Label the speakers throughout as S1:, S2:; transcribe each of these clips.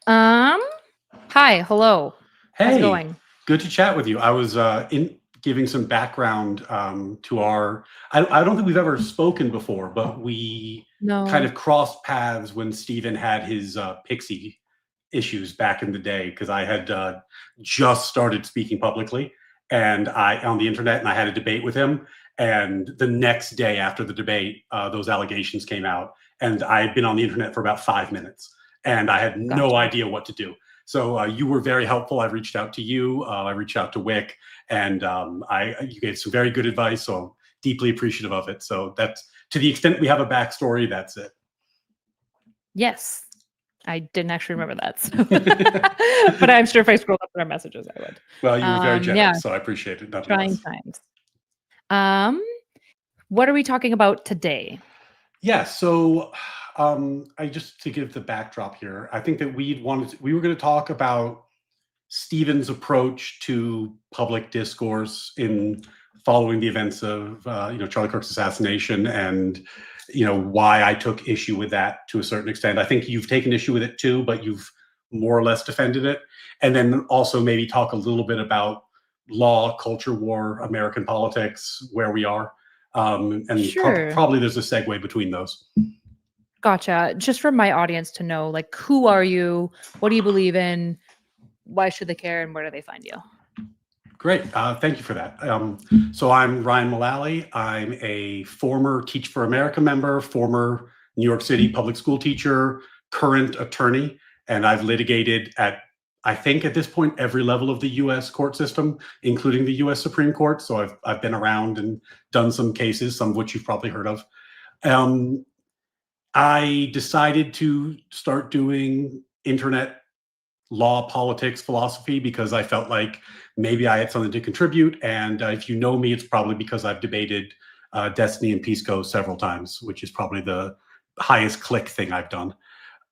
S1: Um, Hi, hello. How's it
S2: Hey,
S1: going?
S2: good to chat with you. I was in giving some background to our. I don't think we've ever spoken before, but we kind
S1: No.
S2: of crossed paths when Steven had his Pixie issues back in the day because I had just started speaking publicly and I on the internet, and I had a debate with him. And the next day after the debate, those allegations came out, and I had been on the internet for about 5 minutes, and I had no
S1: Gotcha.
S2: idea what to do. So you were very helpful. I reached out to you. I reached out to Wick, and you gave some very good advice. So I'm deeply appreciative of it. So that's to the extent we have a backstory. That's it.
S1: Yes. I didn't actually remember that. But I'm sure if I scrolled up in our messages, I would.
S2: Well, you were very
S1: Yeah,
S2: generous, so I appreciate it
S1: trying
S2: nonetheless.
S1: times. Um, what are we talking about today?
S2: Yeah, so I just to give the backdrop here, I think that we were going to talk about Stephen's approach to public discourse in following the events of Charlie Kirk's assassination, and why I took issue with that to a certain extent. I think you've taken issue with it too, but you've more or less defended it, and then also maybe talk a little bit about law, culture war, American politics, where we are, and
S1: Sure.
S2: probably there's a segue between those.
S1: Gotcha. Just for my audience to know, like, who are you? What do you believe in? Why should they care? And where do they find you?
S2: Great. Thank you for that. So I'm Ryan Mullally. I'm a former Teach for America member, former New York City public school teacher, current attorney, and I've litigated at, I think at this point, every level of the U.S. court system, including the U.S. Supreme Court. So I've been around and done some cases, some of which you've probably heard of. Um, I decided to start doing internet law, politics, philosophy because I felt like maybe I had something to contribute. And if you know me, it's probably because I've debated Destiny and Pisco several times, which is probably the highest click thing I've done.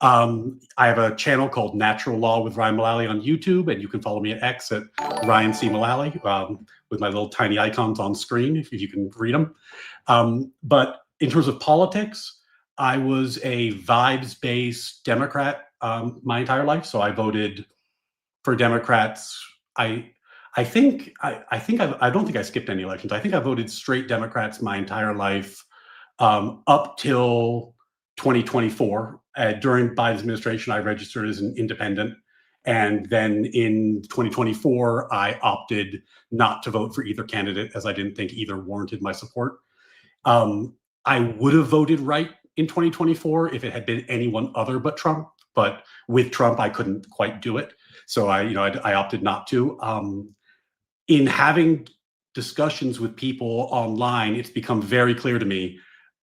S2: I have a channel called Natural Law with Ryan Mullally on YouTube, and you can follow me at X at Ryan C. Mullally with my little tiny icons on screen if you can read them. But in terms of politics, I was a vibes-based Democrat my entire life. So I voted for Democrats. I I don't think I skipped any elections. I think I voted straight Democrats my entire life up till 2024. During Biden's administration, I registered as an independent. And then in 2024, I opted not to vote for either candidate as I didn't think either warranted my support. Um, I would have voted right in 2024 if it had been anyone other but Trump. But with Trump, I couldn't quite do it. So I opted not to. In having discussions with people online, it's become very clear to me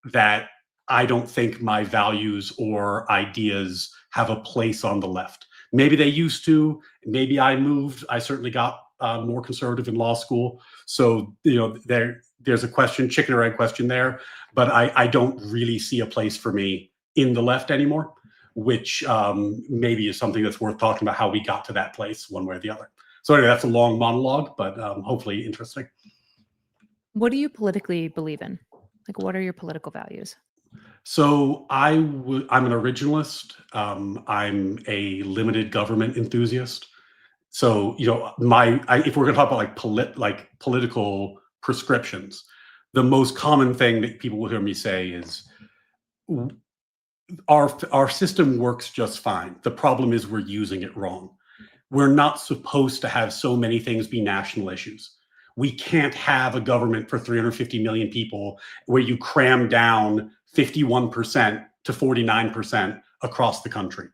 S2: that I don't think my values or ideas have a place on the left. Maybe they used to. Maybe I moved. I certainly got more conservative in law school. So there's a question, chicken or egg question there. But I don't really see a place for me in the left anymore, which maybe is something that's worth talking about how we got to that place one way or the other. So anyway, that's a long monologue, but hopefully interesting.
S1: What do you politically believe in? Like, what are your political values?
S2: So I'm an originalist. I'm a limited government enthusiast. So if we're going to talk about like political prescriptions, the most common thing that people will hear me say is our system works just fine. The problem is we're using it wrong. We're not supposed to have so many things be national issues. We can't have a government for 350 million people where you cram down 51% to 49% across the country.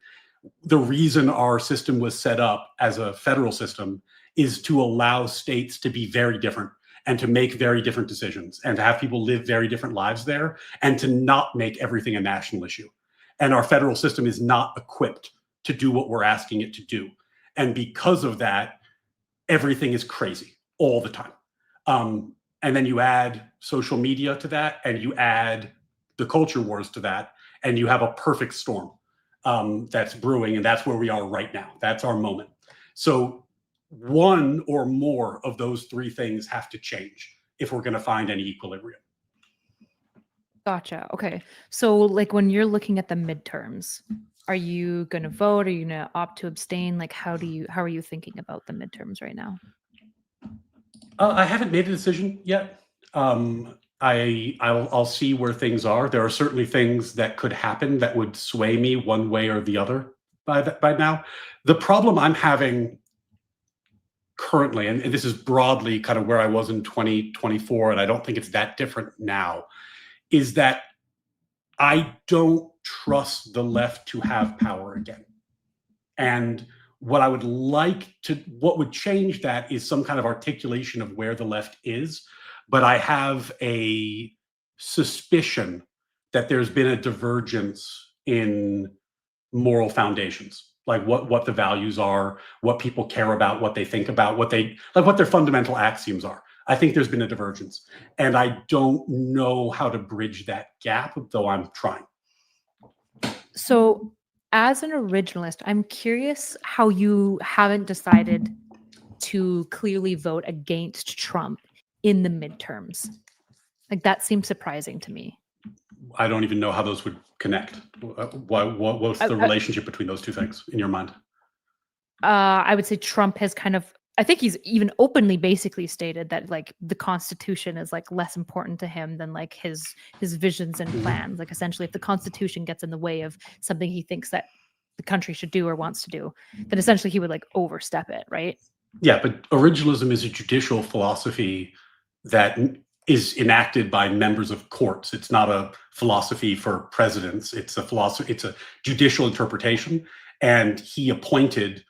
S2: The reason our system was set up as a federal system is to allow states to be very different and to make very different decisions and to have people live very different lives there and to not make everything a national issue. And our federal system is not equipped to do what we're asking it to do. And because of that, everything is crazy all the time. And then you add social media to that, and you add the culture wars to that, and you have a perfect storm that's brewing, and that's where we are right now. That's our moment. So one or more of those three things have to change if we're going to find any equilibrium.
S1: Gotcha. Okay. So, like, when you're looking at the midterms, Are you going to vote? Are you going to opt to abstain? Like, how are you thinking about the midterms right now?
S2: I haven't made a decision yet. I'll see where things are. There are certainly things that could happen that would sway me one way or the other by now. The problem I'm having currently, and this is broadly kind of where I was in 2024, and I don't think it's that different now, is that I don't trust the left to have power again. And what would change that is some kind of articulation of where the left is. But I have a suspicion that there's been a divergence in moral foundations, like what the values are, what people care about, what they think about, what their fundamental axioms are. I think there's been a divergence, and I don't know how to bridge that gap, though I'm trying.
S1: So, as an originalist, I'm curious how you haven't decided to clearly vote against Trump in the midterms. Like, that seems surprising to me.
S2: I don't even know how those would connect. What's the relationship between those two things in your mind?
S1: I would say Trump has I think he's even openly basically stated that like the Constitution is like less important to him than like his visions and plans. Like essentially, if the Constitution gets in the way of something he thinks that the country should do or wants to do, then essentially he would like overstep it, right?
S2: Yeah, but originalism is a judicial philosophy that is enacted by members of courts. It's not a philosophy for presidents. It's a judicial interpretation. And he appointed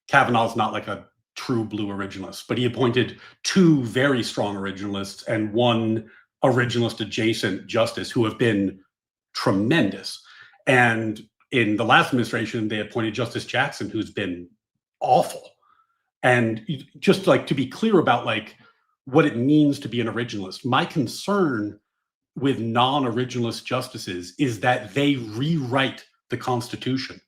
S2: Kavanaugh's not like a true blue originalist, but he appointed two very strong originalists and one originalist adjacent justice who have been tremendous. And in the last administration, they appointed Justice Jackson, who's been awful. And just like to be clear about like what it means to be an originalist, my concern with non-originalist justices is that they rewrite the Constitution.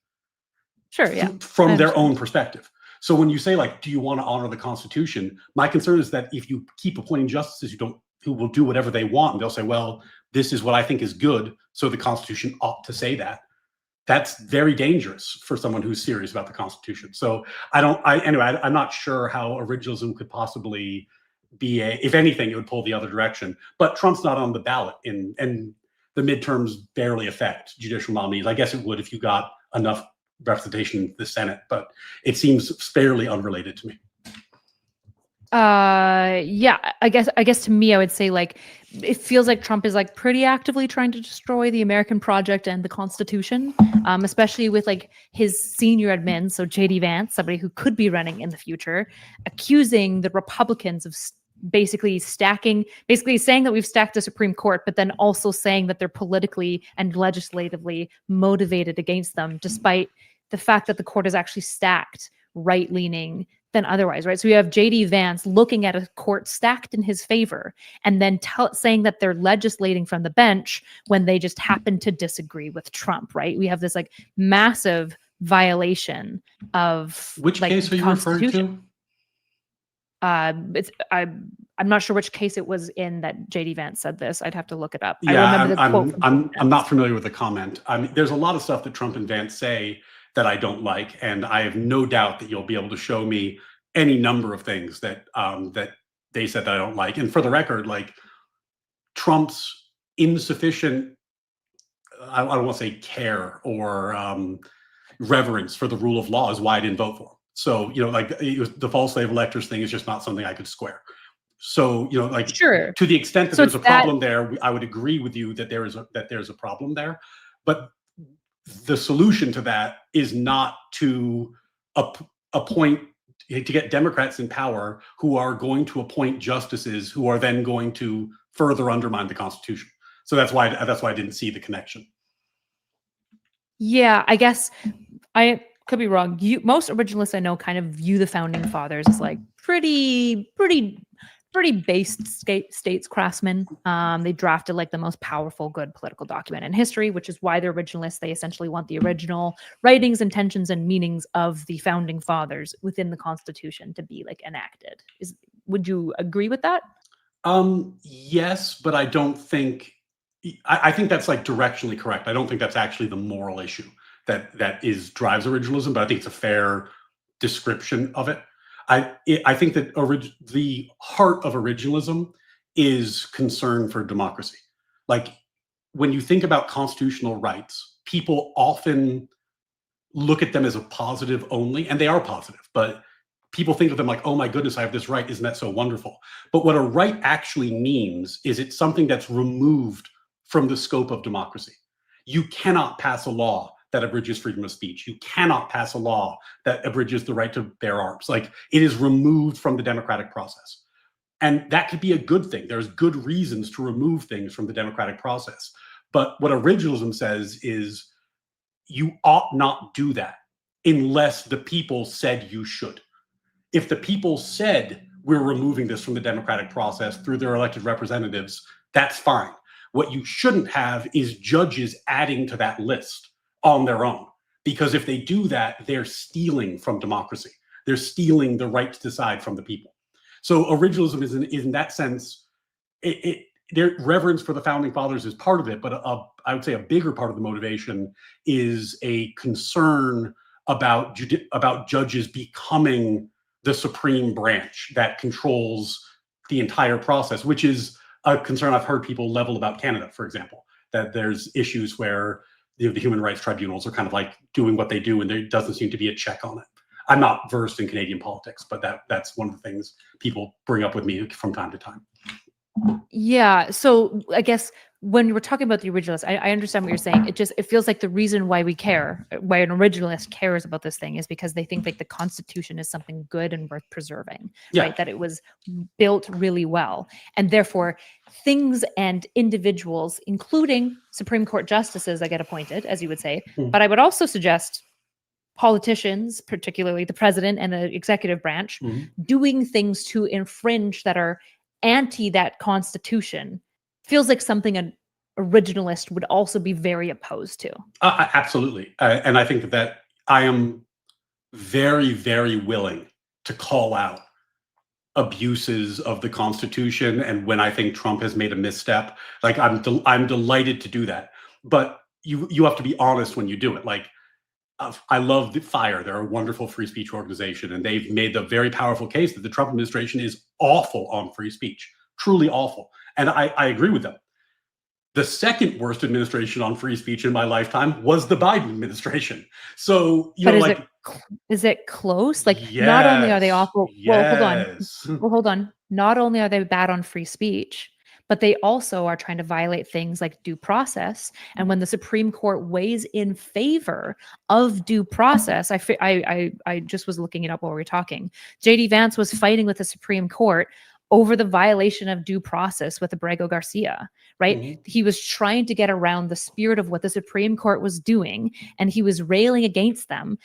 S1: Sure, yeah.
S2: From their own perspective. So when you say like, do you want to honor the Constitution? My concern is that if you keep appointing justices who will do whatever they want, and they'll say, well, this is what I think is good, so the Constitution ought to say that. That's very dangerous for someone who's serious about the Constitution. So I'm not sure how originalism could possibly be if anything, it would pull the other direction. But Trump's not on the ballot and the midterms barely affect judicial nominees. I guess it would if you got enough representation in the Senate, but it seems fairly unrelated to me.
S1: Yeah, I guess to me, I would say like it feels like Trump is like pretty actively trying to destroy the American project and the Constitution, especially with like his senior admin, so JD Vance, somebody who could be running in the future, accusing the Republicans of basically saying that we've stacked the Supreme Court, but then also saying that they're politically and legislatively motivated against them, despite the fact that the court is actually stacked right-leaning than otherwise, right? So you have JD Vance looking at a court stacked in his favor and then saying that they're legislating from the bench when they just happen to disagree with Trump, right? We have this like massive violation of
S2: which case are you referring to?
S1: I'm not sure which case it was in that JD Vance said this. I'd have to look it up.
S2: Yeah,
S1: I remember the quote.
S2: I'm not familiar with the comment. I mean, there's a lot of stuff that Trump and Vance say that I don't like, and I have no doubt that you'll be able to show me any number of things that that they said that I don't like. And for the record, like Trump's insufficient, I don't want to say care or reverence for the rule of law is why I didn't vote for him. So, like the false slave electors thing is just not something I could square. So, like
S1: sure,
S2: to the extent that there's a problem there, I would agree with you that there's a problem there. But the solution to that is not to appoint to get Democrats in power who are going to appoint justices who are then going to further undermine the Constitution. So that's why I didn't see the connection.
S1: Yeah, I guess I could be wrong. Most originalists I know kind of view the founding fathers as like pretty based states craftsmen. They drafted like the most powerful, good political document in history, which is why they're originalists. They essentially want the original writings, intentions, and meanings of the founding fathers within the Constitution to be like enacted. Would you agree with that?
S2: Yes, but I don't think I think that's like directionally correct. I don't think that's actually the moral issue that drives originalism, but I think it's a fair description of it. I think that the heart of originalism is concern for democracy. Like when you think about constitutional rights, people often look at them as a positive only, and they are positive, but people think of them like, oh my goodness, I have this right. Isn't that so wonderful? But what a right actually means is it's something that's removed from the scope of democracy. You cannot pass a law that abridges freedom of speech. You cannot pass a law that abridges the right to bear arms. Like it is removed from the democratic process. And that could be a good thing. There's good reasons to remove things from the democratic process. But what originalism says is you ought not do that unless the people said you should. If the people said we're removing this from the democratic process through their elected representatives, that's fine. What you shouldn't have is judges adding to that list on their own. Because if they do that, they're stealing from democracy. They're stealing the right to decide from the people. So originalism is in that sense, their reverence for the founding fathers is part of it, but I would say a bigger part of the motivation is a concern about judges becoming the supreme branch that controls the entire process, which is a concern I've heard people level about Canada, for example, that there's issues where the human rights tribunals are kind of like doing what they do and there doesn't seem to be a check on it. I'm not versed in Canadian politics, but that's one of the things people bring up with me from time to time.
S1: Yeah. So I guess when you were talking about the originalists, I understand what you're saying. It feels like the reason why we care, why an originalist cares about this thing is because they think like the Constitution is something good and worth preserving, right? That it was built really well. And therefore things and individuals, including Supreme Court justices that get appointed, as you would say, but I would also suggest politicians, particularly the president and the executive branch, doing things to infringe that are anti that Constitution feels like something an originalist would also be very opposed to.
S2: Absolutely. And I think that I am very, very willing to call out abuses of the Constitution. And when I think Trump has made a misstep, like I'm delighted to do that. But you have to be honest when you do it. Like I love the FIRE. They're a wonderful free speech organization, and they've made the very powerful case that the Trump administration is awful on free speech, truly awful. And I agree with them. The second worst administration on free speech in my lifetime was the Biden administration. So,
S1: is it close? Like,
S2: yes,
S1: not only are they awful.
S2: Yes.
S1: Well, hold on. Not only are they bad on free speech, but they also are trying to violate things like due process. And when the Supreme Court weighs in favor of due process, I just was looking it up while we were talking. J.D. Vance was fighting with the Supreme Court over the violation of due process with Abrego Garcia, right? He was trying to get around the spirit of what the Supreme Court was doing, and he was railing against them,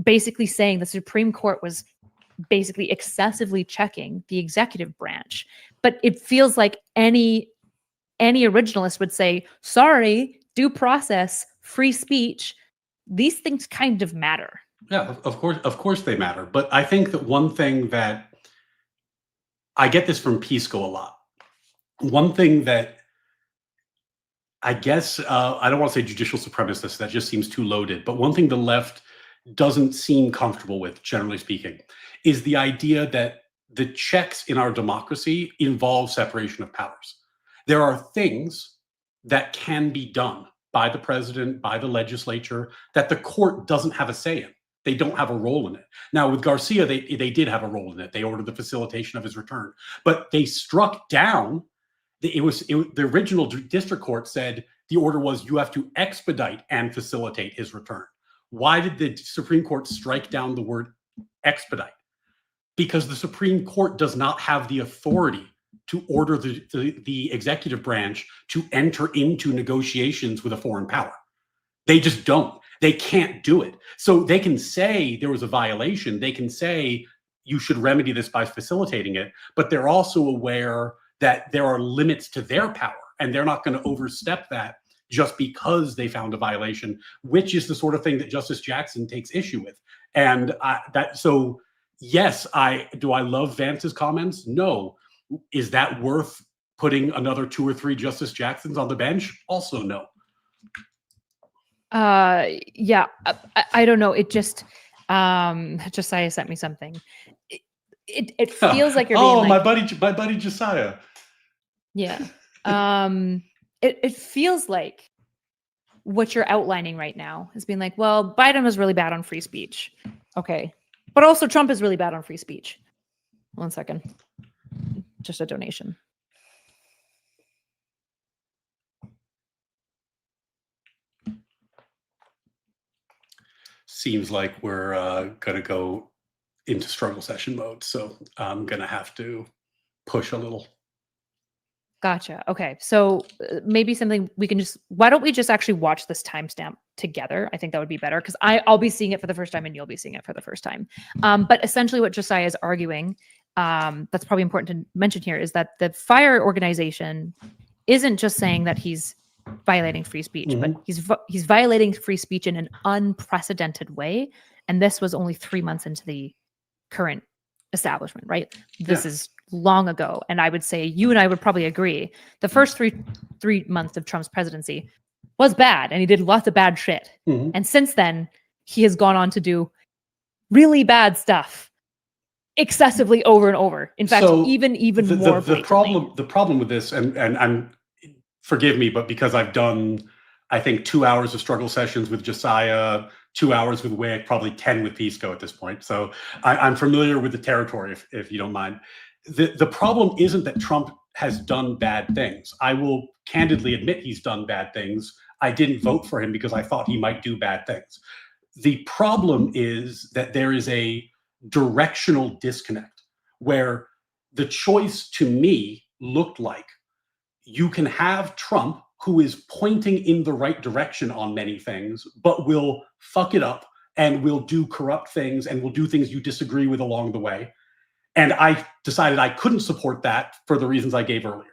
S1: basically saying the Supreme Court was basically excessively checking the executive branch. But it feels like any originalist would say, sorry, due process, free speech, these things kind of matter.
S2: Yeah, of course they matter. But I think that one thing that I get this from Pisco a lot. One thing that I guess, I don't want to say judicial supremacist, that just seems too loaded. But one thing the left doesn't seem comfortable with, generally speaking, is the idea that the checks in our democracy involve separation of powers. There are things that can be done by the president, by the legislature, that the court doesn't have a say in. They don't have a role in it. Now, with Garcia, they did have a role in it. They ordered the facilitation of his return. But they struck down, the original district court said the order was you have to expedite and facilitate his return. Why did the Supreme Court strike down the word expedite? Because the Supreme Court does not have the authority to order the executive branch to enter into negotiations with a foreign power. They just don't. They can't do it. So they can say there was a violation. They can say you should remedy this by facilitating it, but they're also aware that there are limits to their power, and they're not going to overstep that just because they found a violation, which is the sort of thing that Justice Jackson takes issue with. And yes, do I love Vance's comments? No. Is that worth Putting another 2 or 3 Justice Jacksons on the bench? Also no.
S1: Yeah, I don't know. It just, Josiah sent me something. It feels like you're being
S2: oh,
S1: like,
S2: my buddy Josiah.
S1: yeah. It feels like what you're outlining right now is being like, well, Biden was really bad on free speech. Okay. But also Trump is really bad on free speech. 1 second. Just a donation.
S2: Seems like we're going to go into struggle session mode. So I'm going to have to push a little.
S1: Gotcha. Okay. So maybe something we can just, why don't we just actually watch this timestamp together? I think that would be better because I'll be seeing it for the first time and you'll be seeing it for the first time. But essentially what Josiah is arguing, that's probably important to mention here, is that the FIRE organization isn't just saying that he's violating free speech, but he's violating free speech in an unprecedented way. And this was only 3 months into the current establishment, right? This is long ago. And I would say you and I would probably agree. The first three months of Trump's presidency was bad and he did lots of bad shit. And since then, he has gone on to do really bad stuff excessively over and over. In fact,
S2: So
S1: even more blatantly.
S2: The problem with this, and I'm, forgive me, but because I've done, I think 2 hours of struggle sessions with Josiah, 2 hours with Wick, probably 10 with Pisco at this point. So I'm familiar with the territory, if you don't mind. The problem isn't that Trump has done bad things. I will candidly admit he's done bad things. I didn't vote for him because I thought he might do bad things. The problem is that there is a directional disconnect where the choice to me looked like you can have Trump, who is pointing in the right direction on many things, but will fuck it up and will do corrupt things and will do things you disagree with along the way. And I decided I couldn't support that for the reasons I gave earlier.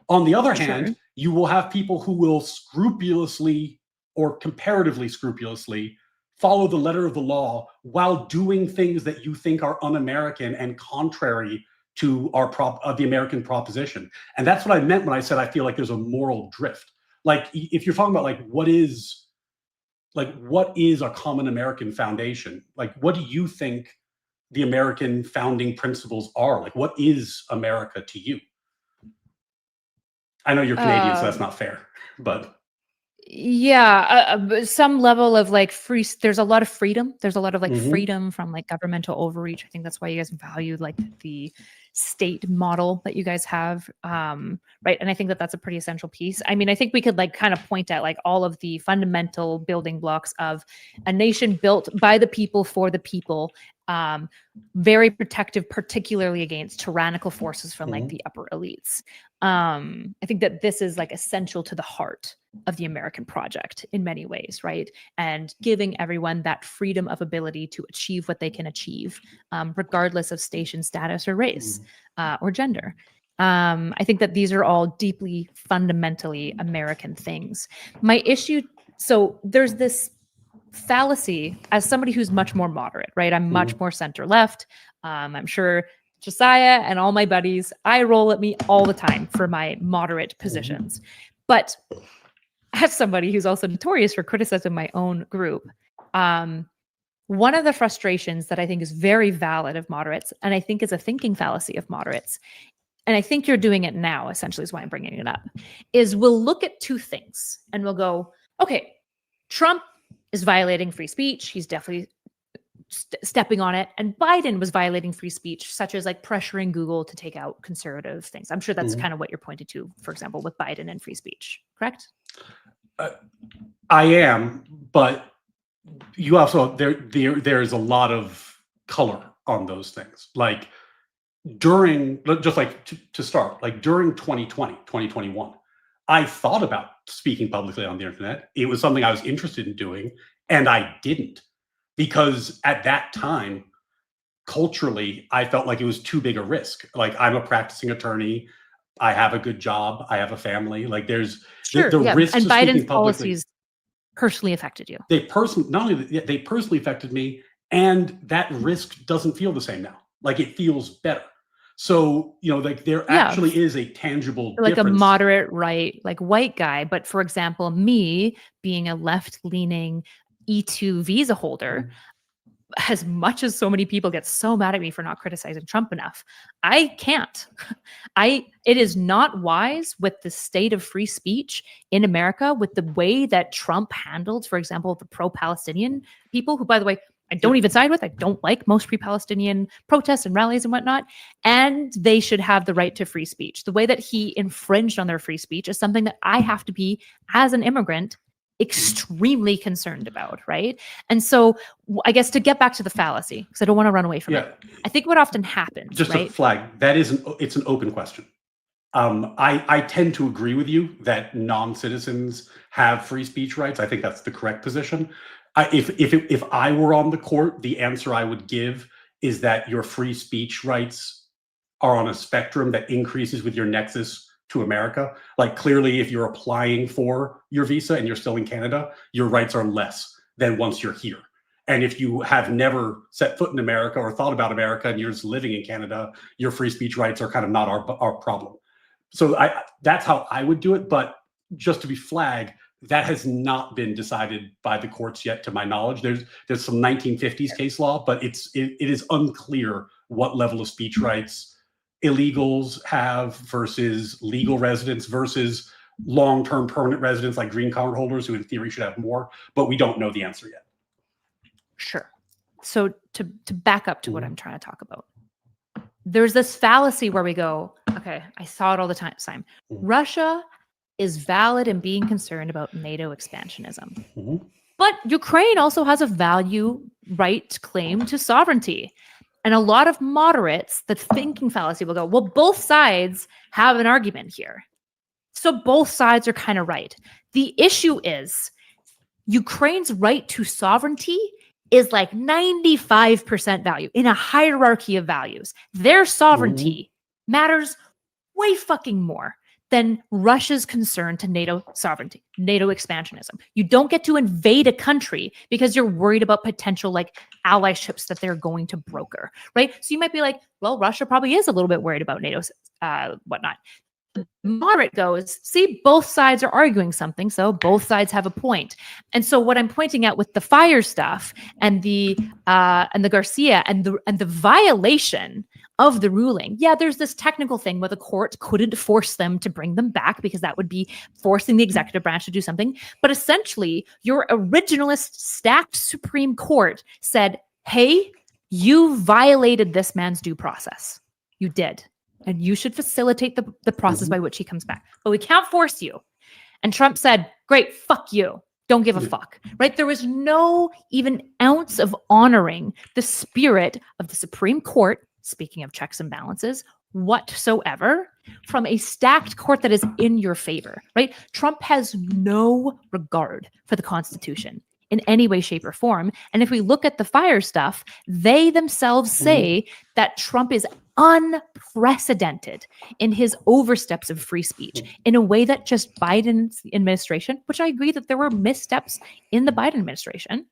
S2: On the other hand, you will have people who will scrupulously or comparatively scrupulously follow the letter of the law while doing things that you think are un-American and contrary to our the American proposition. And that's what I meant when I said I feel like there's a moral drift. Like if you're talking about like what is a common American foundation? Like what do you think the American founding principles are? Like what is America to you? I know you're Canadian, so that's not fair, but
S1: yeah, some level of like free, there's a lot of freedom. There's a lot of like freedom from like governmental overreach. I think that's why you guys value like the state model that you guys have. Right. And I think that that's a pretty essential piece. I mean, I think we could like kind of point at like all of the fundamental building blocks of a nation built by the people for the people, very protective, particularly against tyrannical forces from like the upper elites. I think that this is like essential to the heart of the American project in many ways, right? And giving everyone that freedom of ability to achieve what they can achieve, regardless of station status or race or gender. I think that these are all deeply fundamentally American things. My issue, so there's this fallacy as somebody who's much more moderate, right? I'm much more center left. I'm sure Josiah and all my buddies, I roll at me all the time for my moderate positions. But as somebody who's also notorious for criticizing my own group, one of the frustrations that I think is very valid of moderates, and I think is a thinking fallacy of moderates, and I think you're doing it now, essentially is why I'm bringing it up, is we'll look at two things and we'll go, okay, Trump is violating free speech. He's definitely stepping on it. And Biden was violating free speech, such as like pressuring Google to take out conservative things. I'm sure that's kind of what you're pointing to, for example, with Biden and free speech, correct?
S2: I am, but you also, there is a lot of color on those things. Like during, just like to start, like during 2020, 2021, I thought about speaking publicly on the internet. It was something I was interested in doing, and I didn't. Because at that time, culturally, I felt like it was too big a risk. Like I'm a practicing attorney, I have a good job, I have a family. Like there's the risk.
S1: And Biden's policies personally affected you.
S2: They personally affected me, and that risk doesn't feel the same now. Like it feels better. So, like there actually is a tangible
S1: like
S2: difference.
S1: a moderate right, like white guy. But for example, me being a left-leaning E2 visa holder, as much as so many people get so mad at me for not criticizing Trump enough, I can't. It is not wise with the state of free speech in America, with the way that Trump handled, for example, the pro-Palestinian people, who, by the way, I don't even side with. I don't like most pre-Palestinian protests and rallies and whatnot. And they should have the right to free speech. The way that he infringed on their free speech is something that I have to be, as an immigrant, extremely concerned about, right? And so I guess to get back to the fallacy, because I don't want to run away from it, I think what often happens,
S2: just
S1: right?
S2: a flag, that is it's an open question. I tend to agree with you that non-citizens have free speech rights. I think that's the correct position. If I were on the court, the answer I would give is that your free speech rights are on a spectrum that increases with your nexus to America. Like clearly, if you're applying for your visa and you're still in Canada, your rights are less than once you're here. And if you have never set foot in America or thought about America and you're just living in Canada, your free speech rights are kind of not our problem. So that's how I would do it. But just to be flagged, that has not been decided by the courts yet, to my knowledge. There's some 1950s case law, but it is unclear what level of speech rights illegals have versus legal residents versus long-term permanent residents like green card holders, who in theory should have more, but we don't know the answer yet.
S1: Sure. So to back up to what I'm trying to talk about, there's this fallacy where we go, okay, I saw it all the time. Russia is valid in being concerned about NATO expansionism. But Ukraine also has a right claim to sovereignty. And a lot of moderates, the thinking fallacy will go, well, both sides have an argument here. So both sides are kind of right. The issue is Ukraine's right to sovereignty is like 95% value in a hierarchy of values. Their sovereignty matters way fucking more than Russia's concern to NATO sovereignty, NATO expansionism. You don't get to invade a country because you're worried about potential like allyships that they're going to broker, right? So you might be like, well, Russia probably is a little bit worried about NATO's whatnot. Moderate goes, see, both sides are arguing something, so both sides have a point. And so what I'm pointing out with the fire stuff and the Garcia and the violation of the ruling, yeah, there's this technical thing where the court couldn't force them to bring them back because that would be forcing the executive branch to do something. But essentially, your originalist stacked Supreme Court said, hey, you violated this man's due process. You did. And you should facilitate the process by which he comes back. But we can't force you. And Trump said, great, fuck you. Don't give a fuck, right? There was no even ounce of honoring the spirit of the Supreme Court, speaking of checks and balances, whatsoever, from a stacked court that is in your favor, right? Trump has no regard for the Constitution in any way, shape, or form. And if we look at the fire stuff, they themselves say that Trump is unprecedented in his oversteps of free speech in a way that just Biden's administration, which I agree that there were missteps in the Biden administration,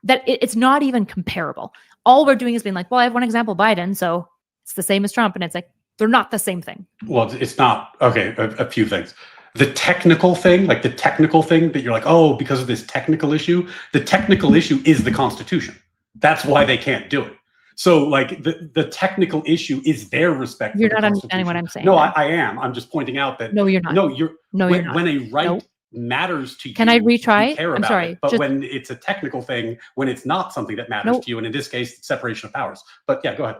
S1: that it's not even comparable. All we're doing is being like, well, I have one example, Biden, so it's the same as Trump. And it's like, they're not the same thing.
S2: Well, it's not. Okay, a few things. The technical thing that you're like, oh, because of this technical issue, the technical issue is the Constitution. That's why they can't do it. So like the technical issue is their respect.
S1: You're not understanding what I'm saying.
S2: No, I am. I'm just pointing out that.
S1: No, you're not.
S2: No, you're
S1: not.
S2: When a right matters to you.
S1: Can I retry?
S2: You care
S1: I'm
S2: about
S1: sorry.
S2: it. But when it's a technical thing, when it's not something that matters to you, and in this case, it's separation of powers. But yeah, go ahead.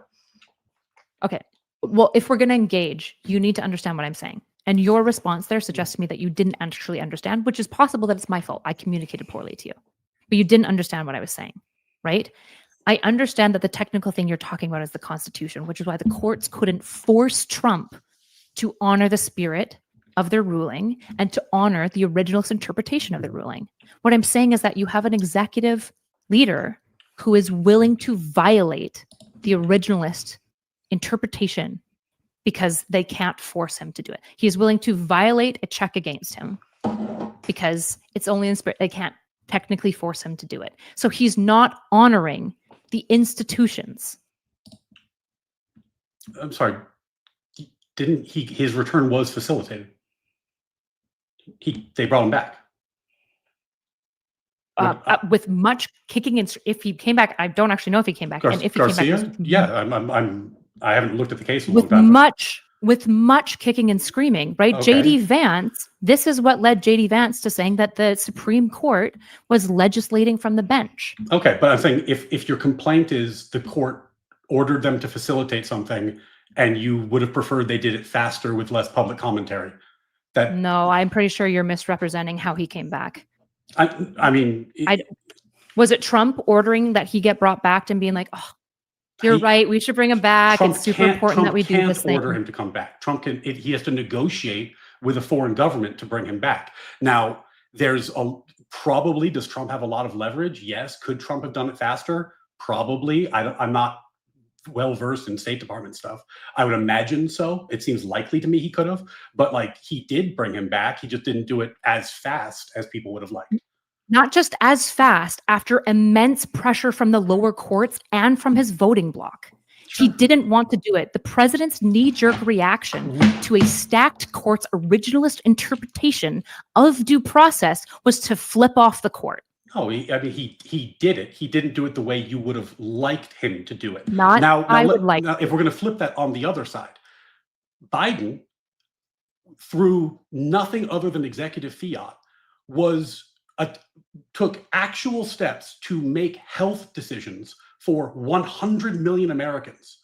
S1: Okay. Well, if we're going to engage, you need to understand what I'm saying. And your response there suggests to me that you didn't actually understand, which is possible that it's my fault. I communicated poorly to you, but you didn't understand what I was saying, right? I understand that the technical thing you're talking about is the Constitution, which is why the courts couldn't force Trump to honor the spirit of their ruling and to honor the originalist interpretation of the ruling. What I'm saying is that you have an executive leader who is willing to violate the originalist interpretation because they can't force him to do it. He is willing to violate a check against him because it's only in spirit. They can't technically force him to do it. So he's not honoring the institutions.
S2: I'm sorry. his return was facilitated. They brought him back.
S1: With much kicking and if he came back, I don't actually know if he came back. And if he
S2: Garcia,
S1: came back,
S2: yeah, I haven't looked at the case in a long
S1: with
S2: time.
S1: with much kicking and screaming, right?
S2: Okay.
S1: JD Vance, this is what led JD Vance to saying that the Supreme Court was legislating from the bench.
S2: Okay, but I'm saying if your complaint is the court ordered them to facilitate something and you would have preferred they did it faster with less public commentary.
S1: No, I'm pretty sure you're misrepresenting how he came back.
S2: I mean,
S1: was it Trump ordering that he get brought back and being like, "Oh, you're right, we should bring him back. It's super important that we do this thing."
S2: Trump can't order him to come back. He has to negotiate with a foreign government to bring him back. Now, probably, does Trump have a lot of leverage? Yes. Could Trump have done it faster? Probably. I'm not well versed in State Department stuff. I would imagine so. It seems likely to me he could have, but like he did bring him back. He just didn't do it as fast as people would have liked.
S1: Not just as fast, after immense pressure from the lower courts and from his voting bloc. Sure. He didn't want to do it. The president's knee-jerk reaction to a stacked court's originalist interpretation of due process was to flip off the court.
S2: Oh, he did it. He didn't do it the way you would have liked him to do it.
S1: Now,
S2: if we're going to flip that on the other side, Biden, through nothing other than executive fiat, took actual steps to make health decisions for 100 million Americans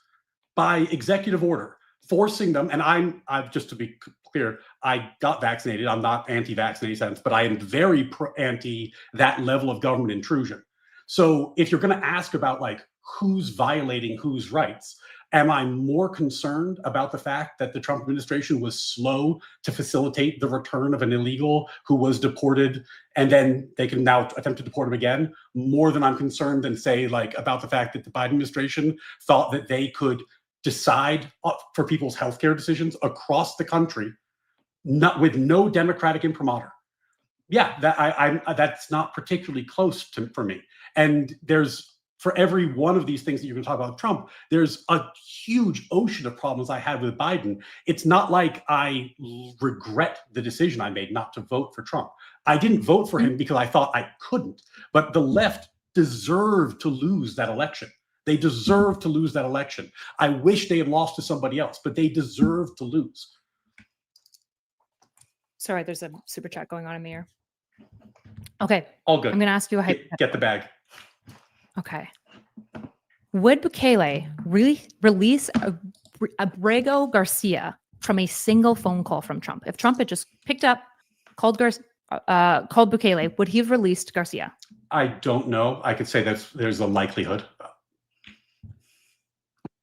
S2: by executive order, forcing them. And I've just to be clear, I got vaccinated. I'm not anti-vax in any sense, but I am very anti that level of government intrusion. So if you're going to ask about like who's violating whose rights, am I more concerned about the fact that the Trump administration was slow to facilitate the return of an illegal who was deported, and then they can now attempt to deport him again, more than I'm concerned than say like about the fact that the Biden administration thought that they could decide for people's healthcare decisions across the country, not with no democratic imprimatur. Yeah, that's not particularly close for me. And for every one of these things that you're going to talk about Trump, there's a huge ocean of problems I had with Biden. It's not like I regret the decision I made not to vote for Trump. I didn't vote for him because I thought I couldn't. But the left deserved to lose that election. They deserve to lose that election. I wish they had lost to somebody else, but they deserve to lose.
S1: Sorry, there's a super chat going on in the air. Okay.
S2: All good.
S1: I'm going to ask you a hypothetical.
S2: Get the bag.
S1: Okay. Would Bukele release Abrego Garcia from a single phone call from Trump? If Trump had just picked up, called Bukele, would he have released Garcia?
S2: I don't know. I could say there's a likelihood.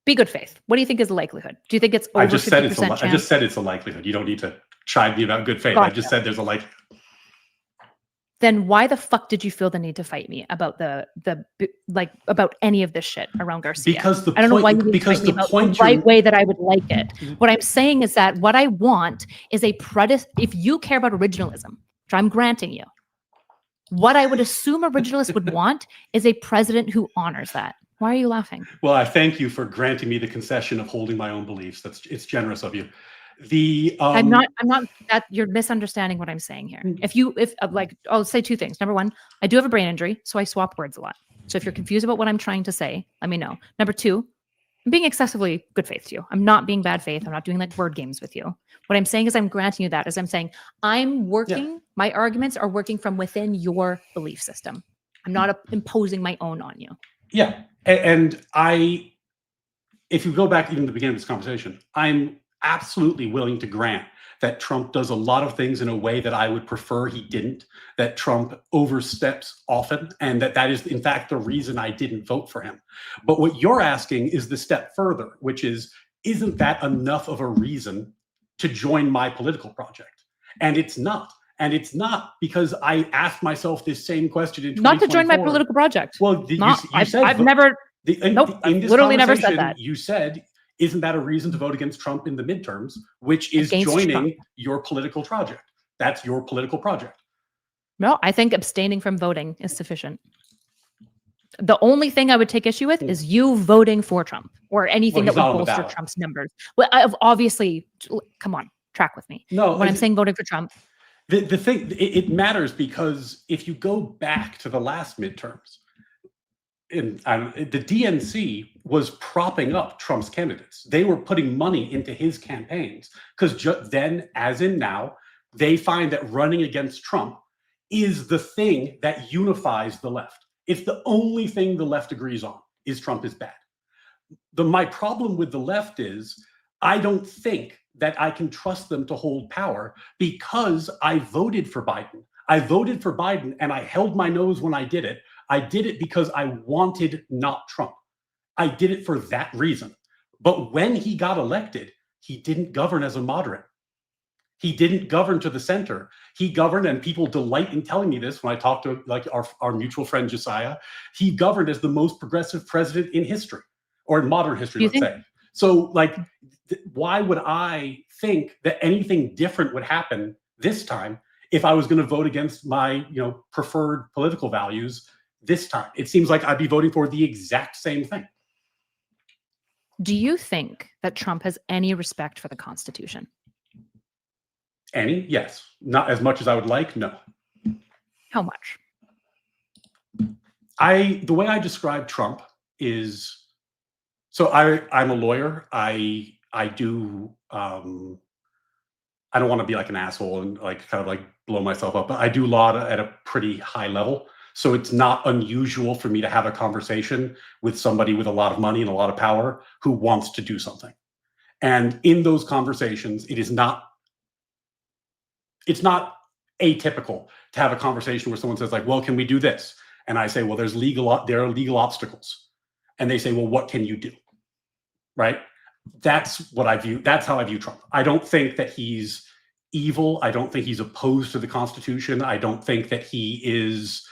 S1: Be good faith. What do you think is the likelihood? Do you think it's over 50% chance?
S2: I just said it's a likelihood. You don't need to chide me about good faith. Gotcha. I just said there's a likelihood.
S1: Then why the fuck did you feel the need to fight me about about any of this shit around Garcia?
S2: Because
S1: I don't know why you didn't fight me about the right way that I would like it. What I'm saying is that what I want is if you care about originalism, which I'm granting you, what I would assume originalists would want is a president who honors that. Why are you laughing?
S2: Well, I thank you for granting me the concession of holding my own beliefs. It's generous of you.
S1: I'm not that you're misunderstanding what I'm saying here. I'll say two things. Number one, I do have a brain injury, so I swap words a lot. So if you're confused about what I'm trying to say, let me know. Number two, I'm being excessively good faith to you. I'm not being bad faith. I'm not doing like word games with you. What I'm saying is I'm granting you that as I'm saying I'm working, my arguments are working from within your belief system. I'm not imposing my own on you.
S2: Yeah. And if you go back even to the beginning of this conversation, I'm absolutely willing to grant that Trump does a lot of things in a way that I would prefer he didn't, that Trump oversteps often, and that is, in fact, the reason I didn't vote for him. But what you're asking is the step further, which is, isn't that enough of a reason to join my political project? And it's not. And it's not because I asked myself this same question in 2024.
S1: Not to join my political project.
S2: Well, you said...
S1: I've literally never said that.
S2: You said, isn't that a reason to vote against Trump in the midterms, which is joining your political project? That's your political project.
S1: No, I think abstaining from voting is sufficient. The only thing I would take issue with is you voting for Trump or anything
S2: Well,
S1: that
S2: he's not
S1: would
S2: on the
S1: bolster
S2: ballot.
S1: Trump's numbers. Well, I've obviously, come on, track with me.
S2: No,
S1: When I'm saying voting for Trump,
S2: the thing, it matters because if you go back to the last midterms, the DNC was propping up Trump's candidates. They were putting money into his campaigns because then, as in now, they find that running against Trump is the thing that unifies the left. It's the only thing the left agrees on is Trump is bad. My problem with the left is I don't think that I can trust them to hold power because I voted for Biden. I voted for Biden and I held my nose when I did it. I did it because I wanted not Trump. I did it for that reason. But when he got elected, he didn't govern as a moderate. He didn't govern to the center. He governed, and people delight in telling me this when I talk to like our mutual friend Josiah, he governed as the most progressive president in history, or in modern history, let's say. So like, why would I think that anything different would happen this time if I was going to vote against my preferred political values this time? It seems like I'd be voting for the exact same thing.
S1: do you think that Trump has any respect for the Constitution?
S2: Any? Yes. Not as much as I would like. No.
S1: How much?
S2: The way I describe Trump is, so I'm a lawyer. I do I don't want to be like an asshole and like kind of like blow myself up, but I do law at a pretty high level. So it's not unusual for me to have a conversation with somebody with a lot of money and a lot of power who wants to do something. And in those conversations, it's not atypical to have a conversation where someone says like, well, can we do this? And I say, well, there are legal obstacles. And they say, well, what can you do? Right? That's what I view. That's how I view Trump. I don't think that he's evil. I don't think he's opposed to the Constitution. I don't think that he is,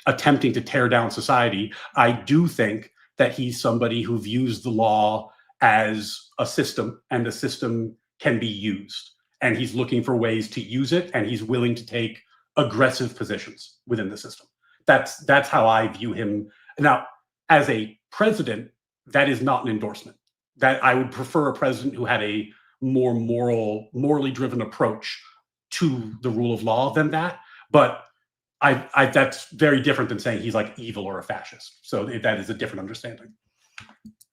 S2: attempting to tear down society. I do think that he's somebody who views the law as a system, and the system can be used. And he's looking for ways to use it, and he's willing to take aggressive positions within the system. That's how I view him. Now, as a president, that is not an endorsement. That I would prefer a president who had a more morally driven approach to the rule of law than that. But that's very different than saying he's like evil or a fascist. So that is a different understanding.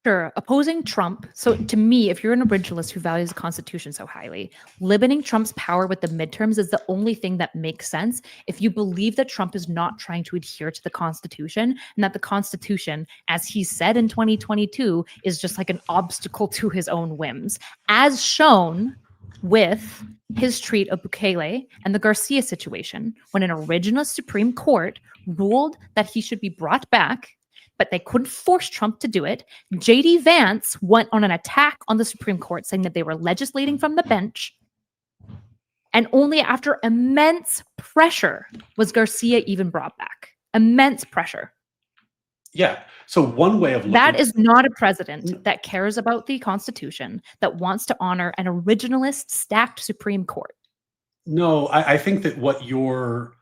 S1: Sure. Opposing Trump. So to me, if you're an originalist who values the Constitution so highly, limiting Trump's power with the midterms is the only thing that makes sense if you believe that Trump is not trying to adhere to the Constitution, and that the Constitution, as he said in 2022, is just like an obstacle to his own whims, as shown with his treat of Bukele and the Garcia situation, when an originalist Supreme Court ruled that he should be brought back, but they couldn't force Trump to do it. J.D. Vance went on an attack on the Supreme Court, saying that they were legislating from the bench. And only after immense pressure was Garcia even brought back. Immense pressure.
S2: Yeah. So one way of looking
S1: that is not a president that cares about the Constitution, that wants to honor an originalist stacked Supreme Court.
S2: No, I think that what your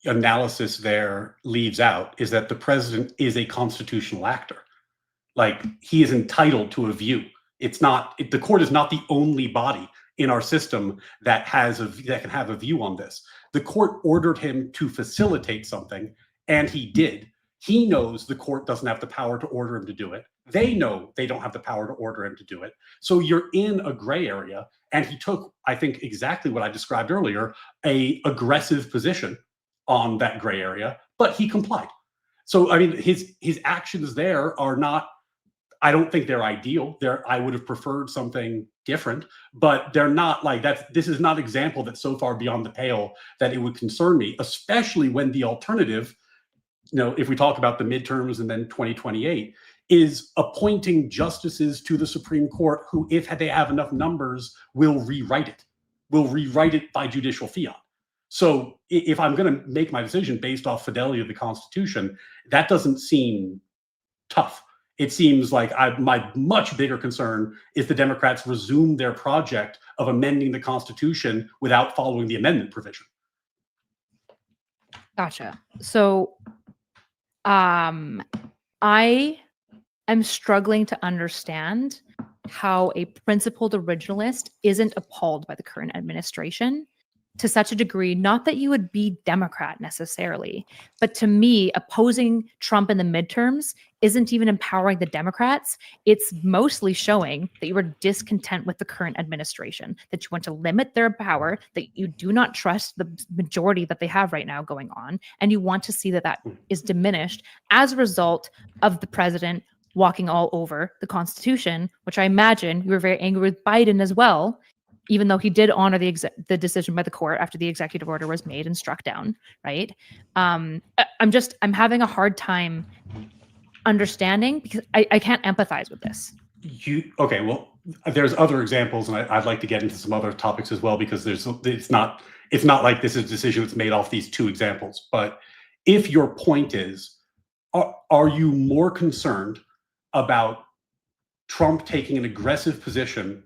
S2: analysis there leaves out is that the president is a constitutional actor. Like, he is entitled to a view. The court is not the only body in our system that can have a view on this. The court ordered him to facilitate something, and he did. He knows the court doesn't have the power to order him to do it. They know they don't have the power to order him to do it. So you're in a gray area, and he took, I think, exactly what I described earlier, an aggressive position on that gray area, but he complied. So, I mean, his actions there are not, I don't think they're ideal. I would have preferred something different, but they're not like that. This is not an example that's so far beyond the pale that it would concern me, especially when the alternative, if we talk about the midterms and then 2028, is appointing justices to the Supreme Court who, if they have enough numbers, will rewrite it by judicial fiat. So if I'm going to make my decision based off fidelity of the Constitution, that doesn't seem tough. It seems like my much bigger concern is the Democrats resume their project of amending the Constitution without following the amendment provision.
S1: Gotcha. So I am struggling to understand how a principled originalist isn't appalled by the current administration to such a degree. Not that you would be Democrat necessarily, but to me, opposing Trump in the midterms isn't even empowering the Democrats. It's mostly showing that you are discontent with the current administration, that you want to limit their power, that you do not trust the majority that they have right now going on, and you want to see that that is diminished as a result of the president walking all over the Constitution, which I imagine you were very angry with Biden as well, even though he did honor the decision by the court after the executive order was made and struck down, right? I'm having a hard time understanding because I can't empathize with this.
S2: Okay, well, there's other examples, and I'd like to get into some other topics as well, because it's not like this is a decision that's made off these two examples. But if your point is, are you more concerned about Trump taking an aggressive position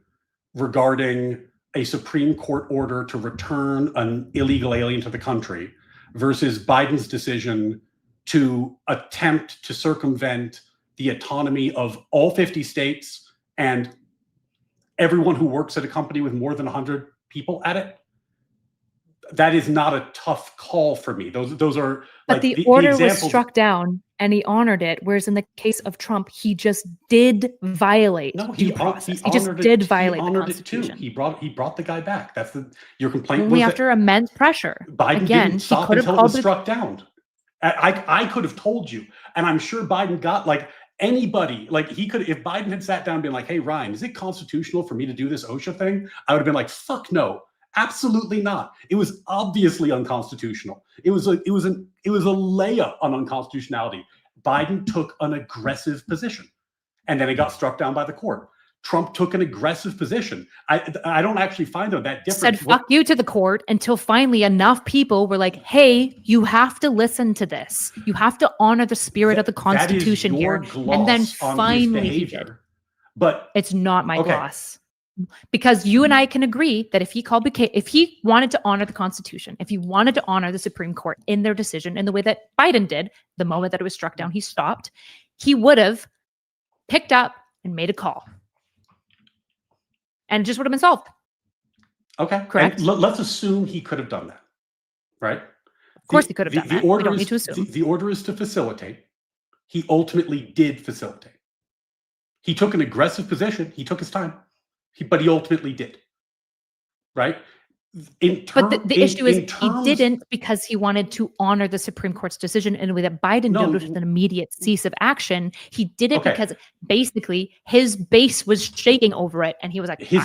S2: regarding a Supreme Court order to return an illegal alien to the country versus Biden's decision to attempt to circumvent the autonomy of all 50 states and everyone who works at a company with more than 100 people at it? That is not a tough call for me. Those are
S1: but
S2: like
S1: the order was struck down and he honored it, whereas in the case of Trump, he just did violate due process. He just did violate the Constitution.
S2: He brought the guy back. That's your complaint.
S1: Only after immense pressure.
S2: Biden didn't stop until it was struck down. I could have told you, and I'm sure Biden got like anybody, like he could, if Biden had sat down and been like, "Hey Ryan, is it constitutional for me to do this OSHA thing?" I would have been like, "Fuck no, absolutely not." It was obviously unconstitutional. It was a layup on unconstitutionality. Biden took an aggressive position, and then it got struck down by the court. Trump took an aggressive position. I don't actually find that different.
S1: Said fuck you to the court until finally enough people were like, hey, you have to listen to this. You have to honor the spirit of the Constitution here. And then finally he did.
S2: But
S1: it's not my gloss. Because you and I can agree that if he wanted to honor the Constitution, if he wanted to honor the Supreme Court in their decision in the way that Biden did, the moment that it was struck down, he stopped, he would have picked up and made a call. And it just would have been solved.
S2: Okay.
S1: Correct.
S2: Let's assume he could have done that, right?
S1: Of course he could have done that. We don't need to assume.
S2: The order is to facilitate. He ultimately did facilitate. He took an aggressive position. He took his time. But he ultimately did, right?
S1: But the issue is he didn't because he wanted to honor the Supreme Court's decision in a way that Biden did with an immediate cease of action. He did it because basically his base was shaking over it, and he was like,
S2: his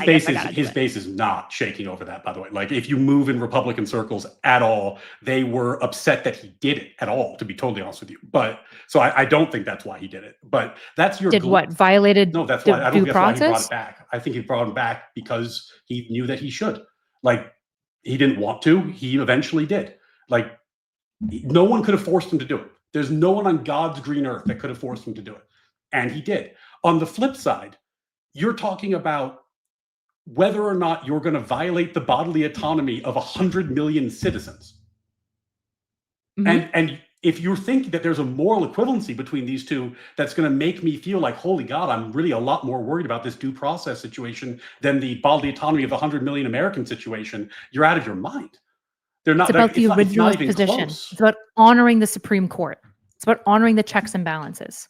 S2: base is not shaking over that, by the way. Like if you move in Republican circles at all, they were upset that he did it at all, to be totally honest with you. But so I don't think that's why he did it. But that's your
S1: violated
S2: no, that's why I don't think that's why he brought
S1: process?
S2: it back. I think he brought him back because he knew that he should. Like he didn't want to. He eventually did. Like no one could have forced him to do it. There's no one on God's green earth that could have forced him to do it. And he did. On the flip side, you're talking about whether or not you're going to violate the bodily autonomy of 100 million citizens. Mm-hmm. And if you think that there's a moral equivalency between these two, that's going to make me feel like, holy God, I'm really a lot more worried about this due process situation than the bodily autonomy of the 100 million American situation, you're out of your mind.
S1: It's about the originalist position. It's about honoring the Supreme Court. It's about honoring the checks and balances.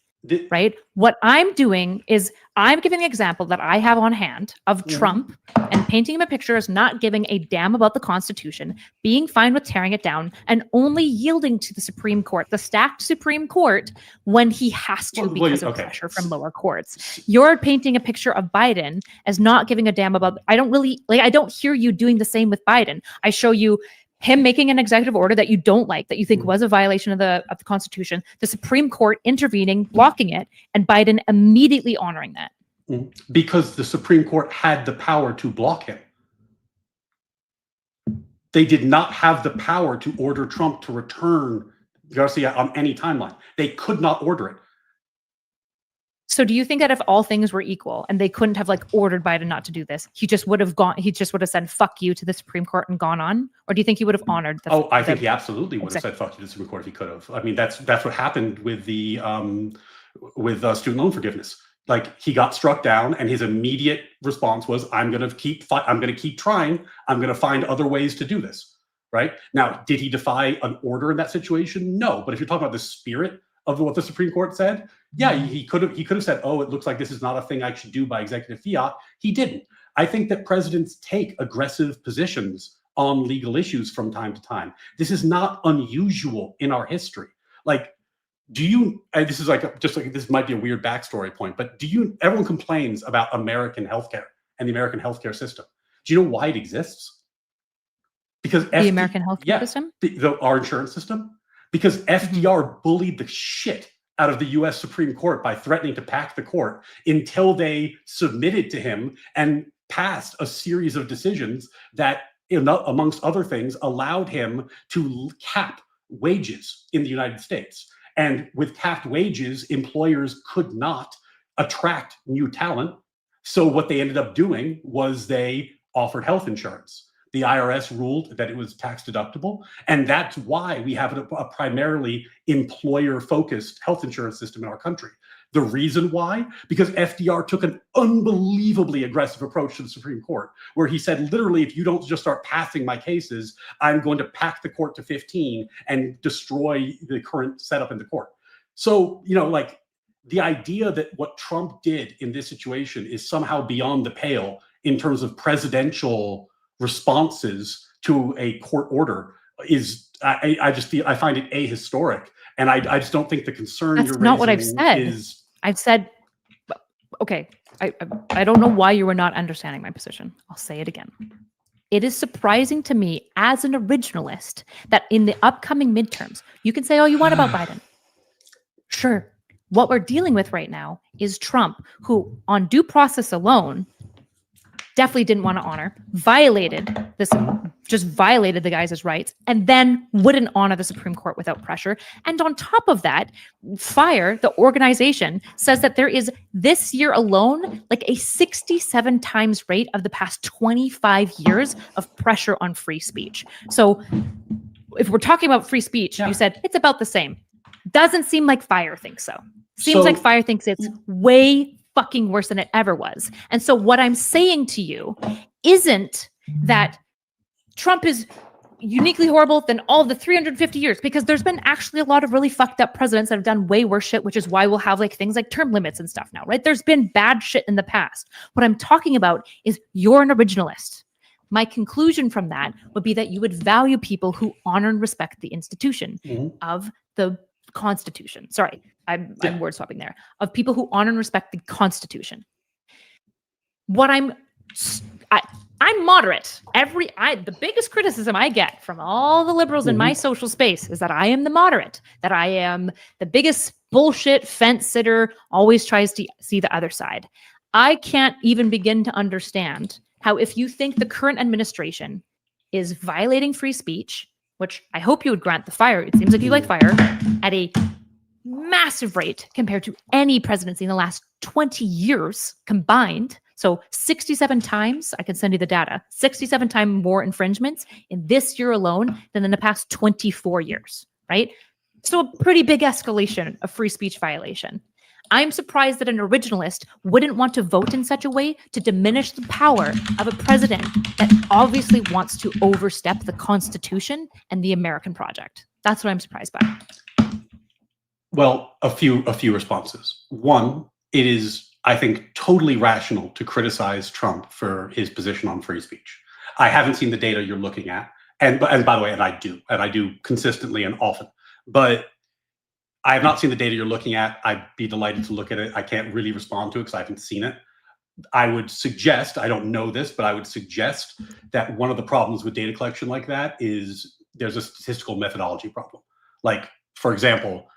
S1: Right? What I'm doing is I'm giving an example that I have on hand of Trump and painting him a picture as not giving a damn about the Constitution, being fine with tearing it down, and only yielding to the Supreme Court, the stacked Supreme Court, when he has to because of pressure from lower courts. You're painting a picture of Biden as not giving a damn about. I don't hear you doing the same with Biden. I show you him making an executive order that you don't like, that you think was a violation of the Constitution, the Supreme Court intervening, blocking it, and Biden immediately honoring that.
S2: Because the Supreme Court had the power to block him. They did not have the power to order Trump to return Garcia on any timeline. They could not order it.
S1: So do you think that if all things were equal and they couldn't have like ordered Biden not to do this, he just would have said fuck you to the Supreme Court and gone on? Or do you think he would have honored the
S2: I think he absolutely would have said fuck you to the Supreme Court if he could have. I mean, that's what happened with the student loan forgiveness. Like, he got struck down and his immediate response was, I'm going to keep trying. I'm going to find other ways to do this. Right? Now, did he defy an order in that situation? No. But if you're talking about the spirit of what the Supreme Court said, yeah, he could have said, oh, it looks like this is not a thing I should do by executive fiat. He didn't. I think that presidents take aggressive positions on legal issues from time to time. This is not unusual in our history. Like, this is this might be a weird backstory point, but everyone complains about American healthcare and the American healthcare system. Do you know why it exists? Because
S1: the American healthcare system?
S2: Our insurance system? Because FDR bullied the shit out of the US Supreme Court by threatening to pack the court until they submitted to him and passed a series of decisions that, amongst other things, allowed him to cap wages in the United States. And with capped wages, employers could not attract new talent. So what they ended up doing was they offered health insurance. The IRS ruled that it was tax deductible. And that's why we have a primarily employer-focused health insurance system in our country. The reason why? Because FDR took an unbelievably aggressive approach to the Supreme Court, where he said, literally, if you don't just start passing my cases, I'm going to pack the court to 15 and destroy the current setup in the court. So, like, the idea that what Trump did in this situation is somehow beyond the pale in terms of presidential responses to a court order is, I find it ahistoric. And I just don't think the concern
S1: That's not what I've said. I've said, okay, I don't know why you were not understanding my position. I'll say it again. It is surprising to me as an originalist that in the upcoming midterms, you can say all you want about Biden. Sure. What we're dealing with right now is Trump, who on due process alone definitely didn't want to honor, violated the guy's rights, and then wouldn't honor the Supreme Court without pressure. And on top of that, FIRE, the organization, says that there is this year alone, like a 67 times rate of the past 25 years of pressure on free speech. So if we're talking about free speech, you said it's about the same. Doesn't seem like FIRE thinks so. Seems like FIRE thinks it's way fucking worse than it ever was. And so what I'm saying to you isn't that Trump is uniquely horrible than all the 350 years, because there's been actually a lot of really fucked up presidents that have done way worse shit, which is why we'll have like things like term limits and stuff now, right? There's been bad shit in the past. What I'm talking about is you're an originalist. My conclusion from that would be that you would value people who honor and respect the institution of the Constitution. Sorry, I'm word swapping there. Of people who honor and respect the Constitution. I'm moderate. The biggest criticism I get from all the liberals in my social space is that I am the moderate, that I am the biggest bullshit fence sitter, always tries to see the other side. I can't even begin to understand how, if you think the current administration is violating free speech, which I hope you would grant the FIRE, it seems like you like FIRE, at a massive rate compared to any presidency in the last 20 years combined. So 67 times, I can send you the data, 67 times more infringements in this year alone than in the past 24 years, right? So a pretty big escalation of free speech violation. I'm surprised that an originalist wouldn't want to vote in such a way to diminish the power of a president that obviously wants to overstep the Constitution and the American project. That's what I'm surprised by.
S2: Well, a few responses. One, it is, I think, totally rational to criticize Trump for his position on free speech. I haven't seen the data you're looking at, and by the way, and I do consistently and often, but I have not seen the data you're looking at. I'd be delighted to look at it. I can't really respond to it because I haven't seen it. I would suggest, I don't know this, but I would suggest that one of the problems with data collection like that is there's a statistical methodology problem. Like, for example,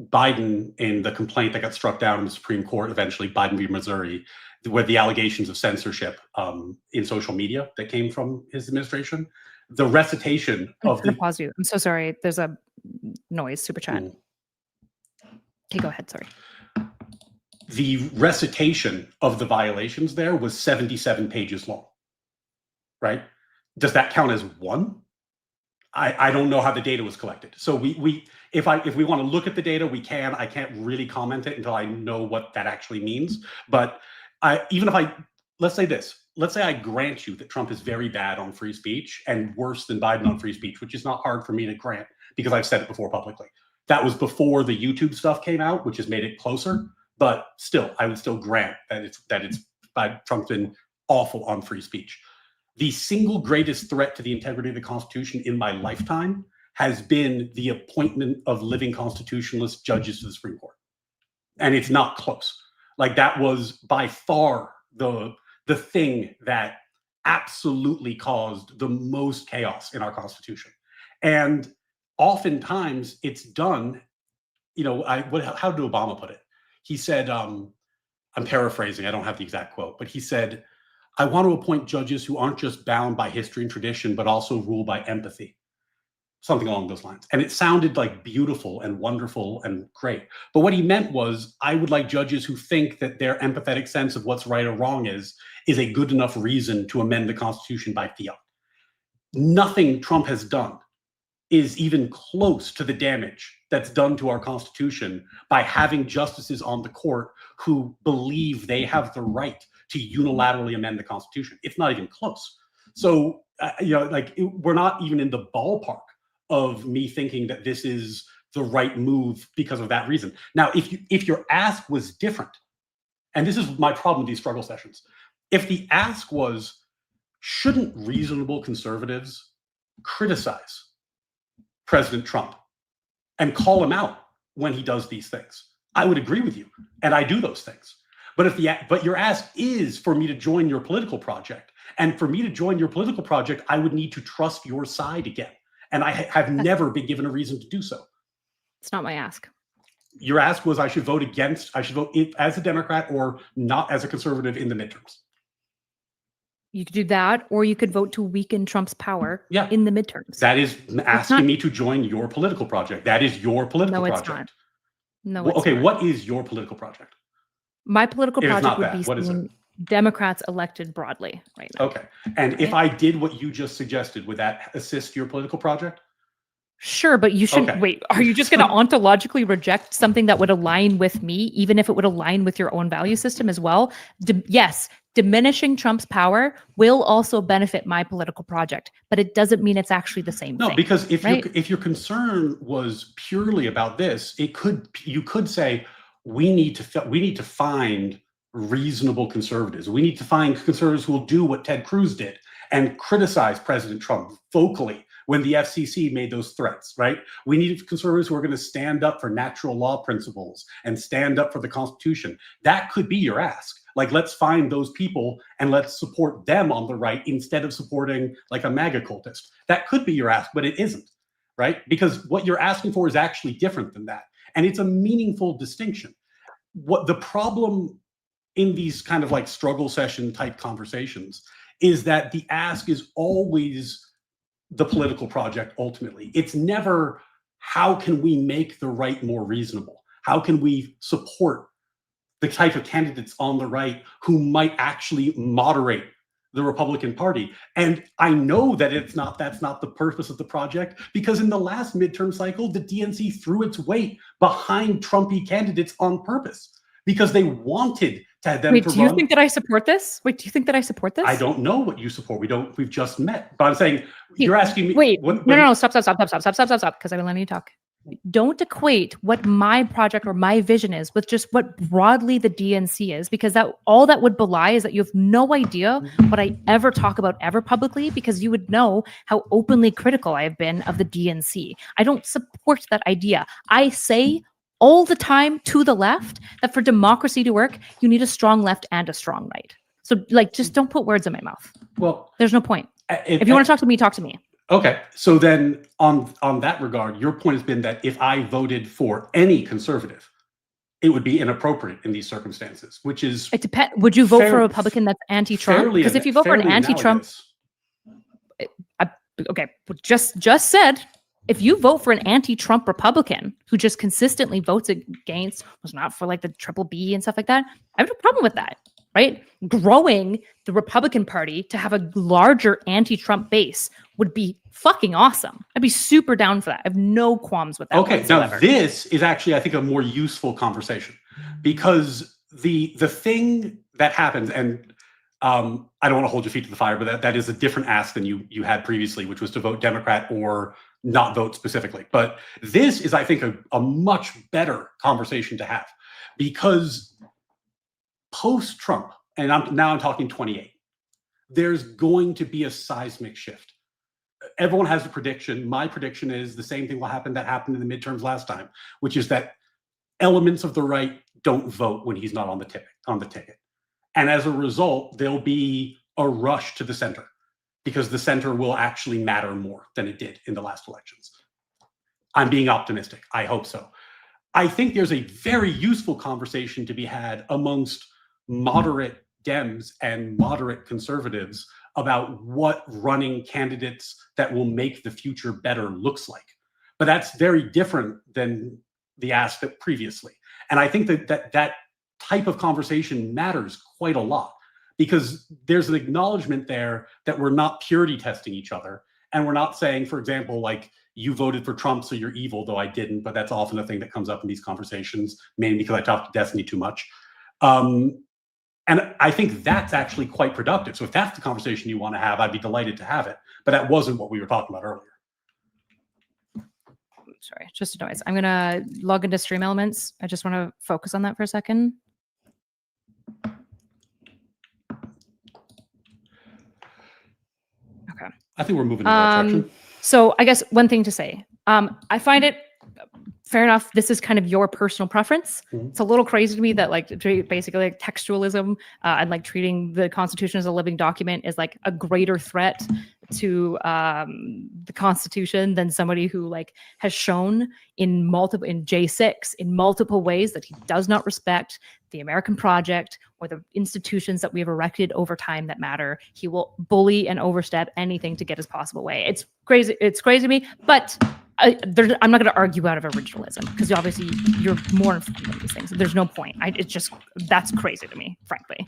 S2: Biden, in the complaint that got struck down in the Supreme Court, eventually Biden v. Missouri, where the allegations of censorship in social media that came from his administration, the recitation of the...
S1: pause you. I'm so sorry. There's a noise, super chat. Okay, go ahead. Sorry.
S2: the recitation of the violations there was 77 pages long, right? Does that count as one? I don't know how the data was collected. So if we want to look at the data, we can. I can't really comment it until I know what that actually means. But let's say this. Let's say I grant you that Trump is very bad on free speech and worse than Biden on free speech, which is not hard for me to grant because I've said it before publicly. That was before the YouTube stuff came out, which has made it closer. But still, I would still grant that Trump's been awful on free speech. The single greatest threat to the integrity of the Constitution in my lifetime has been the appointment of living constitutionalist judges to the Supreme Court. And it's not close. Like, that was by far the thing that absolutely caused the most chaos in our Constitution. And oftentimes it's done, how did Obama put it? He said, I'm paraphrasing, I don't have the exact quote, but he said, I want to appoint judges who aren't just bound by history and tradition, but also rule by empathy. Something along those lines. And it sounded like beautiful and wonderful and great. But what he meant was, I would like judges who think that their empathetic sense of what's right or wrong is a good enough reason to amend the Constitution by fiat. Nothing Trump has done is even close to the damage that's done to our Constitution by having justices on the court who believe they have the right to unilaterally amend the Constitution. It's not even close. So, we're not even in the ballpark of me thinking that this is the right move because of that reason. Now, if your ask was different, and this is my problem with these struggle sessions, if the ask was, shouldn't reasonable conservatives criticize President Trump and call him out when he does these things, I would agree with you, and I do those things. But your ask is for me to join your political project. And for me to join your political project, I would need to trust your side again. And I have never been given a reason to do so.
S1: It's not my ask.
S2: Your ask was I should vote as a Democrat or not as a conservative in the midterms.
S1: You could do that, or you could vote to weaken Trump's power in the midterms.
S2: That is asking me to join your political project. That is your political project.
S1: Not. No,
S2: it's not. What is your political project?
S1: My political project would be seeing Democrats elected broadly right now.
S2: Okay. And if I did what you just suggested, would that assist your political project?
S1: Sure, but you should wait. Are you just going to ontologically reject something that would align with me, even if it would align with your own value system as well? Yes, diminishing Trump's power will also benefit my political project, but it doesn't mean it's actually the same thing.
S2: No, because if your concern was purely about this, you could say we need to find reasonable conservatives. We need to find conservatives who will do what Ted Cruz did and criticize President Trump vocally when the FCC made those threats, right? We need conservatives who are going to stand up for natural law principles and stand up for the Constitution. That could be your ask. Like, let's find those people and let's support them on the right instead of supporting like a MAGA cultist. That could be your ask, but it isn't, right? Because what you're asking for is actually different than that. And it's a meaningful distinction. What the problem in these kind of like struggle session type conversations is that the ask is always the political project. Ultimately, it's never how can we make the right more reasonable? How can we support the type of candidates on the right who might actually moderate the Republican Party? And I know that that's not the purpose of the project, because in the last midterm cycle, the DNC threw its weight behind Trumpy candidates on purpose because they wanted to have them.
S1: Wait, do you think that I support this? I
S2: don't know what you support. We've just met. But I'm saying you're asking me.
S1: Wait, no, stop, because I've been letting you talk. Don't equate what my project or my vision is with just what broadly the DNC is, because all that would belie is that you have no idea what I ever talk about ever publicly, because you would know how openly critical I have been of the DNC. I don't support that idea. I say all the time to the left that for democracy to work, you need a strong left and a strong right. So just don't put words in my mouth. Well, there's no point. If you want to talk to me, talk to me.
S2: Okay. So then on that regard, your point has been that if I voted for any conservative, it would be inappropriate in these circumstances, which is...
S1: It depends. Would you vote for a Republican that's anti-Trump? Because if you vote for an anti-Trump... Okay, just said if you vote for an anti-Trump Republican who just consistently votes against, was not for like the triple B and stuff like that, I have no problem with that, right? Growing the Republican Party to have a larger anti-Trump base would be fucking awesome. I'd be super down for that. I have no qualms with that.
S2: Okay,
S1: whatsoever.
S2: now this is actually, I think, a more useful conversation, because the thing that happens, and I don't want to hold your feet to the fire, but that is a different ask than you had previously, which was to vote Democrat or not vote specifically. But this is, I think, a much better conversation to have, because post-Trump, and I'm talking 28, there's going to be a seismic shift. Everyone has a prediction. My prediction is the same thing will happen that happened in the midterms last time, which is that elements of the right don't vote when he's not on the ticket. And as a result, there'll be a rush to the center, because the center will actually matter more than it did in the last elections. I'm being optimistic. I hope so. I think there's a very useful conversation to be had amongst moderate Dems and moderate conservatives about what running candidates that will make the future better looks like. But that's very different than the ask that previously. And I think that type of conversation matters quite a lot, because there's an acknowledgement there that we're not purity testing each other. And we're not saying, for example, like, you voted for Trump, so you're evil, though I didn't. But that's often a thing that comes up in these conversations, mainly because I talk to Destiny too much. And I think that's actually quite productive. So if that's the conversation you want to have, I'd be delighted to have it. But that wasn't what we were talking about earlier.
S1: Sorry, just a noise. I'm going to log into Stream Elements. I just want to focus on that for a second. Okay.
S2: I think we're moving in the right direction.
S1: So I guess one thing to say, I find it fair enough. This is kind of your personal preference.
S2: Mm-hmm.
S1: It's a little crazy to me that like basically like textualism and like treating the Constitution as a living document is like a greater threat to the Constitution than somebody who like has shown in J6 in multiple ways that he does not respect the American project or the institutions that we have erected over time that matter. He will bully and overstep anything to get his possible way. It's crazy. It's crazy to me, but I'm not going to argue out of originalism, because obviously you're more informed on these things. There's no point. That's crazy to me, frankly.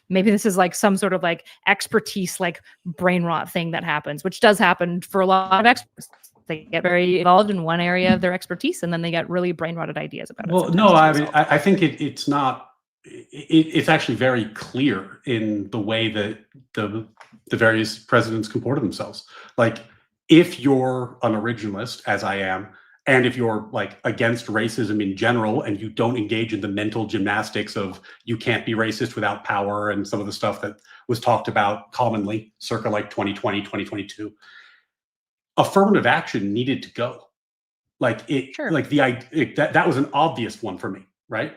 S1: Maybe this is like some sort of like expertise, like brain rot thing that happens, which does happen for a lot of experts. They get very involved in one area of their expertise, and then they get really brain rotted ideas about it.
S2: Well, no, I mean, I think it's not. It's actually very clear in the way that the various presidents comported themselves. Like, if you're an originalist, as I am, and if you're like against racism in general, and you don't engage in the mental gymnastics of you can't be racist without power and some of the stuff that was talked about commonly circa like 2020, 2022, affirmative action needed to go. Like it,
S1: Sure.
S2: like that was an obvious one for me, right?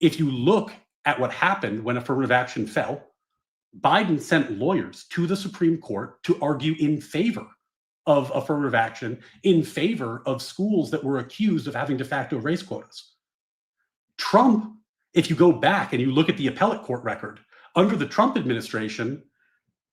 S2: If you look at what happened when affirmative action fell, Biden sent lawyers to the Supreme Court to argue in favor of affirmative action, in favor of schools that were accused of having de facto race quotas. Trump, if you go back and you look at the appellate court record, under the Trump administration,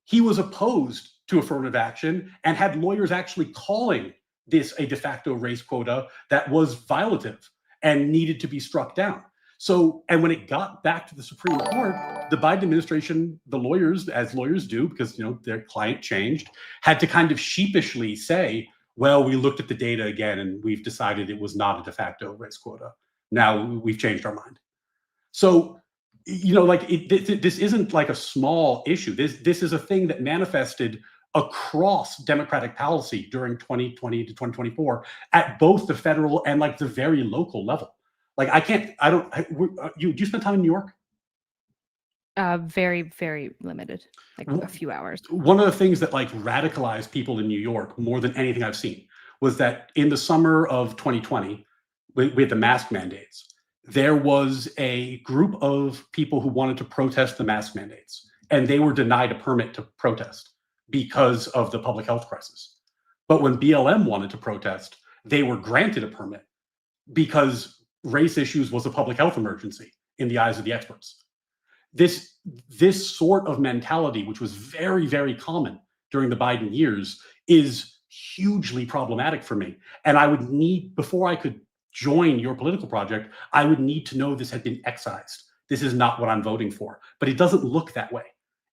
S2: he was opposed to affirmative action and had lawyers actually calling this a de facto race quota that was violative and needed to be struck down. So, and when it got back to the Supreme Court, the Biden administration, the lawyers, as lawyers do, because their client changed, had to kind of sheepishly say, well, we looked at the data again and we've decided it was not a de facto race quota. Now we've changed our mind. So, this isn't like a small issue. This is a thing that manifested across Democratic policy during 2020 to 2024 at both the federal and like the very local level. Like you spend time in New York?
S1: Very, very limited, like a few hours.
S2: One of the things that like radicalized people in New York more than anything I've seen was that in the summer of 2020, with the mask mandates, there was a group of people who wanted to protest the mask mandates, and they were denied a permit to protest because of the public health crisis. But when BLM wanted to protest, they were granted a permit because race issues was a public health emergency in the eyes of the experts. This sort of mentality, which was very, very common during the Biden years, is hugely problematic for me. And I would need, before I could join your political project, I would need to know this had been excised. This is not what I'm voting for. But it doesn't look that way.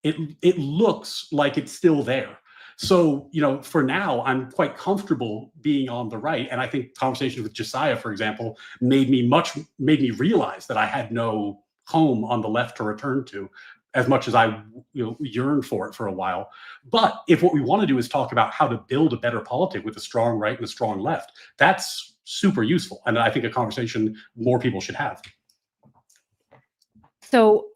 S2: It looks like it's still there. So, for now, I'm quite comfortable being on the right. And I think conversations with Josiah, for example, made me realize that I had no home on the left to return to, as much as I yearned for it for a while. But if what we want to do is talk about how to build a better politic with a strong right and a strong left, that's super useful. And I think a conversation more people should have.
S1: So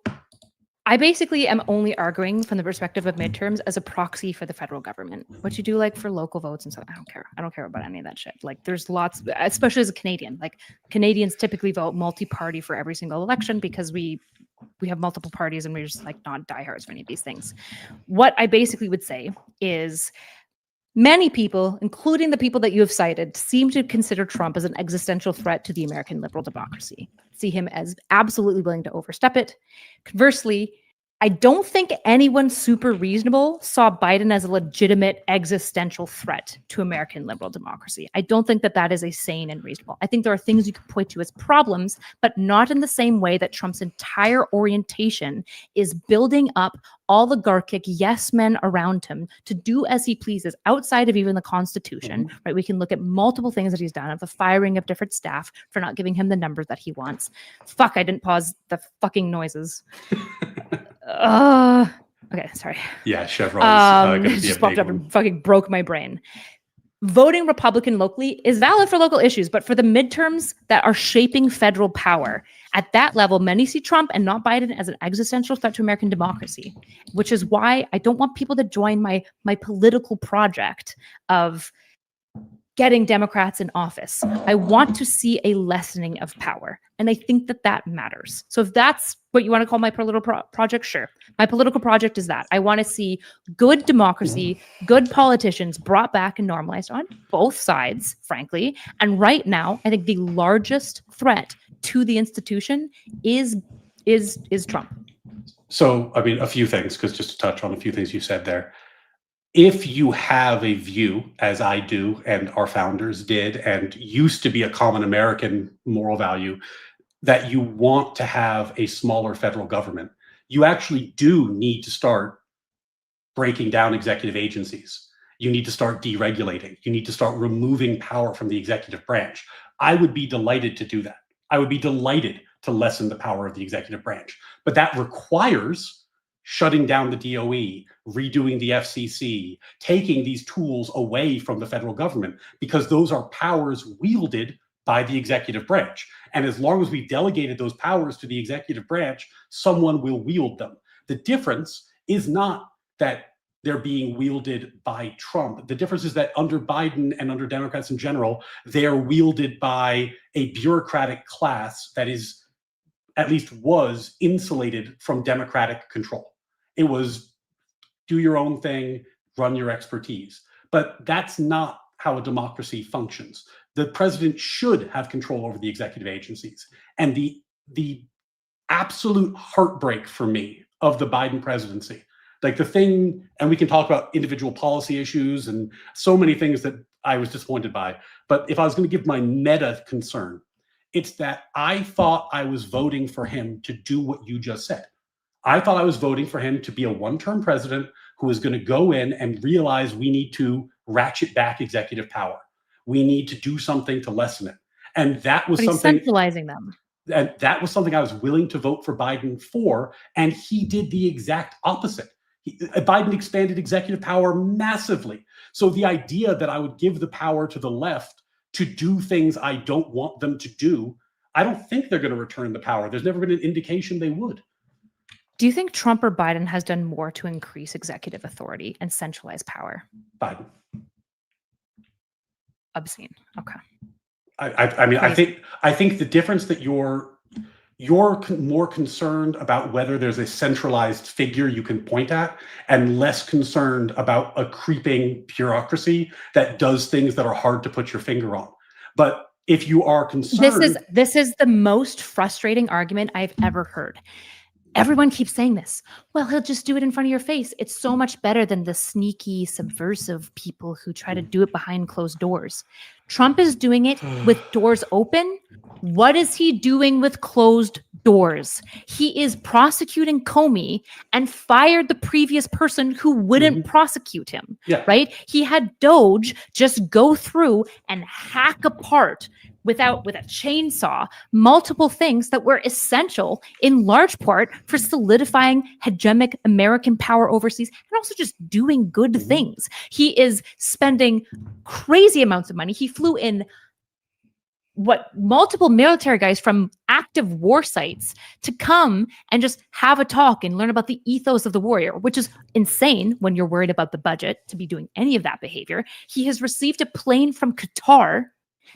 S1: I basically am only arguing from the perspective of midterms as a proxy for the federal government. What you do like for local votes and so I don't care. I don't care about any of that shit. Like there's lots, especially as a Canadian, like Canadians typically vote multi-party for every single election because we have multiple parties and we're just like not diehards for any of these things. What I basically would say is many people, including the people that you have cited, seem to consider Trump as an existential threat to the American liberal democracy, see him as absolutely willing to overstep it. Conversely, I don't think anyone super reasonable saw Biden as a legitimate existential threat to American liberal democracy. I don't think that that is a sane and reasonable. I think there are things you can point to as problems, but not in the same way that Trump's entire orientation is building up oligarchic yes men around him to do as he pleases outside of even the Constitution, right? We can look at multiple things that he's done, of the firing of different staff for not giving him the numbers that he wants. Fuck, I didn't pause the fucking noises. Okay, sorry.
S2: Yeah, Chevron's
S1: it just popped up and fucking broke my brain. Voting Republican locally is valid for local issues, but for the midterms that are shaping federal power, at that level, many see Trump and not Biden as an existential threat to American democracy, which is why I don't want people to join my political project of getting Democrats in office. I want to see a lessening of power. And I think that that matters. So if that's what you want to call my political project, sure. My political project is that. I want to see good democracy, good politicians brought back and normalized on both sides, frankly. And right now, I think the largest threat to the institution is Trump.
S2: So, I mean, a few things, because just to touch on a few things you said there. If you have a view, as I do and our founders did, and used to be a common American moral value, that you want to have a smaller federal government, you actually do need to start breaking down executive agencies. You need to start deregulating. You need to start removing power from the executive branch. I would be delighted to do that. I would be delighted to lessen the power of the executive branch. But that requires shutting down the DOE, redoing the FCC, taking these tools away from the federal government, because those are powers wielded by the executive branch. And as long as we delegated those powers to the executive branch, someone will wield them. The difference is not that they're being wielded by Trump. The difference is that under Biden and under Democrats in general, they are wielded by a bureaucratic class that is, at least was, insulated from democratic control. It was do your own thing, run your expertise. But that's not how a democracy functions. The president should have control over the executive agencies. And the absolute heartbreak for me of the Biden presidency, like the thing, and we can talk about individual policy issues and so many things that I was disappointed by. But if I was going to give my meta concern, it's that I thought I was voting for him to do what you just said. I thought I was voting for him to be a one-term president who is going to go in and realize we need to ratchet back executive power. We need to do something to lessen it. And that was something
S1: centralizing them.
S2: And that was something I was willing to vote for Biden for. And he did the exact opposite. Biden expanded executive power massively. So the idea that I would give the power to the left to do things I don't want them to do, I don't think they're going to return the power. There's never been an indication they would.
S1: Do you think Trump or Biden has done more to increase executive authority and centralize power?
S2: Biden.
S1: Obscene. Okay.
S2: I mean, I think the difference that you're more concerned about whether there's a centralized figure you can point at and less concerned about a creeping bureaucracy that does things that are hard to put your finger on. But if you are concerned,
S1: this is the most frustrating argument I've ever heard. everyone keeps saying this. Well, he'll just do it in front of your face. It's so much better than the sneaky, subversive people who try to do it behind closed doors. Trump is doing it with doors open. What is he doing with closed doors? He is prosecuting Comey and fired the previous person who wouldn't prosecute him, right? He had Doge just go through and hack apart with a chainsaw multiple things that were essential in large part for solidifying hegemonic American power overseas and also just doing good things. He is spending crazy amounts of money. He flew in multiple military guys from active war sites to come and just have a talk and learn about the ethos of the warrior, which is insane when you're worried about the budget to be doing any of that behavior. He has received a plane from Qatar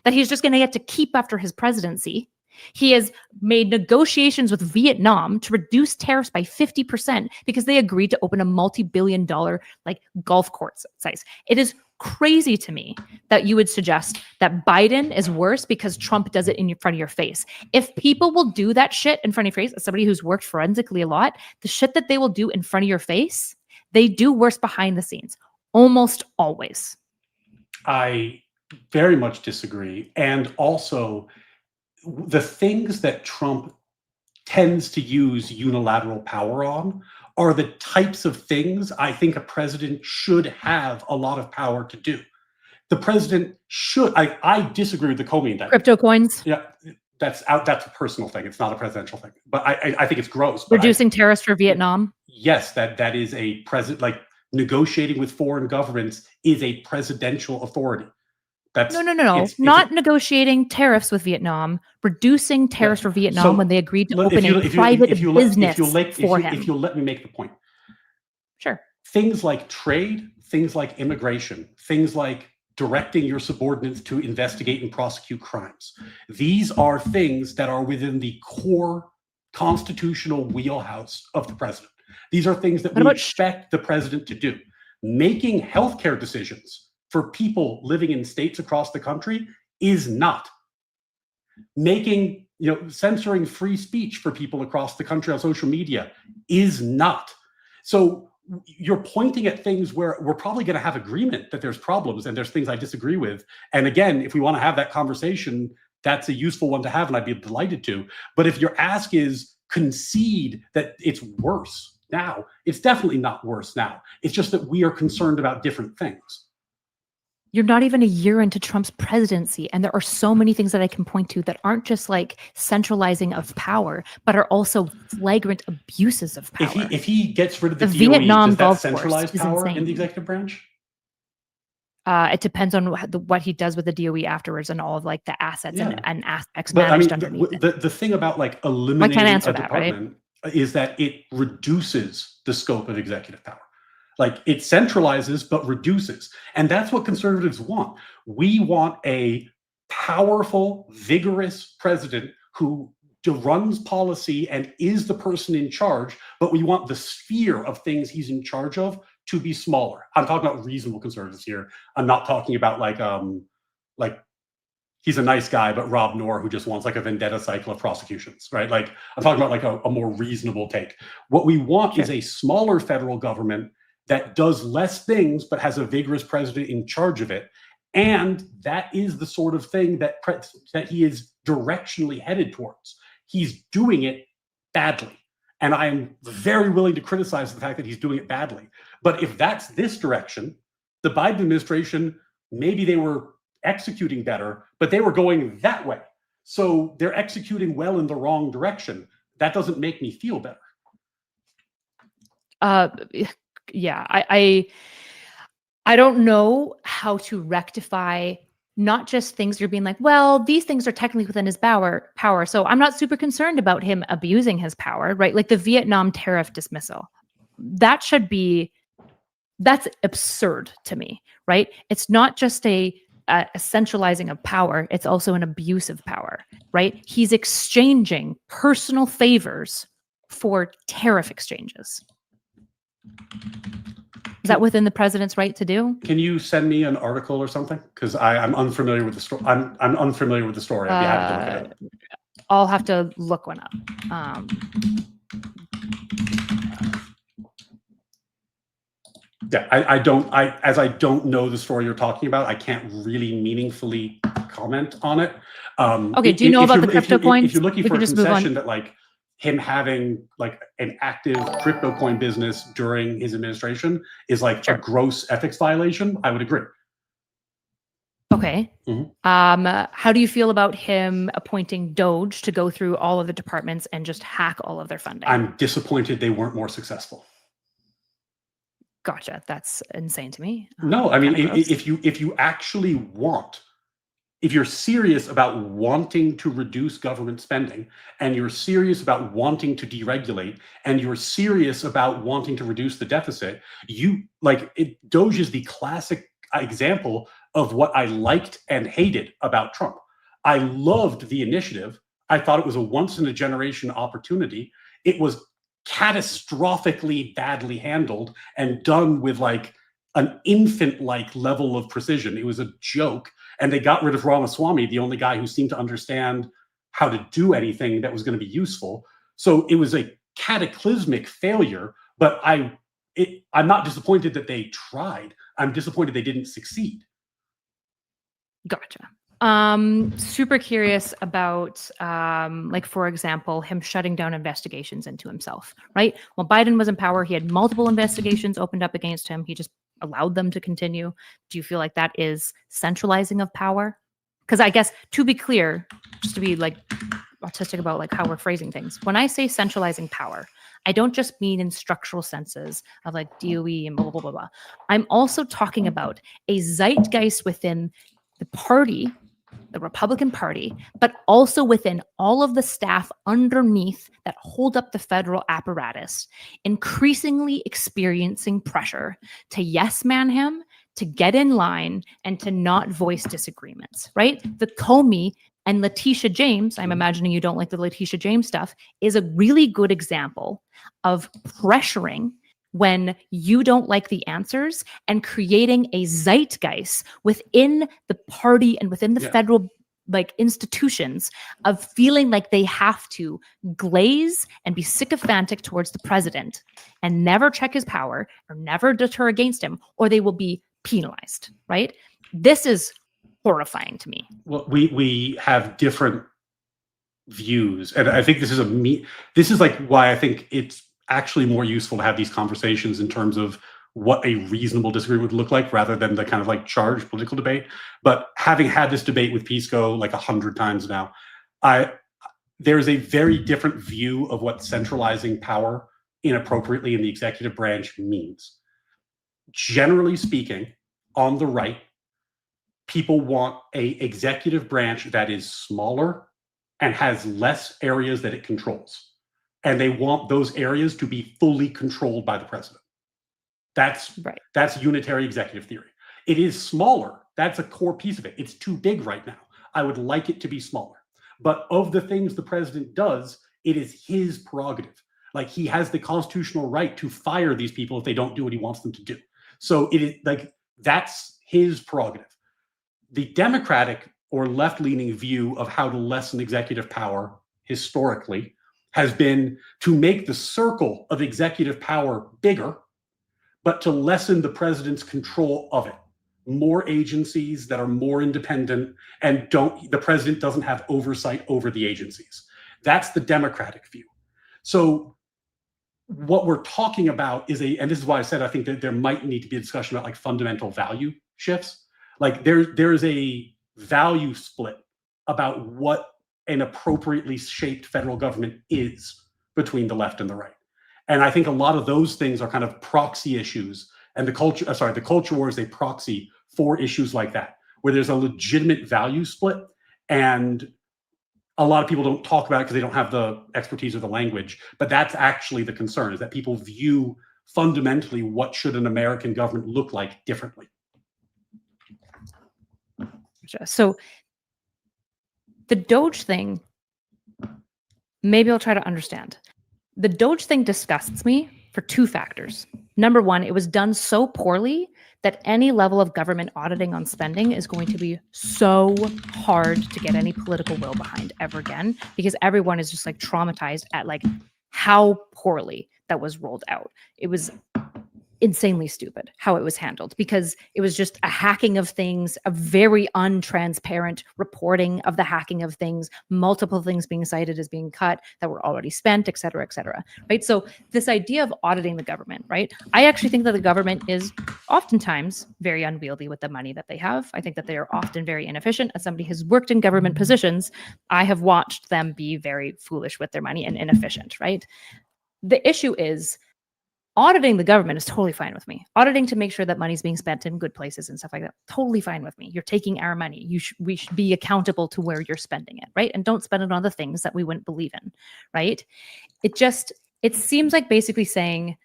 S1: that he's just going to get to keep after his presidency. He has made negotiations with Vietnam to reduce tariffs by 50% because they agreed to open a multi-billion-dollar golf course size. It is crazy to me that you would suggest that Biden is worse because Trump does it in front of your face. If people will do that shit in front of your face, as somebody who's worked forensically a lot, the shit that they will do in front of your face, they do worse behind the scenes, almost always.
S2: I very much disagree. And also, the things that Trump tends to use unilateral power on are the types of things I think a president should have a lot of power to do. The president should, I disagree with the Comey indictment.
S1: Crypto coins?
S2: Yeah, that's a personal thing. It's not a presidential thing. But I think it's gross.
S1: Reducing tariffs for Vietnam?
S2: Yes, that is a president, negotiating with foreign governments is a presidential authority.
S1: No. Not negotiating tariffs with Vietnam, reducing tariffs for Vietnam when they agreed to open a private business for him.
S2: If you'll let me make the point.
S1: Sure.
S2: Things like trade, things like immigration, things like directing your subordinates to investigate and prosecute crimes. These are things that are within the core constitutional wheelhouse of the president. These are things that we expect the president to do. Making healthcare decisions for people living in states across the country is not. Making, censoring free speech for people across the country on social media is not. So you're pointing at things where we're probably going to have agreement that there's problems and there's things I disagree with. And again, if we want to have that conversation, that's a useful one to have, and I'd be delighted to. But if your ask is concede that it's worse now, it's definitely not worse now. It's just that we are concerned about different things.
S1: You're not even a year into Trump's presidency, and there are so many things that I can point to that aren't just centralizing of power, but are also flagrant abuses of power.
S2: If he gets rid of the DOE,
S1: Vietnam
S2: does that centralize power
S1: insane.
S2: in the executive branch?
S1: It depends on what he does with the DOE afterwards and all of the assets and aspects managed underneath it.
S2: The thing about eliminating
S1: I can't answer
S2: a department is that it reduces the scope of executive power. It centralizes but reduces. And that's what conservatives want. We want a powerful, vigorous president who runs policy and is the person in charge, but we want the sphere of things he's in charge of to be smaller. I'm talking about reasonable conservatives here. I'm not talking about he's a nice guy, but Rob Noor, who just wants a vendetta cycle of prosecutions, right? I'm talking about a more reasonable take. What we want is a smaller federal government that does less things, but has a vigorous president in charge of it. And that is the sort of thing that he is directionally headed towards. He's doing it badly. And I'm very willing to criticize the fact that he's doing it badly. But if that's this direction, the Biden administration, maybe they were executing better, but they were going that way. So they're executing well in the wrong direction. That doesn't make me feel better.
S1: Yeah, I don't know how to rectify not just things you're being well, these things are technically within his power. So I'm not super concerned about him abusing his power, right? The Vietnam tariff dismissal. That's absurd to me, right? It's not just a centralizing of power. It's also an abuse of power, right? He's exchanging personal favors for tariff exchanges. Is that within the president's right to do?
S2: Can you send me an article or something? Because I'm unfamiliar with the story. I'm unfamiliar with the story. I'd be happy to look it up.
S1: I'll have to look one up.
S2: Yeah, as I don't know the story you're talking about, I can't really meaningfully comment on it.
S1: Okay, do you know about the crypto
S2: if
S1: coins?
S2: you're looking
S1: We
S2: for
S1: could
S2: a
S1: just move on.
S2: concession that like him having like an active crypto coin business during his administration is like a
S1: Sure.
S2: gross ethics violation, I would agree.
S1: Okay. How do you feel about him appointing Doge to go through all of the departments and just hack all of their funding?
S2: I'm disappointed they weren't more successful.
S1: Gotcha. That's insane to me.
S2: No, I mean,
S1: Kinda gross.
S2: if you actually want, if you're serious about wanting to reduce government spending, and you're serious about wanting to deregulate, and you're serious about wanting to reduce the deficit, Doge is the classic example of what I liked and hated about Trump. I loved the initiative. I thought it was a once in a generation opportunity. It was catastrophically badly handled and done with like an infant like level of precision. It was a joke. And they got rid of Ramaswamy, the only guy who seemed to understand how to do anything that was going to be useful. So it was a cataclysmic failure, but I'm not disappointed that they tried. I'm disappointed they didn't succeed.
S1: Gotcha. Super curious about, like, for example, him shutting down investigations into himself, right? When Biden was in power, he had multiple investigations opened up against him. He just allowed them to continue. Do you feel like that is centralizing of power? Because I guess, to be clear, just to be like autistic about like how we're phrasing things, when I say centralizing power, I don't just mean in structural senses of like DOE and blah, blah, blah, blah. I'm also talking about a zeitgeist within the party, the Republican Party, but also within all of the staff underneath that hold up the federal apparatus, increasingly experiencing pressure to yes man him, to get in line, and to not voice disagreements, right? The Comey and Letitia James, I'm imagining you don't like the Letitia James stuff, is a really good example of pressuring when you don't like the answers and creating a zeitgeist within the party and within the federal like institutions of feeling like they have to glaze and be sycophantic towards the president and never check his power or never deter against him, or they will be penalized, right? This is horrifying to me.
S2: Well, we have different views, and I think this is like why I think it's actually more useful to have these conversations in terms of what a reasonable disagreement would look like rather than the kind of like charged political debate. But having had this debate with Pisco like 100 times now, there's a very different view of what centralizing power inappropriately in the executive branch means. Generally speaking, on the right, people want a executive branch that is smaller and has less areas that it controls. And they want those areas to be fully controlled by the president. That's right. That's unitary executive theory. It is smaller. That's a core piece of it. It's too big right now. I would like it to be smaller. But of the things the president does, it is his prerogative. Like, he has the constitutional right to fire these people if they don't do what he wants them to do. So it is like, that's his prerogative. The Democratic or left-leaning view of how to lessen executive power historically has been to make the circle of executive power bigger, but to lessen the president's control of it. More agencies that are more independent and the president doesn't have oversight over the agencies. That's the Democratic view. So what we're talking about is and this is why I said I think that there might need to be a discussion about like fundamental value shifts. Like there's a value split about what an appropriately shaped federal government is between the left and the right. And I think a lot of those things are kind of proxy issues. And the culture war is a proxy for issues like that, where there's a legitimate value split. And a lot of people don't talk about it because they don't have the expertise or the language. But that's actually the concern, is that people view fundamentally what should an American government look like differently.
S1: So the Doge thing, maybe I'll try to understand. The Doge thing disgusts me for two factors. Number one, it was done so poorly that any level of government auditing on spending is going to be so hard to get any political will behind ever again, because everyone is just like traumatized at like how poorly that was rolled out. It was insanely stupid how it was handled, because it was just a hacking of things, a very untransparent reporting of the hacking of things, multiple things being cited as being cut that were already spent, et cetera, right? So this idea of auditing the government, right? I actually think that the government is oftentimes very unwieldy with the money that they have. I think that they are often very inefficient. As somebody who's worked in government positions, I have watched them be very foolish with their money and inefficient, right? The issue is, auditing the government is totally fine with me. Auditing to make sure that money's being spent in good places and stuff like that, totally fine with me. You're taking our money. We should be accountable to where you're spending it, right? And don't spend it on the things that we wouldn't believe in, right? It seems like basically saying,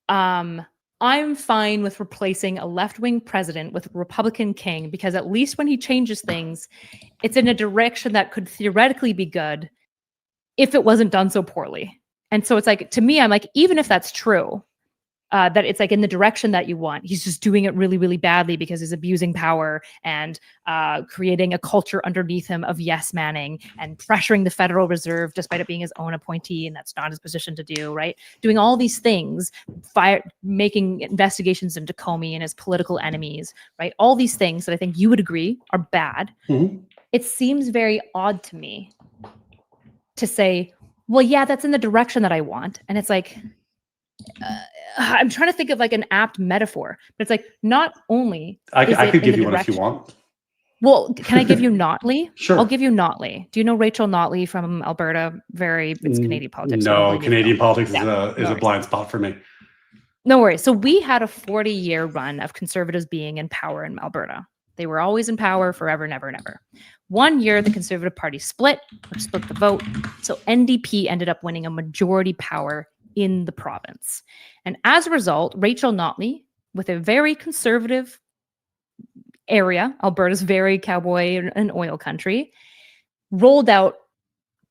S1: I'm fine with replacing a left-wing president with a Republican king, because at least when he changes things, it's in a direction that could theoretically be good if it wasn't done so poorly. And so it's like, to me, I'm like, even if that's true, that it's like in the direction that you want, he's just doing it really, really badly because he's abusing power and creating a culture underneath him of yes manning and pressuring the Federal Reserve despite it being his own appointee, and that's not his position to do, right? Doing all these things, making investigations into Comey and his political enemies, right? All these things that I think you would agree are bad.
S2: Mm-hmm.
S1: It seems very odd to me to say, well, yeah, that's in the direction that I want. And it's like, I'm trying to think of like an apt metaphor, but it's like, not only
S2: I could give you one if you want.
S1: Well, can I give you Notley?
S2: Sure.
S1: I'll give you Notley. Do you know Rachel Notley from Alberta? It's Canadian politics.
S2: No, Canadian politics is a blind spot for me.
S1: No worries. So we had a 40-year run of Conservatives being in power in Alberta. They were always in power forever, never, never. One year, the Conservative Party split the vote. So NDP ended up winning a majority power in the province. And as a result, Rachel Notley, with a very conservative area, Alberta's very cowboy and oil country, rolled out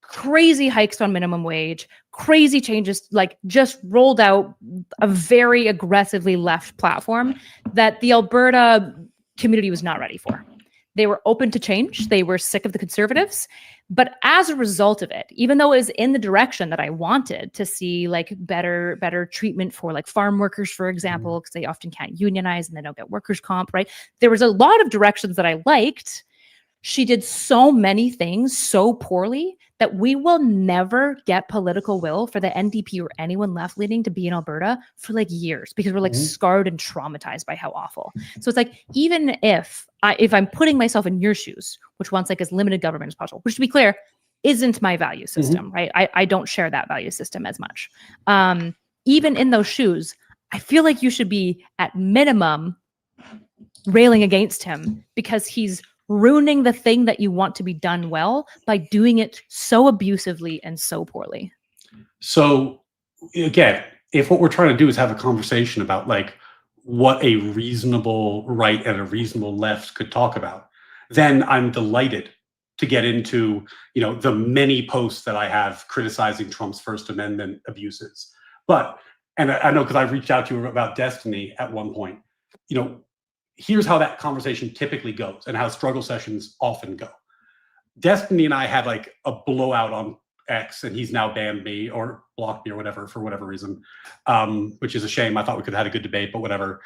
S1: crazy hikes on minimum wage, crazy changes, like just rolled out a very aggressively left platform that the Alberta community was not ready for. They were open to change. They were sick of the Conservatives. But as a result of it, even though it was in the direction that I wanted to see, like better treatment for like farm workers, for example, because they often can't unionize and they don't get workers' comp, right? There was a lot of directions that I liked. She did so many things so poorly that we will never get political will for the NDP or anyone left leaning to be in Alberta for like years, because we're like scarred and traumatized by how awful. So it's like, even if I'm putting myself in your shoes, which wants like as limited government as possible, which, to be clear, isn't my value system, right? I don't share that value system as much. Even in those shoes, I feel like you should be at minimum railing against him, because he's ruining the thing that you want to be done well by doing it so abusively and so poorly.
S2: So again, if what we're trying to do is have a conversation about like what a reasonable right and a reasonable left could talk about, then I'm delighted to get into, the many posts that I have criticizing Trump's First Amendment abuses. But, and I know because I've reached out to you about Destiny at one point, here's how that conversation typically goes and how struggle sessions often go. Destiny and I had like a blowout on X, and he's now banned me or blocked me or whatever for whatever reason, which is a shame. I thought we could have had a good debate, but whatever.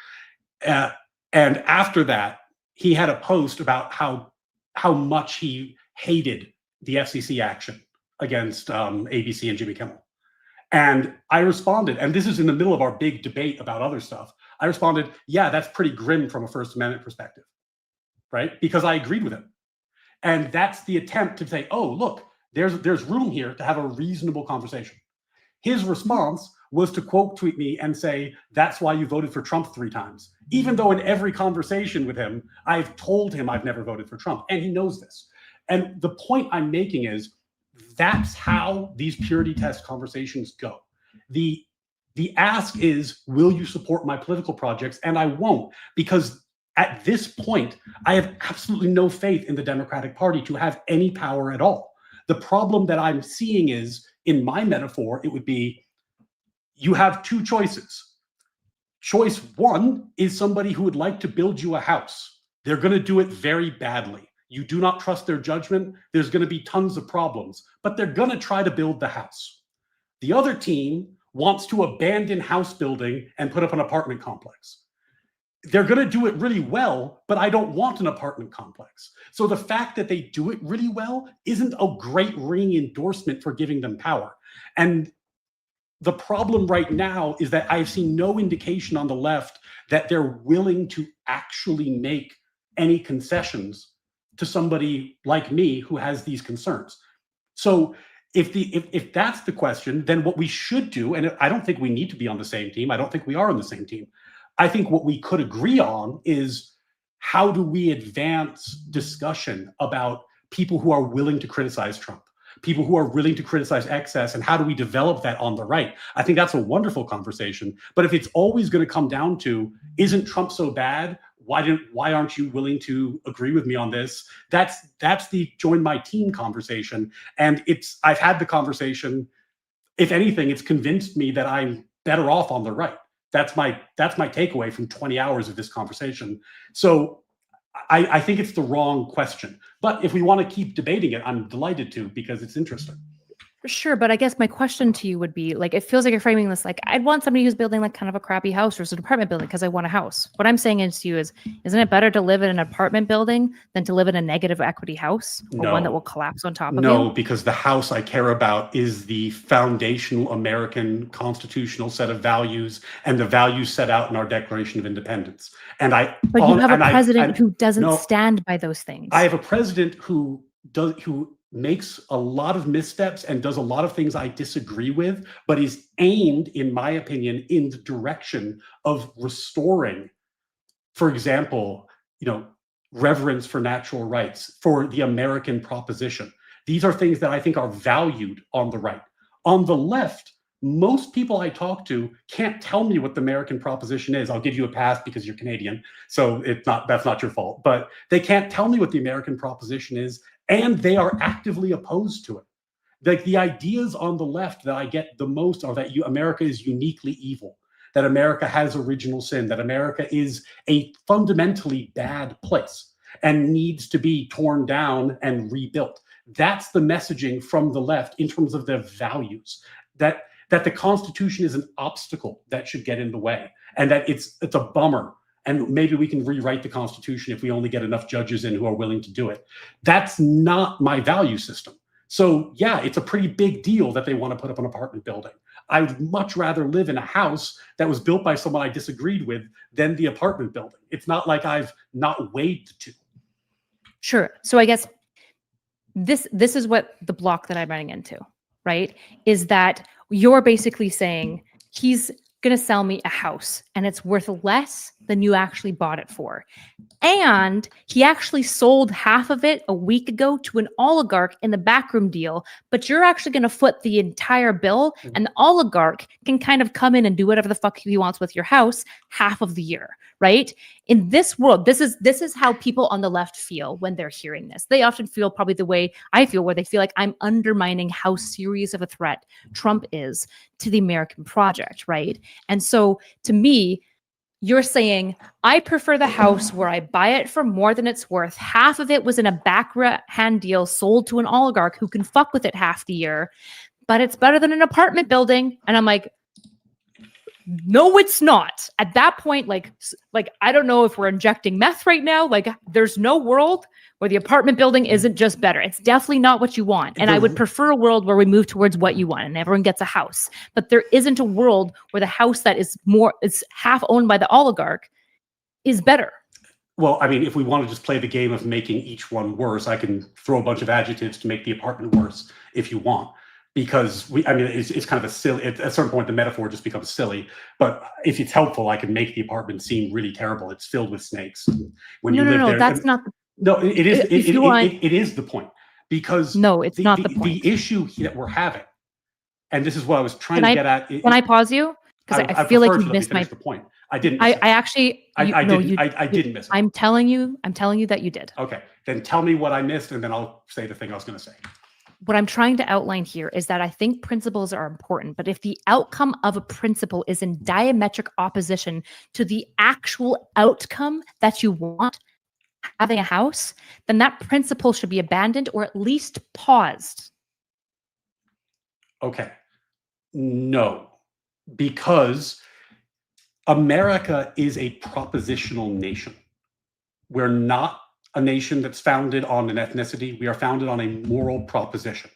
S2: And after that, he had a post about how much he hated the FCC action against ABC and Jimmy Kimmel. And I responded, and this is in the middle of our big debate about other stuff. I responded, yeah, that's pretty grim from a First Amendment perspective, right? Because I agreed with him. And that's the attempt to say, oh, look, there's room here to have a reasonable conversation. His response was to quote tweet me and say, that's why you voted for Trump 3 times. Even though in every conversation with him, I've told him I've never voted for Trump, and he knows this. And the point I'm making is that's how these purity test conversations go. The ask is, will you support my political projects? And I won't, because at this point, I have absolutely no faith in the Democratic Party to have any power at all. The problem that I'm seeing is, in my metaphor, it would be, you have 2 choices. Choice 1 is somebody who would like to build you a house. They're going to do it very badly. You do not trust their judgment. There's going to be tons of problems, but they're going to try to build the house. The other team wants to abandon house building and put up an apartment complex. They're going to do it really well, but I don't want an apartment complex. So the fact that they do it really well isn't a great ringing endorsement for giving them power. And the problem right now is that I've seen no indication on the left that they're willing to actually make any concessions to somebody like me who has these concerns. So if that's the question, then what we should do, and I don't think we need to be on the same team. I don't think we are on the same team. I think what we could agree on is how do we advance discussion about people who are willing to criticize Trump, people who are willing to criticize excess, and how do we develop that on the right? I think that's a wonderful conversation. But if it's always going to come down to, isn't Trump so bad? Why aren't you willing to agree with me on this? That's the join my team conversation. And I've had the conversation. If anything, it's convinced me that I'm better off on the right. That's my takeaway from 20 hours of this conversation. So I think it's the wrong question. But if we want to keep debating it, I'm delighted to, because it's interesting.
S1: Sure, but I guess my question to you would be, like, it feels like you're framing this like, I'd want somebody who's building like kind of a crappy house or an apartment building because I want a house. What I'm saying is to you is, isn't it better to live in an apartment building than to live in a negative equity house, or one that will collapse on top of you?
S2: No, because the house I care about is the foundational American constitutional set of values and the values set out in our Declaration of Independence. But
S1: you have a president who doesn't stand by those things.
S2: I have a president who makes a lot of missteps and does a lot of things I disagree with, but is aimed, in my opinion, in the direction of restoring, for example, reverence for natural rights, for the American proposition. These are things that I think are valued on the right. On the left, most people I talk to can't tell me what the American proposition is. I'll give you a pass because you're Canadian, so that's not your fault. But they can't tell me what the American proposition is, and they are actively opposed to it. Like, the ideas on the left that I get the most are that America is uniquely evil, that America has original sin, that America is a fundamentally bad place and needs to be torn down and rebuilt. That's the messaging from the left in terms of their values, that the Constitution is an obstacle that should get in the way, and that it's a bummer. And maybe we can rewrite the Constitution if we only get enough judges in who are willing to do it. That's not my value system. So yeah, it's a pretty big deal that they want to put up an apartment building. I would much rather live in a house that was built by someone I disagreed with than the apartment building. It's not like I've not weighed the two.
S1: Sure. So I guess this is what the block that I'm running into, right? Is that you're basically saying he's going to sell me a house and it's worth less than you actually bought it for. And he actually sold half of it a week ago to an oligarch in the backroom deal, but you're actually going to foot the entire bill, and the oligarch can kind of come in and do whatever the fuck he wants with your house half of the year, right? In this world, this is how people on the left feel when they're hearing this. They often feel probably the way I feel, where they feel like I'm undermining how serious of a threat Trump is to the American project, right? And so to me, you're saying, I prefer the house where I buy it for more than it's worth. Half of it was in a backhand deal sold to an oligarch who can fuck with it half the year, but it's better than an apartment building. And I'm like, no, it's not. At that point, like I don't know if we're injecting meth right now. Like, there's no world where the apartment building isn't just better. It's definitely not what you want. And I would prefer a world where we move towards what you want and everyone gets a house. But there isn't a world where the house that is half owned by the oligarch is better.
S2: Well, I mean, if we want to just play the game of making each one worse, I can throw a bunch of adjectives to make the apartment worse if you want. Because it's kind of a silly, at a certain point, the metaphor just becomes silly. But if it's helpful, I can make the apartment seem really terrible. It's filled with snakes. When you live there,
S1: that's not the
S2: No, it is. It is the point, because
S1: no, it's not the point.
S2: The issue that we're having, and this is what I was trying to get at.
S1: Can I pause you? Because I feel like you missed the
S2: point. I didn't.
S1: I actually.
S2: I didn't miss it.
S1: I'm telling you that you did.
S2: Okay, then tell me what I missed, and then I'll say the thing I was going to say.
S1: What I'm trying to outline here is that I think principles are important, but if the outcome of a principle is in diametric opposition to the actual outcome that you want, having a house, then that principle should be abandoned or at least paused.
S2: Okay. No. because America is a propositional nation. We're not a nation that's founded on an ethnicity. We are founded on a moral proposition.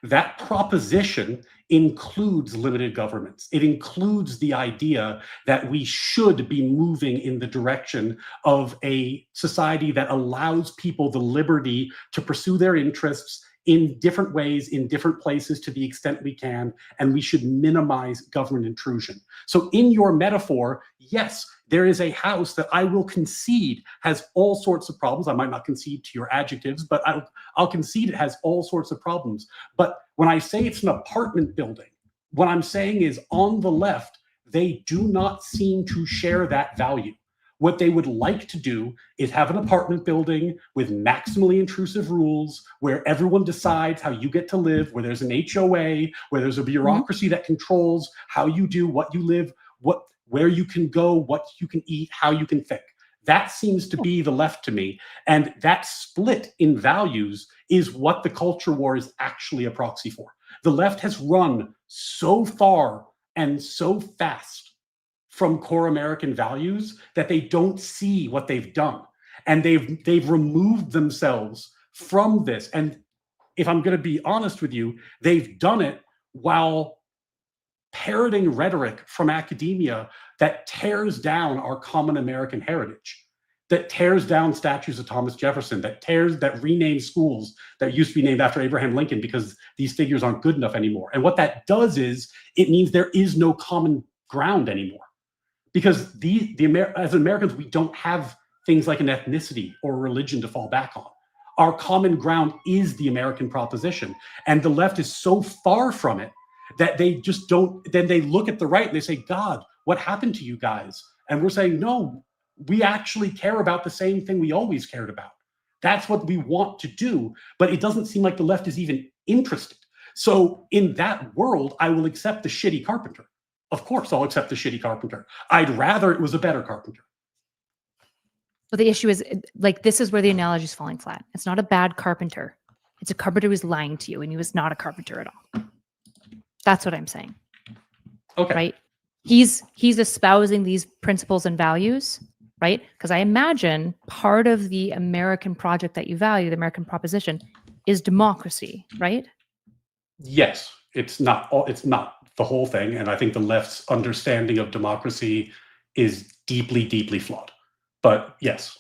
S2: That proposition includes limited governments. It includes the idea that we should be moving in the direction of a society that allows people the liberty to pursue their interests in different ways, in different places to the extent we can, and we should minimize government intrusion. So in your metaphor, yes, there is a house that I will concede has all sorts of problems. I might not concede to your adjectives, but I'll concede it has all sorts of problems. But when I say it's an apartment building, what I'm saying is on the left, they do not seem to share that value. What they would like to do is have an apartment building with maximally intrusive rules where everyone decides how you get to live, where there's an HOA, where there's a bureaucracy that controls how you do, what you live, where you can go, what you can eat, how you can think. That seems to be the left to me. And that split in values is what the culture war is actually a proxy for. The left has run so far and so fast from core American values that they don't see what they've done. And they've removed themselves from this. And if I'm going to be honest with you, they've done it while parroting rhetoric from academia that tears down our common American heritage, that tears down statues of Thomas Jefferson, that renames schools that used to be named after Abraham Lincoln because these figures aren't good enough anymore. And what that does is it means there is no common ground anymore. Because as Americans, we don't have things like an ethnicity or religion to fall back on. Our common ground is the American proposition. And the left is so far from it that they just don't, then they look at the right and they say, God, what happened to you guys? And we're saying, no, we actually care about the same thing we always cared about. That's what we want to do. But it doesn't seem like the left is even interested. So in that world, I will accept the shitty carpenter. Of course, I'll accept the shitty carpenter. I'd rather it was a better carpenter.
S1: But the issue is, like, this is where the analogy is falling flat. It's not a bad carpenter. It's a carpenter who's lying to you, and he was not a carpenter at all. That's what I'm saying.
S2: Okay.
S1: Right? He's espousing these principles and values, right? Because I imagine part of the American project that you value, the American proposition, is democracy, right?
S2: Yes, it's not the whole thing, and I think the left's understanding of democracy is deeply, deeply flawed. But yes.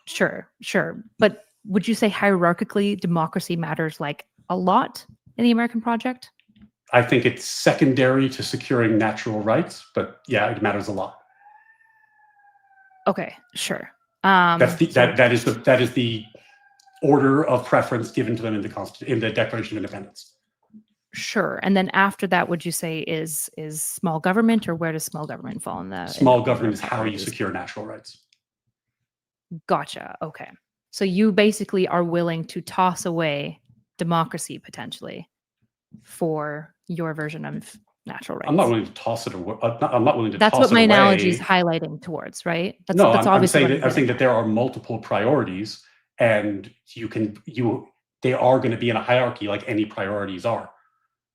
S1: Sure. But would you say hierarchically democracy matters like a lot in the American project?
S2: I think it's secondary to securing natural rights, but yeah, it matters a lot.
S1: Okay, sure.
S2: That is the order of preference given to them in the Declaration of Independence.
S1: Sure. And then after that, would you say is small government, or where does small government fall in the
S2: small government is how you secure natural rights?
S1: Gotcha. Okay. So you basically are willing to toss away democracy potentially for your version of natural rights.
S2: I'm not willing to toss it away. I'm not willing to
S1: That's
S2: toss
S1: what my
S2: it away.
S1: analogy is highlighting towards, right?
S2: I'm saying that there are multiple priorities, and they are going to be in a hierarchy like any priorities are,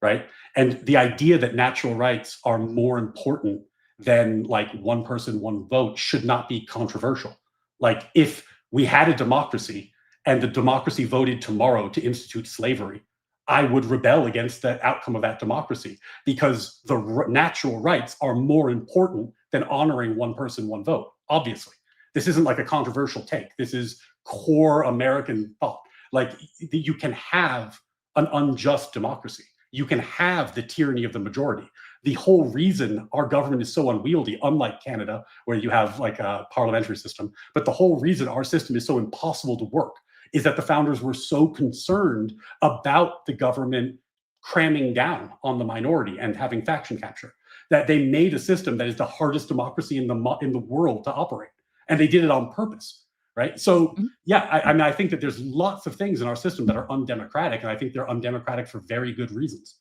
S2: right? And the idea that natural rights are more important than like one person, one vote should not be controversial. Like if we had a democracy and the democracy voted tomorrow to institute slavery, I would rebel against the outcome of that democracy because the natural rights are more important than honoring one person, one vote. Obviously, this isn't like a controversial take. This is core American thought. Like you can have an unjust democracy. You can have the tyranny of the majority. The whole reason our government is so unwieldy, unlike Canada, where you have like a parliamentary system, but the whole reason our system is so impossible to work is that the founders were so concerned about the government cramming down on the minority and having faction capture that they made a system that is the hardest democracy in the world to operate, and they did it on purpose, right? So yeah, I mean, I think that there's lots of things in our system that are undemocratic, and I think they're undemocratic for very good reasons.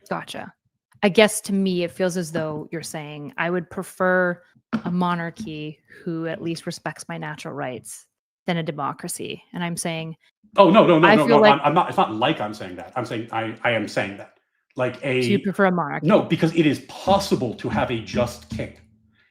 S1: Gotcha. I guess to me, it feels as though you're saying I would prefer a monarchy who at least respects my natural rights than a democracy. And I'm saying,
S2: oh no,
S1: like,
S2: I'm not. It's not like I'm saying that. I'm saying I am saying that. like
S1: So you prefer a monarchy?
S2: No, because it is possible to have a just king.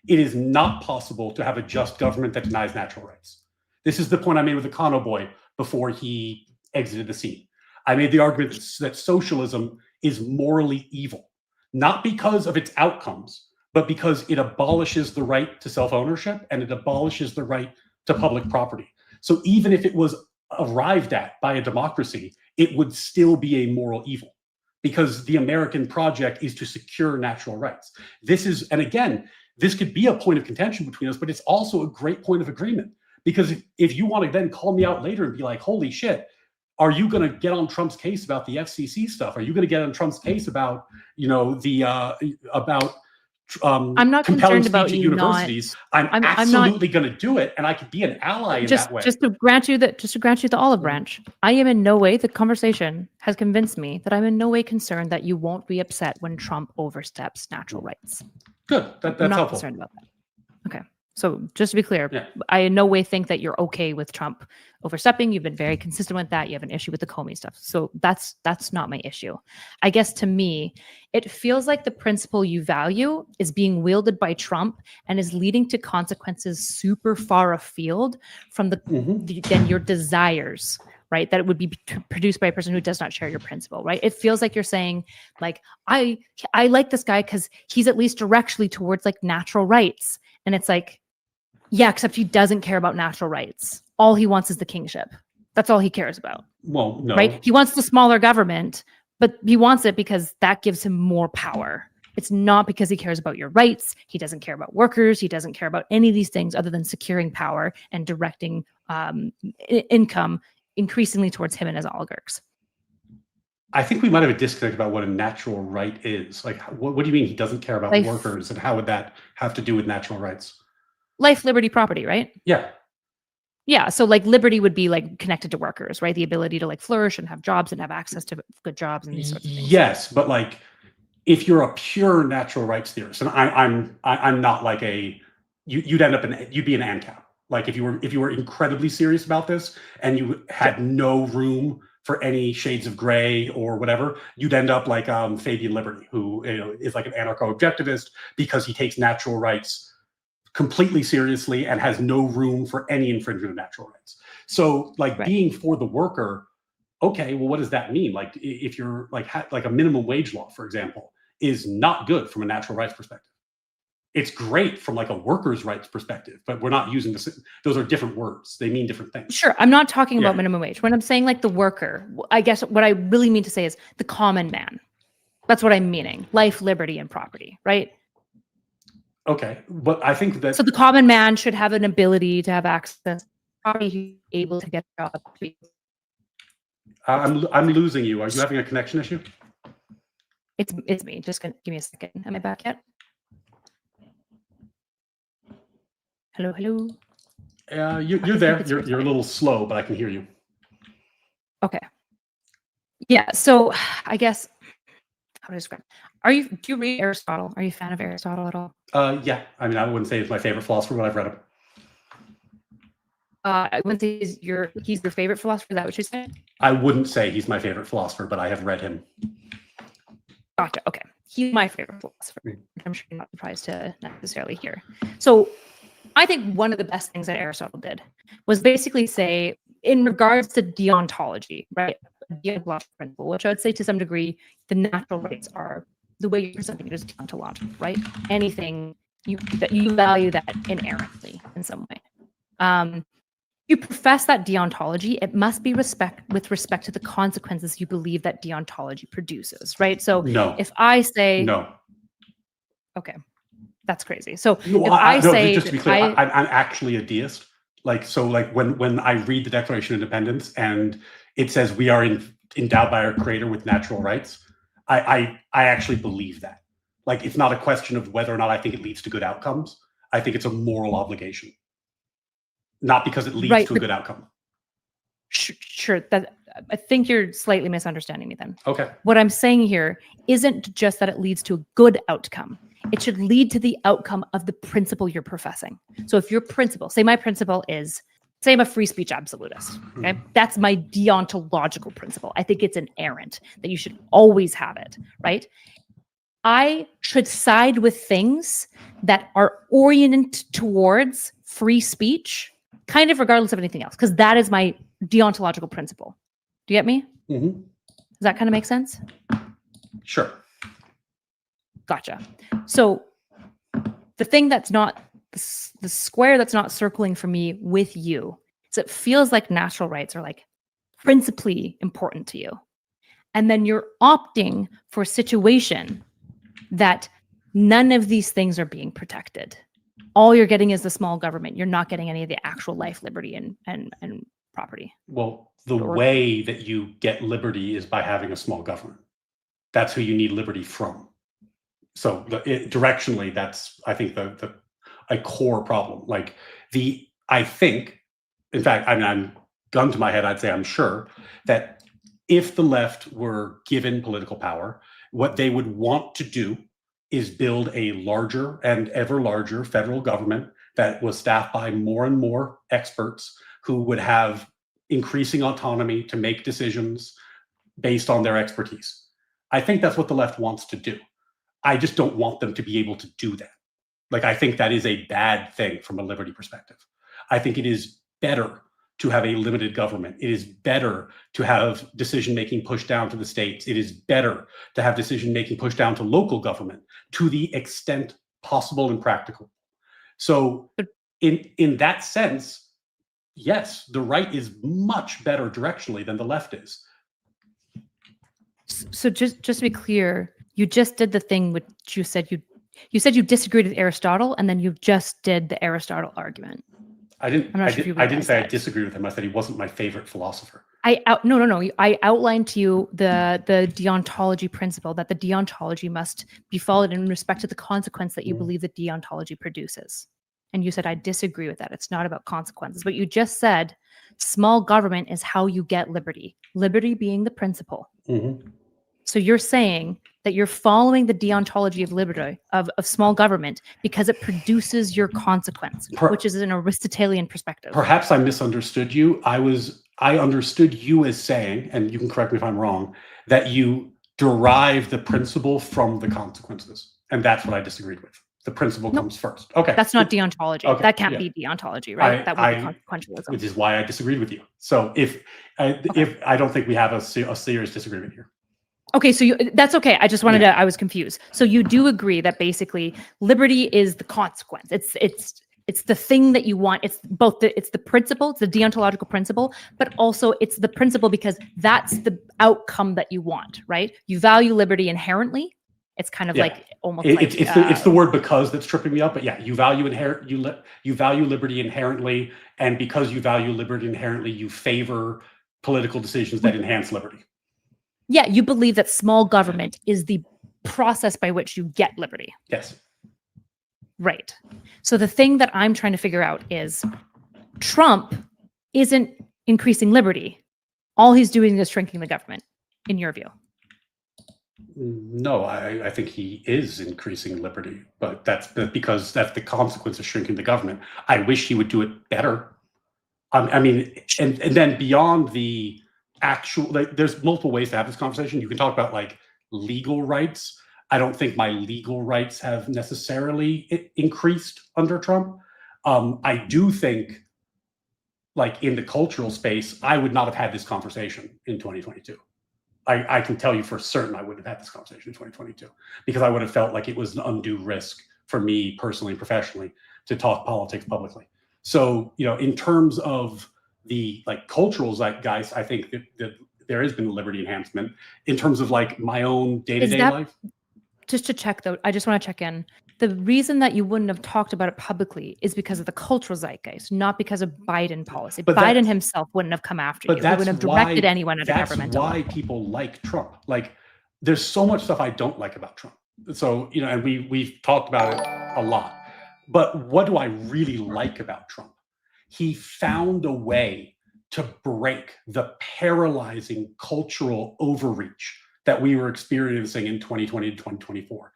S2: It is not possible to have a just government that denies natural rights. This is the point I made with the Kano boy before he exited the scene. I made the argument that socialism is morally evil, not because of its outcomes, but because it abolishes the right to self-ownership and it abolishes the right to public property. So even if it was arrived at by a democracy, it would still be a moral evil, because the American project is to secure natural rights. This is, and again, this could be a point of contention between us, but it's also a great point of agreement. Because if you want to then call me out later and be like, holy shit, are you going to get on Trump's case about the FCC stuff? Are you going to get on Trump's case about,
S1: I'm not
S2: compelling
S1: concerned
S2: speech
S1: about
S2: at
S1: you
S2: universities?
S1: I'm not-
S2: absolutely going to do it, and I could be an ally in that way.
S1: just to grant you the olive branch, I am in no way, the conversation has convinced me that I'm in no way concerned that you won't be upset when Trump oversteps natural rights.
S2: Good. That's
S1: I'm not
S2: helpful.
S1: concerned about that. Okay. So just to be clear,
S2: Yeah.
S1: I in no way think that you're okay with Trump overstepping. You've been very consistent with that. You have an issue with the Comey stuff. So that's not my issue. I guess to me, it feels like the principle you value is being wielded by Trump and is leading to consequences super far afield from than your desires, right? That it would be produced by a person who does not share your principle, right? It feels like you're saying, like, I like this guy because he's at least directionally towards like natural rights. And it's like, yeah, except he doesn't care about natural rights. All he wants is the kingship. That's all he cares about.
S2: Well, no.
S1: Right? He wants the smaller government, but he wants it because that gives him more power. It's not because he cares about your rights. He doesn't care about workers. He doesn't care about any of these things other than securing power and directing income increasingly towards him and his oligarchs.
S2: I think we might have a disconnect about what a natural right is. Like, what do you mean he doesn't care about workers, and how would that have to do with natural rights?
S1: Life, liberty, property, right?
S2: Yeah.
S1: Yeah. So like liberty would be like connected to workers, right? The ability to like flourish and have jobs and have access to good jobs and these sorts of things.
S2: Yes, but like, if you're a pure natural rights theorist, and I'm not like you'd end up you'd be an ANCAP. Like if you were incredibly serious about this and you had no room for any shades of gray or whatever, you'd end up like Fabian Liberty, who is like an anarcho-objectivist because he takes natural rights completely seriously and has no room for any infringement of natural rights. So like being for the worker, okay, well, what does that mean? Like if you're like a minimum wage law, for example, is not good from a natural rights perspective. It's great from like a workers' rights perspective, but we're not using this. Those are different words. They mean different things.
S1: Sure. I'm not talking about minimum wage. When I'm saying like the worker, I guess what I really mean to say is the common man. That's what I'm meaning. Life, liberty, and property, right?
S2: Okay. But I think that...
S1: So the common man should have an ability to have access to property, able to get a job.
S2: I'm losing you. Are you having a connection issue?
S1: It's me. Just give me a second. Am I back yet? Hello, hello.
S2: You're there. You're a little slow, but I can hear you.
S1: Okay. Yeah. So I guess how to describe? Do you read Aristotle? Are you a fan of Aristotle at all?
S2: Yeah. I mean, I wouldn't say he's my favorite philosopher, but I've read him.
S1: I wouldn't say he's your favorite philosopher. Is that what you're saying?
S2: I wouldn't say he's my favorite philosopher, but I have read him.
S1: Gotcha. Okay. He's my favorite philosopher. I'm sure you're not surprised to necessarily hear. So I think one of the best things that Aristotle did was basically say, in regards to deontology, right? Deontological principle, which I would say to some degree, the natural rights are the way you're presenting it is deontological, right? Anything that you value that inherently in some way. You profess that deontology, it must be with respect to the consequences you believe that deontology produces, right? So
S2: no.
S1: If I say
S2: no,
S1: okay, that's crazy. So if I say
S2: just to be clear, I'm actually a deist. Like when I read the Declaration of Independence and it says we are endowed by our Creator with natural rights, I actually believe that. Like it's not a question of whether or not I think it leads to good outcomes. I think it's a moral obligation. Not because it leads to a good outcome.
S1: Sure. I think you're slightly misunderstanding me then.
S2: Okay.
S1: What I'm saying here isn't just that it leads to a good outcome. It should lead to the outcome of the principle you're professing. So if your principle, say my principle is Say I'm a free speech absolutist. Okay. That's my deontological principle. I think it's inerrant that you should always have it, right? I should side with things that are oriented towards free speech, kind of regardless of anything else, because that is my deontological principle. Do you get me?
S2: Mm-hmm.
S1: Does that kind of make sense?
S2: Sure.
S1: Gotcha. So the thing that's not the square that's not circling for me with you is it feels like natural rights are like principally important to you. And then you're opting for a situation that none of these things are being protected. All you're getting is the small government. You're not getting any of the actual life, liberty, and property.
S2: Well, the way that you get liberty is by having a small government. That's who you need liberty from. So directionally, that's, I think, a core problem. Like I think, in fact, I mean, I'm gun to my head, I'd say I'm sure that if the left were given political power, what they would want to do is build a larger and ever larger federal government that was staffed by more and more experts who would have increasing autonomy to make decisions based on their expertise. I think that's what the left wants to do. I just don't want them to be able to do that. Like, I think that is a bad thing from a liberty perspective. I think it is better to have a limited government. It is better to have decision-making pushed down to the states. It is better to have decision-making pushed down to local government to the extent possible and practical. So in that sense, yes, the right is much better directionally than the left is.
S1: So just to be clear, you just did the thing which you said you disagreed with Aristotle, and then you just did the Aristotle argument.
S2: I didn't say I disagreed with him. I said he wasn't my favorite philosopher.
S1: No. I outlined to you the deontology principle, that the deontology must be followed in respect to the consequence that you believe that deontology produces. And you said, I disagree with that. It's not about consequences. But you just said small government is how you get liberty, liberty being the principle.
S2: Mm-hmm.
S1: So you're saying that you're following the deontology of liberty, of small government, because it produces your consequence, which is an Aristotelian perspective.
S2: Perhaps I misunderstood you. I understood you as saying, and you can correct me if I'm wrong, that you derive the principle from the consequences. And that's what I disagreed with. The principle comes first. Okay.
S1: That's not deontology.
S2: Okay.
S1: That can't be deontology, right? That would be consequentialism.
S2: Which is why I disagreed with you. So if I don't think we have a serious disagreement here.
S1: Okay, so that's okay. I just wanted to. I was confused. So you do agree that basically liberty is the consequence. It's the thing that you want. It's both it's the principle, it's the deontological principle, but also it's the principle because that's the outcome that you want, right? You value liberty inherently. It's kind of like almost
S2: it's the word because that's tripping me up. But yeah, you value liberty inherently, and because you value liberty inherently, you favor political decisions that enhance liberty.
S1: Yeah, you believe that small government is the process by which you get liberty.
S2: Yes.
S1: Right. So the thing that I'm trying to figure out is Trump isn't increasing liberty. All he's doing is shrinking the government, in your view.
S2: No, I think he is increasing liberty, but that's because that's the consequence of shrinking the government. I wish he would do it better. I mean, and then beyond the actual, like, there's multiple ways to have this conversation. You can talk about like legal rights. I don't think my legal rights have necessarily increased under Trump. I do think, like, in the cultural space, I would not have had this conversation in 2022. I can tell you for certain I wouldn't have had this conversation in 2022 because I would have felt like it was an undue risk for me personally and professionally to talk politics publicly. So, in terms of the like cultural zeitgeist, I think that there has been liberty enhancement. In terms of like my own day-to-day life.
S1: Just to check though, I just want to check in. The reason that you wouldn't have talked about it publicly is because of the cultural zeitgeist, not because of Biden policy. But Biden himself wouldn't have come after you. He wouldn't have directed anyone at a governmental level.
S2: That's why people like Trump. Like, there's so much stuff I don't like about Trump. So, and we've talked about it a lot. But what do I really like about Trump? He found a way to break the paralyzing cultural overreach that we were experiencing in 2020 to 2024.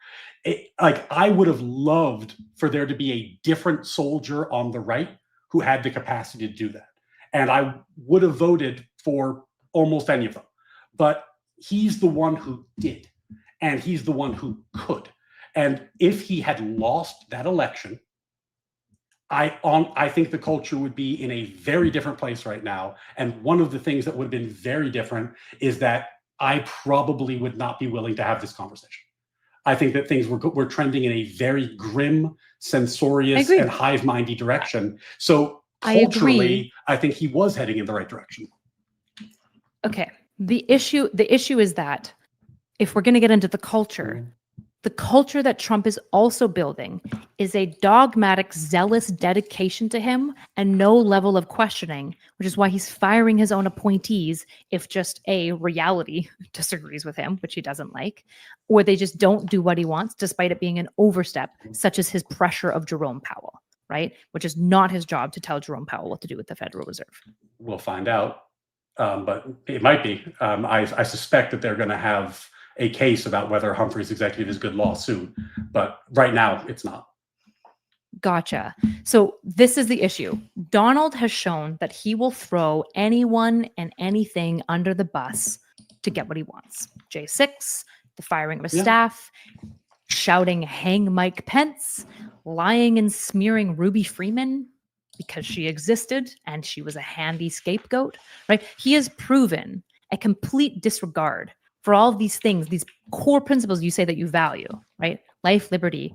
S2: I would have loved for there to be a different soldier on the right who had the capacity to do that. And I would have voted for almost any of them. But he's the one who did, and he's the one who could. And if he had lost that election, I think the culture would be in a very different place right now. And one of the things that would have been very different is that I probably would not be willing to have this conversation. I think that things were trending in a very grim, censorious, and hive-mindy direction. So culturally, I think he was heading in the right direction.
S1: Okay. The issue is that if we're going to get into the culture that Trump is also building is a dogmatic, zealous dedication to him and no level of questioning, which is why he's firing his own appointees if just reality disagrees with him, which he doesn't like, or they just don't do what he wants, despite it being an overstep, such as his pressure of Jerome Powell, right? Which is not his job to tell Jerome Powell what to do with the Federal Reserve.
S2: We'll find out, but it might be. I suspect that they're going to have a case about whether Humphrey's executive is good law soon, but right now it's not.
S1: Gotcha. So this is the issue. Donald has shown that he will throw anyone and anything under the bus to get what he wants. J6, the firing of his staff, shouting, "Hang Mike Pence," lying and smearing Ruby Freeman because she existed and she was a handy scapegoat, right? He has proven a complete disregard for all of these things, these core principles you say that you value, right? Life, liberty.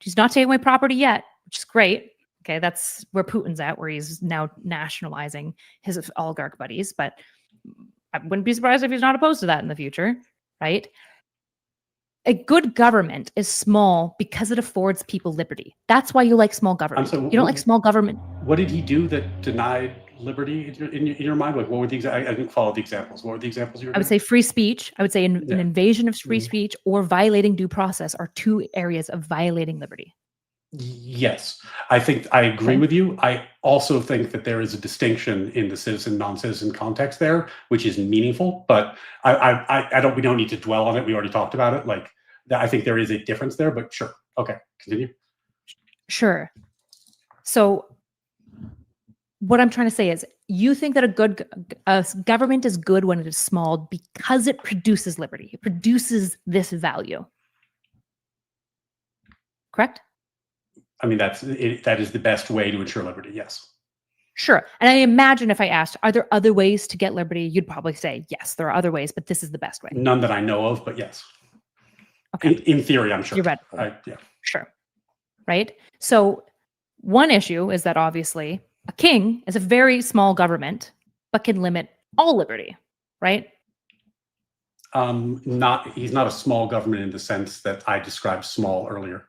S1: He's not taking away property yet, which is great. Okay, that's where Putin's at, where he's now nationalizing his oligarch buddies. But I wouldn't be surprised if he's not opposed to that in the future, right? A good government is small because it affords people liberty. That's why you like small government. You don't like small government.
S2: What did he do that denied liberty in your mind? Like, what were the I didn't follow the examples. What were the examples you were
S1: I would say free speech. I would say an invasion of free speech or violating due process are two areas of violating liberty.
S2: Yes, I think I agree with you. I also think that there is a distinction in the citizen, non-citizen context there, which is meaningful, but we don't need to dwell on it. We already talked about it. Like, I think there is a difference there, but sure. Okay, continue.
S1: Sure. So what I'm trying to say is you think that a government is good when it is small because it produces liberty. It produces this value. Correct?
S2: I mean, that is the best way to ensure liberty, yes.
S1: Sure. And I imagine if I asked, are there other ways to get liberty? You'd probably say, yes, there are other ways, but this is the best way.
S2: None that I know of, but yes.
S1: Okay.
S2: In theory, I'm sure.
S1: You're right.
S2: Yeah.
S1: Sure. Right? So one issue is that obviously a king is a very small government, but can limit all liberty, right?
S2: He's not a small government in the sense that I described small earlier.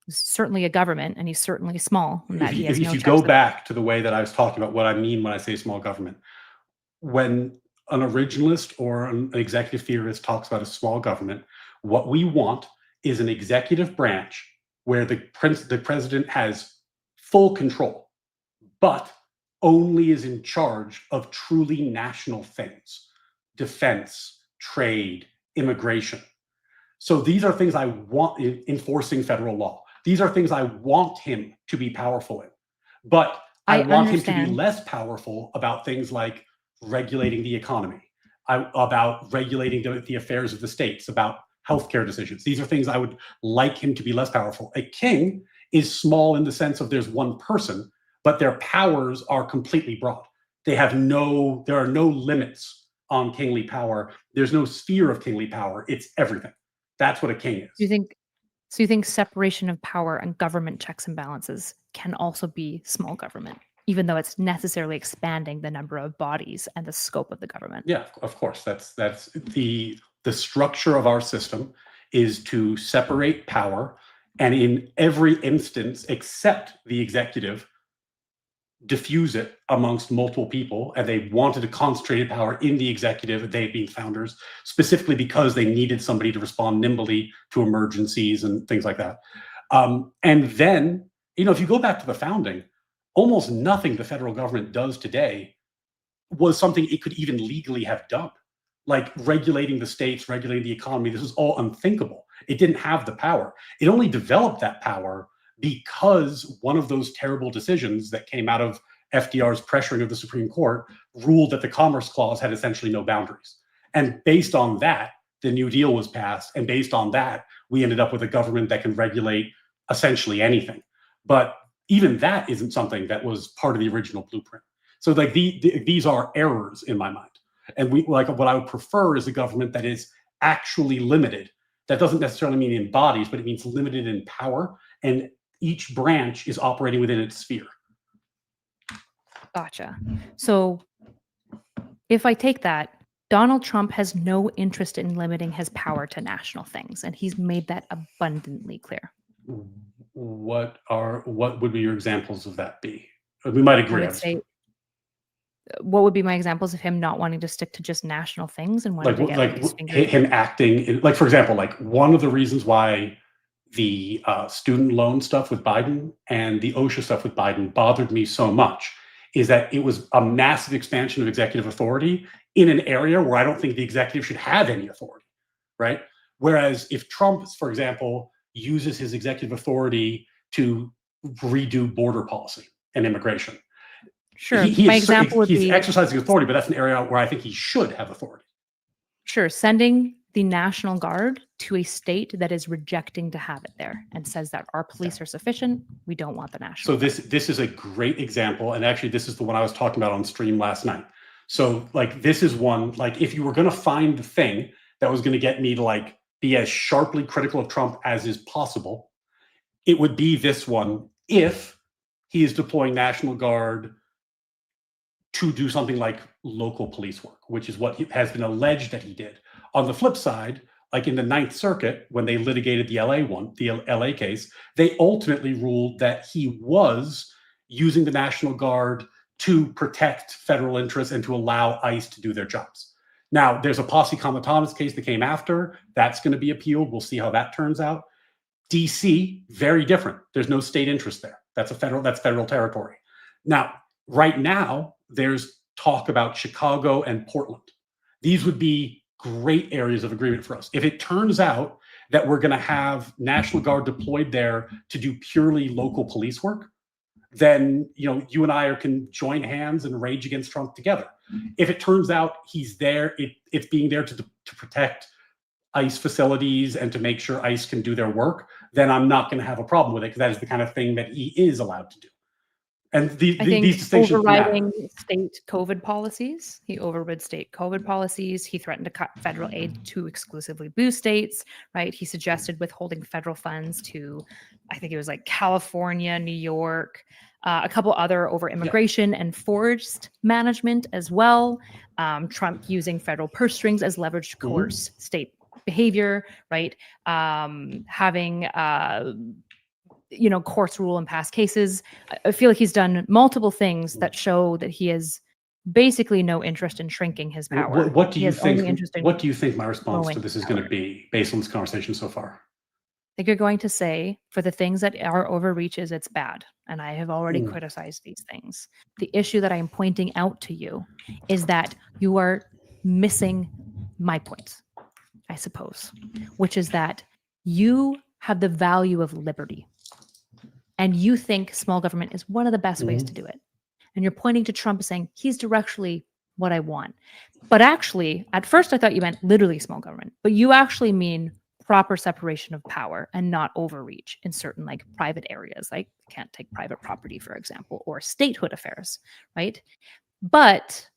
S1: He's certainly a government, and he's certainly small.
S2: If you go back to the way that I was talking about what I mean when I say small government, when an originalist or an executive theorist talks about a small government, what we want is an executive branch where the president has full control, but only is in charge of truly national things: defense, trade, immigration. So these are things I want in enforcing federal law. These are things I want him to be powerful in. But I want him to be less powerful about things like regulating the economy, about regulating the affairs of the states, about healthcare decisions. These are things I would like him to be less powerful. A king is small in the sense of there's one person, but their powers are completely broad. There are no limits on kingly power. There's no sphere of kingly power. It's everything. That's what a king is.
S1: So you think separation of power and government checks and balances can also be small government, even though it's necessarily expanding the number of bodies and the scope of the government?
S2: Yeah, of course. That's the structure of our system is to separate power, and in every instance except the executive, diffuse it amongst multiple people. And they wanted to concentrate power in the executive, they being founders, specifically because they needed somebody to respond nimbly to emergencies and things like that. And then, if you go back to the founding, almost nothing the federal government does today was something it could even legally have done. Like regulating the states, regulating the economy, this was all unthinkable. It didn't have the power. It only developed that power because one of those terrible decisions that came out of FDR's pressuring of the Supreme Court, ruled that the Commerce Clause had essentially no boundaries. And based on that, the New Deal was passed. And based on that, we ended up with a government that can regulate essentially anything. But even that isn't something that was part of the original blueprint. So like these are errors in my mind. And what I would prefer is a government that is actually limited. That doesn't necessarily mean in bodies, but it means limited in power. And each branch is operating within its sphere.
S1: Gotcha. So if I take that, Donald Trump has no interest in limiting his power to national things, and he's made that abundantly clear.
S2: What would be your examples of that be? We might agree.
S1: I would say, what would be my examples of him not wanting to stick to just national things and wanting to get
S2: him acting, like, for example, like one of the reasons why the student loan stuff with Biden and the OSHA stuff with Biden bothered me so much is that it was a massive expansion of executive authority in an area where I don't think the executive should have any authority, right? Whereas if Trump, for example, uses his executive authority to redo border policy and immigration.
S1: Sure. My example would be
S2: he's exercising authority, but that's an area where I think he should have authority.
S1: Sure. Sending the National Guard to a state that is rejecting to have it there and says that our police are sufficient. We don't want the National Guard.
S2: So this is a great example. And actually, this is the one I was talking about on stream last night. So like, this is one, like, if you were going to find the thing that was going to get me to like be as sharply critical of Trump as is possible, it would be this one if he is deploying National Guard to do something like local police work, which is what has been alleged that he did. On the flip side, like in the Ninth Circuit, when they litigated the LA case, they ultimately ruled that he was using the National Guard to protect federal interests and to allow ICE to do their jobs. Now, there's a posse comitatus case that came after. That's going to be appealed. We'll see how that turns out. DC, very different. There's no state interest there. That's federal territory. Now, right now, there's talk about Chicago and Portland. These would be great areas of agreement for us. If it turns out that we're going to have National Guard deployed there to do purely local police work, then you and I can join hands and rage against Trump together. If it turns out he's there, it's being there to protect ICE facilities and to make sure ICE can do their work, then I'm not going to have a problem with it, because that is the kind of thing that he is allowed to do. And these distinctions
S1: overriding state COVID policies. He overrid state COVID policies. He threatened to cut federal aid to exclusively blue states, right? He suggested withholding federal funds to, I think it was like California, New York, a couple other over immigration and forced management as well. Trump using federal purse strings as leverage to coerce state behavior, right? Having courts rule in past cases. I feel like he's done multiple things that show that he has basically no interest in shrinking his power.
S2: What do you think my response to this is going to be based on this conversation so far?
S1: I think you're going to say, for the things that are overreaches, it's bad. And I have already criticized these things. The issue that I am pointing out to you is that you are missing my points, I suppose, which is that you have the value of liberty. And you think small government is one of the best ways to do it. And you're pointing to Trump saying, he's directly what I want. But actually, at first I thought you meant literally small government, but you actually mean proper separation of power and not overreach in certain like private areas, like can't take private property, for example, or statehood affairs, right? But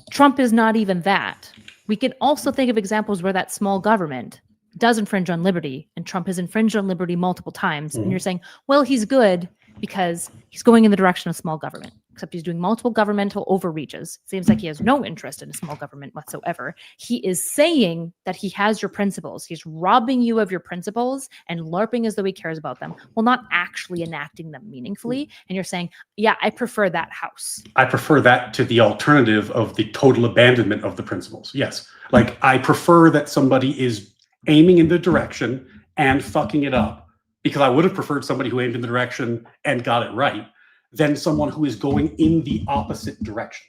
S1: Trump is not even that. We can also think of examples where that small government does infringe on liberty, and Trump has infringed on liberty multiple times. And you're saying, well, he's good because he's going in the direction of small government, except he's doing multiple governmental overreaches. Seems like he has no interest in a small government whatsoever. He is saying that he has your principles. He's robbing you of your principles and LARPing as though he cares about them, while not actually enacting them meaningfully. And you're saying, yeah, I prefer that house.
S2: I prefer that to the alternative of the total abandonment of the principles. Yes. Like, I prefer that somebody is aiming in the direction and fucking it up, because I would have preferred somebody who aimed in the direction and got it right than someone who is going in the opposite direction.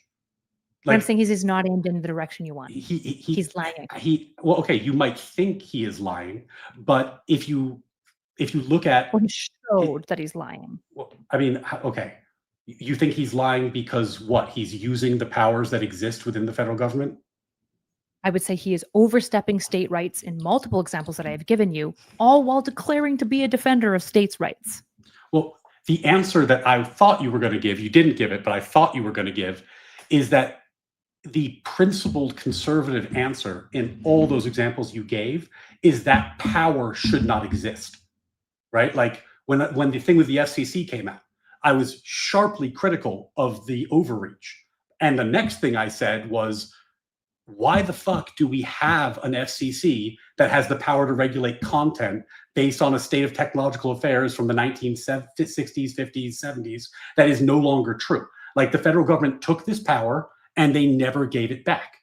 S1: Like, I'm saying he's not aimed in the direction you want. He's lying.
S2: Well, okay, you might think he is lying, but if you if you look at,
S1: Or he showed that he's lying.
S2: well, I mean, okay, you think he's lying because what? He's using the powers that exist within the federal government?
S1: I would say he is overstepping state rights in multiple examples that I have given you, all while declaring to be a defender of states' rights.
S2: Well, the answer that I thought you were going to give, you didn't give it, but I thought you were going to give, is that the principled conservative answer in all those examples you gave is that power should not exist, right? Like when the thing with the FCC came out, I was sharply critical of the overreach. And the next thing I said was, why the fuck do we have an FCC that has the power to regulate content based on a state of technological affairs from the 1960s, 50s, 70s that is no longer true? Like the federal government took this power and they never gave it back,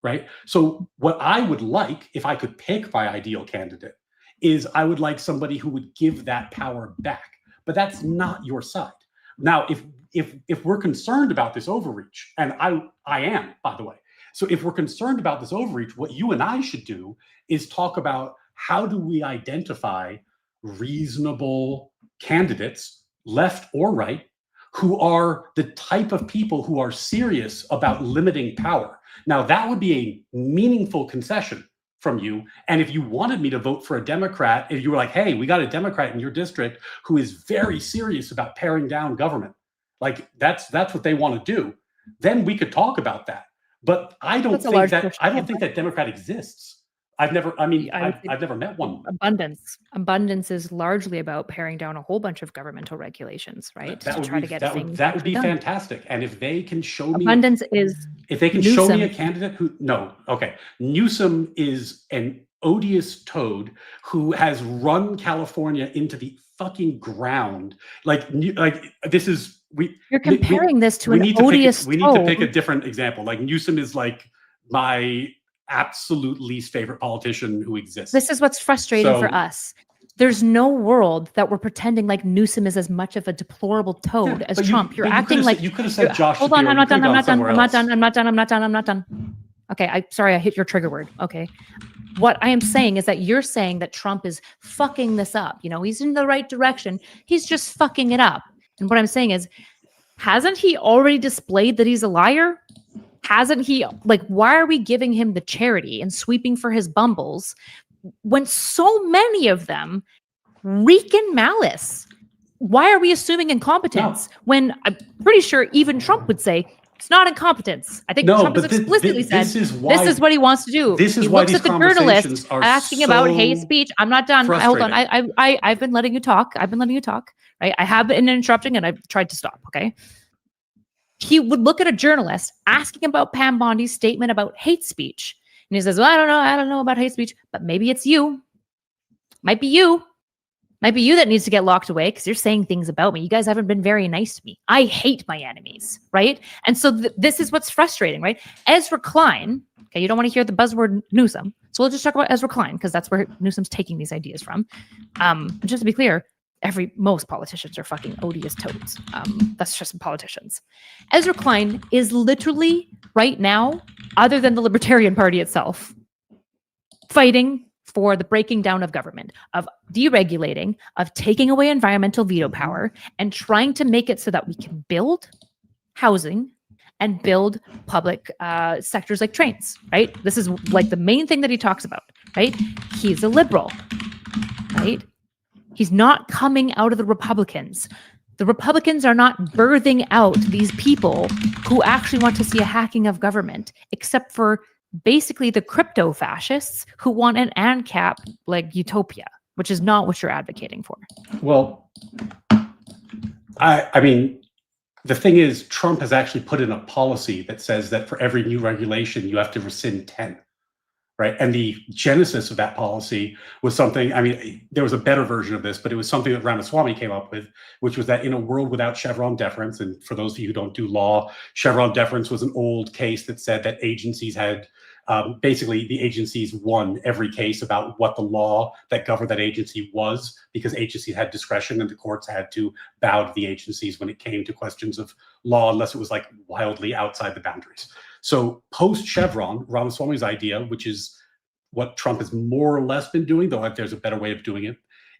S2: right? So what I would like, if I could pick my ideal candidate, is I would like somebody who would give that power back. But that's not your side. Now, if we're concerned about this overreach, and I am, by the way, so if we're concerned about this overreach, what you and I should do is talk about how do we identify reasonable candidates, left or right, who are the type of people who are serious about limiting power. Now, that would be a meaningful concession from you. And if you wanted me to vote for a Democrat, if you were like, hey, we got a Democrat in your district who is very serious about paring down government, like that's what they want to do, then we could talk about that. But I don't think that Democrat exists. I've never met one.
S1: Abundance is largely about paring down a whole bunch of governmental regulations, right?
S2: That would be fantastic. And if they can show me if they can
S1: Newsom.
S2: show me a candidate who Newsom is an odious toad who has run California into the fucking ground. Like this is
S1: You're comparing this to an odious toad.
S2: We need to pick a different example. Like Newsom is like my absolute least favorite politician who exists.
S1: This is what's frustrating for us. There's no world that we're pretending like Newsom is as much of a deplorable toad as Trump. You're acting like
S2: you could have said Josh.
S1: Hold on, I'm not done. Okay, sorry, I hit your trigger word. Okay. What I am saying is that you're saying that Trump is fucking this up. You know, he's in the right direction. He's just fucking it up. And what I'm saying is, hasn't he already displayed that he's a liar? Hasn't he, like, why are we giving him the charity and sweeping for his bumbles when so many of them reek in malice? Why are we assuming incompetence when I'm pretty sure even Trump would say it's not incompetence? I think Trump has explicitly said this is what he wants to do. He looks at the journalist asking about hate speech. I'm not done. Hold on. I've been letting you talk. Right? I have been interrupting and I've tried to stop. Okay. He would look at a journalist asking about Pam Bondi's statement about hate speech. And he says, well, I don't know about hate speech, but maybe it's you. Might be you that needs to get locked away because you're saying things about me. You guys haven't been very nice to me. I hate my enemies, right? And so this is what's frustrating, right? Ezra Klein, okay, you don't want to hear the buzzword Newsom. So we'll just talk about Ezra Klein because that's where Newsom's taking these ideas from. Just to be clear, most politicians are fucking odious toads. That's just politicians. Ezra Klein is literally right now, other than the Libertarian Party itself, fighting for the breaking down of government, of deregulating, of taking away environmental veto power, and trying to make it so that we can build housing and build public sectors like trains, right? This is like the main thing that he talks about, right? He's a liberal, right? He's not coming out of the Republicans. The Republicans are not birthing out these people who actually want to see a hacking of government, except for basically the crypto fascists who want an ANCAP like utopia, which is not what you're advocating for.
S2: Well, I mean, the thing is, Trump has actually put in a policy that says that for every new regulation, you have to rescind 10. Right. And the genesis of that policy was something, I mean, there was a better version of this, but it was something that Ramaswamy came up with, which was that in a world without Chevron deference, and for those of you who don't do law, Chevron deference was an old case that said that agencies had, basically the agencies won every case about what the law that governed that agency was, because agencies had discretion and the courts had to bow to the agencies when it came to questions of law, unless it was like wildly outside the boundaries. So post-Chevron, Ramaswamy's idea, which is what Trump has more or less been doing, though there's a better way of doing it,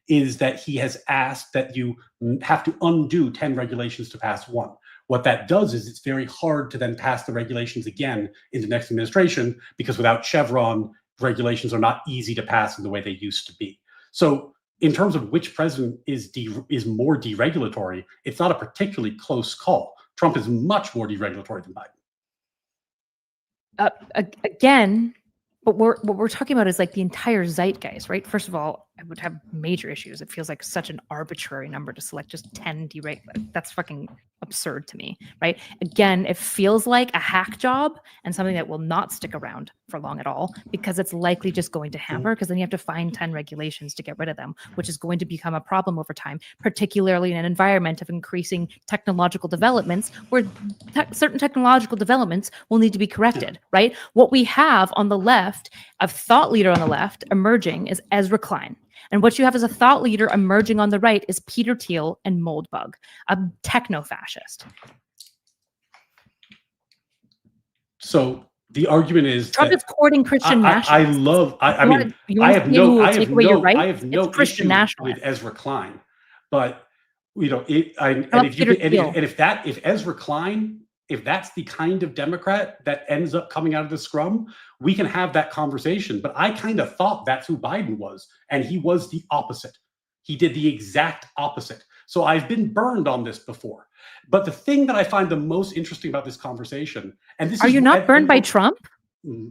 S2: is that he has asked that you have to undo 10 regulations to pass one. What that does is it's very hard to then pass the regulations again in the next administration, because without Chevron, regulations are not easy to pass in the way they used to be. So in terms of which president is more deregulatory, it's not a particularly close call. Trump is much more deregulatory than Biden.
S1: Again, but what we're talking about is like the entire zeitgeist, right? First of all, I would have major issues. It feels like such an arbitrary number to select just 10 deregulate. That's fucking absurd to me, right? Again, it feels like a hack job and something that will not stick around for long at all, because it's likely just going to hamper, because then you have to find 10 regulations to get rid of them, which is going to become a problem over time, particularly in an environment of increasing technological developments where certain technological developments will need to be corrected, right? What we have on the left, a thought leader on the left emerging, is Ezra Klein. And what you have as a thought leader emerging on the right is Peter Thiel and Moldbug, a techno-fascist.
S2: So the argument is
S1: Trump is courting Christian nationalists.
S2: I have no issue
S1: nationalists
S2: with Ezra Klein, but you know, if Ezra Klein, if that's the kind of Democrat that ends up coming out of the scrum, we can have that conversation. But I kind of thought that's who Biden was, and he was the opposite. He did the exact opposite. So I've been burned on this before. But the thing that I find the most interesting about this conversation, and this
S1: are you not burned by Trump?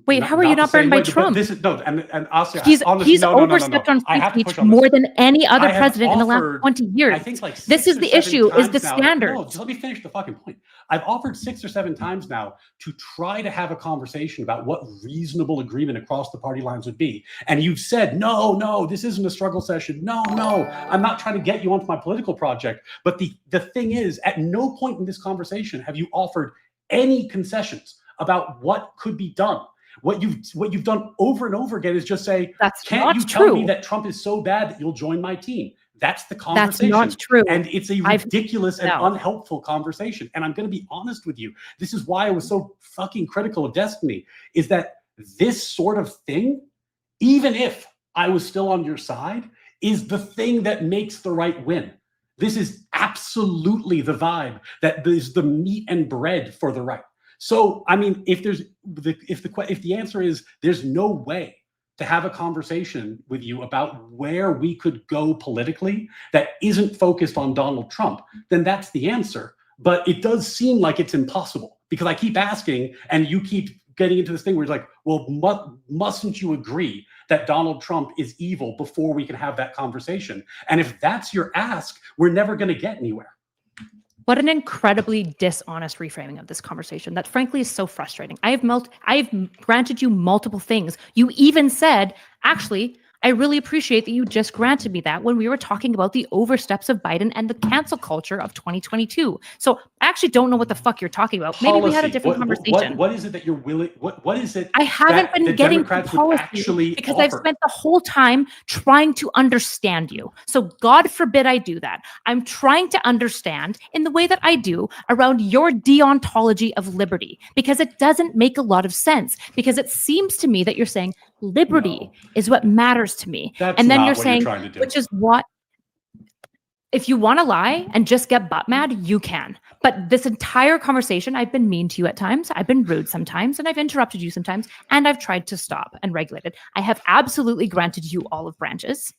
S1: Wait, how are you not burned by Trump?
S2: This is no, and also
S1: he's overstepped on free speech more than any other president in the last 20 years.
S2: I think like
S1: this is the issue, is the standard.
S2: No, just let me finish the fucking point. I've offered 6 or 7 times now to try to have a conversation about what reasonable agreement across the party lines would be. And you've said, no, this isn't a struggle session. No, I'm not trying to get you onto my political project. But the thing is, at no point in this conversation have you offered any concessions about what could be done. What you've done over and over again is just say, can't you tell me that Trump is so bad that you'll join my team? That's the conversation.
S1: That's not true.
S2: And it's a ridiculous and unhelpful conversation. And I'm going to be honest with you. This is why I was so fucking critical of Destiny, is that this sort of thing, even if I was still on your side, is the thing that makes the right win. This is absolutely the vibe that is the meat and bread for the right. So, I mean, if the answer is there's no way to have a conversation with you about where we could go politically that isn't focused on Donald Trump, then that's the answer. But it does seem like it's impossible, because I keep asking and you keep getting into this thing where it's like, well, mustn't you agree that Donald Trump is evil before we can have that conversation? And if that's your ask, we're never going to get anywhere.
S1: What an incredibly dishonest reframing of this conversation that frankly is so frustrating. I've granted you multiple things. You even said, actually, I really appreciate that you just granted me that when we were talking about the oversteps of Biden and the cancel culture of 2022. So I actually don't know what the fuck you're talking about. Maybe we had a different conversation.
S2: What is it that you're willing? What is it?
S1: I haven't been getting to policy because I've spent the whole time trying to understand you. So God forbid I do that. I'm trying to understand in the way that I do around your deontology of liberty, because it doesn't make a lot of sense, because it seems to me that you're saying liberty is what matters to me. And then you're saying, which is what, if you want to lie and just get butt mad, you can. But this entire conversation, I've been mean to you at times, I've been rude sometimes, and I've interrupted you sometimes, and I've tried to stop and regulate it. I have absolutely granted you olive branches.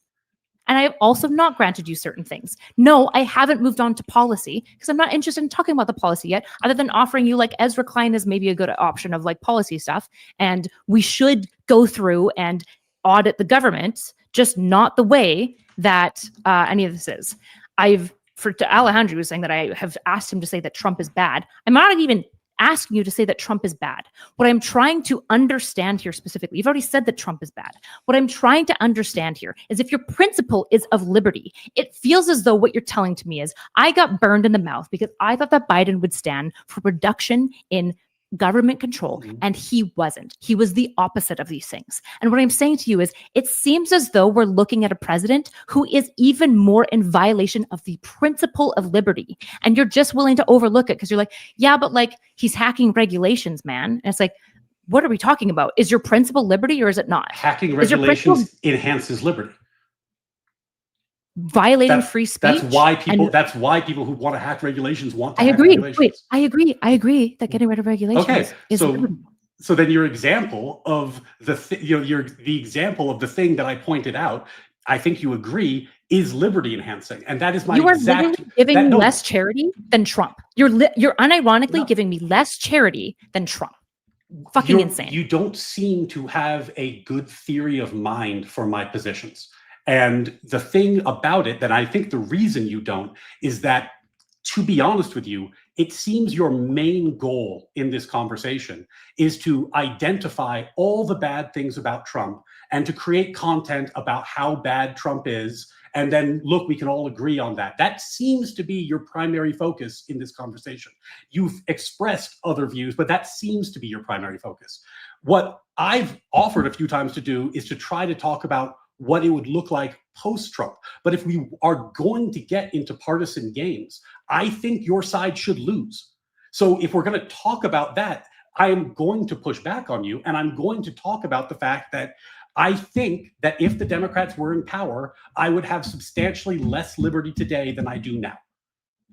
S1: And I have also not granted you certain things. No, I haven't moved on to policy because I'm not interested in talking about the policy yet, other than offering you like Ezra Klein is maybe a good option of like policy stuff. And we should go through and audit the government, just not the way that any of this is. Alejandro was saying that I have asked him to say that Trump is bad. I'm not even asking you to say that Trump is bad. What I'm trying to understand here specifically, you've already said that Trump is bad. What I'm trying to understand here is if your principle is of liberty, it feels as though what you're telling to me is I got burned in the mouth because I thought that Biden would stand for reduction in government control, and he wasn't. He was the opposite of these things. And what I'm saying to you is it seems as though we're looking at a president who is even more in violation of the principle of liberty. And you're just willing to overlook it because you're like, yeah, but like he's hacking regulations, man. And it's like, what are we talking about? Is your principle liberty or is it not?
S2: Hacking regulations enhances liberty.
S1: violating free speech.
S2: That's why people who want to hack regulations want to
S1: I
S2: hack
S1: agree.
S2: regulations.
S1: Wait, I agree that getting rid of regulations is liberty.
S2: So then your example of the example of the thing that I pointed out, I think you agree, is liberty enhancing, and that is my
S1: You are
S2: exact.
S1: literally giving me less charity than Trump. You're unironically giving me less charity than Trump. Fucking insane.
S2: You don't seem to have a good theory of mind for my positions, and the thing about it that I think the reason you don't is that, to be honest with you, it seems your main goal in this conversation is to identify all the bad things about Trump and to create content about how bad Trump is. And then, look, we can all agree on that. That seems to be your primary focus in this conversation. You've expressed other views, but that seems to be your primary focus. What I've offered a few times to do is to try to talk about what it would look like post-Trump. But if we are going to get into partisan games, I think your side should lose. So if we're going to talk about that, I am going to push back on you, and I'm going to talk about the fact that I think that if the Democrats were in power, I would have substantially less liberty today than I do now.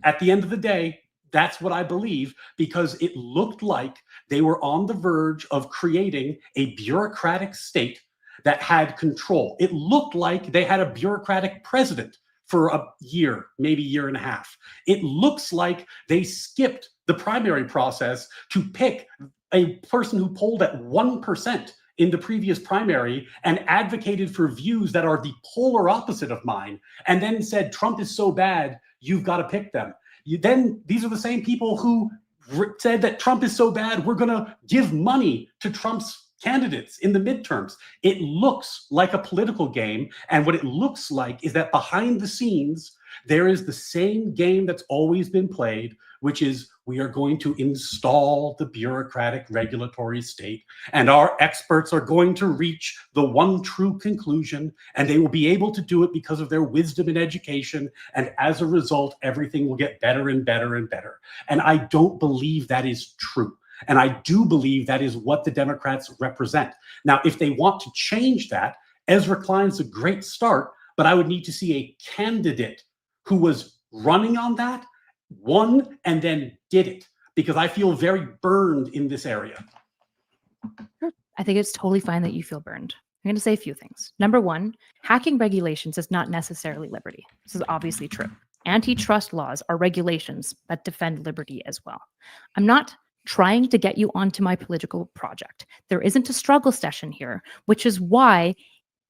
S2: At the end of the day, that's what I believe, because it looked like they were on the verge of creating a bureaucratic state that had control. It looked like they had a bureaucratic president for a year, maybe year and a half. It looks like they skipped the primary process to pick a person who polled at 1% in the previous primary and advocated for views that are the polar opposite of mine, and then said, Trump is so bad, you've got to pick them. These are the same people who said that Trump is so bad, we're going to give money to Trump's candidates in the midterms. It looks like a political game. And what it looks like is that behind the scenes, there is the same game that's always been played, which is we are going to install the bureaucratic regulatory state, and our experts are going to reach the one true conclusion, and they will be able to do it because of their wisdom and education. And as a result, everything will get better and better and better. And I don't believe that is true. And I do believe that is what the Democrats represent. Now, if they want to change that, Ezra Klein's a great start, but I would need to see a candidate who was running on that, won, and then did it, because I feel very burned in this area.
S1: I think it's totally fine that you feel burned. I'm going to say a few things. Number one, hacking regulations is not necessarily liberty. This is obviously true. Antitrust laws are regulations that defend liberty as well. I'm not trying to get you onto my political project. There isn't a struggle session here, which is why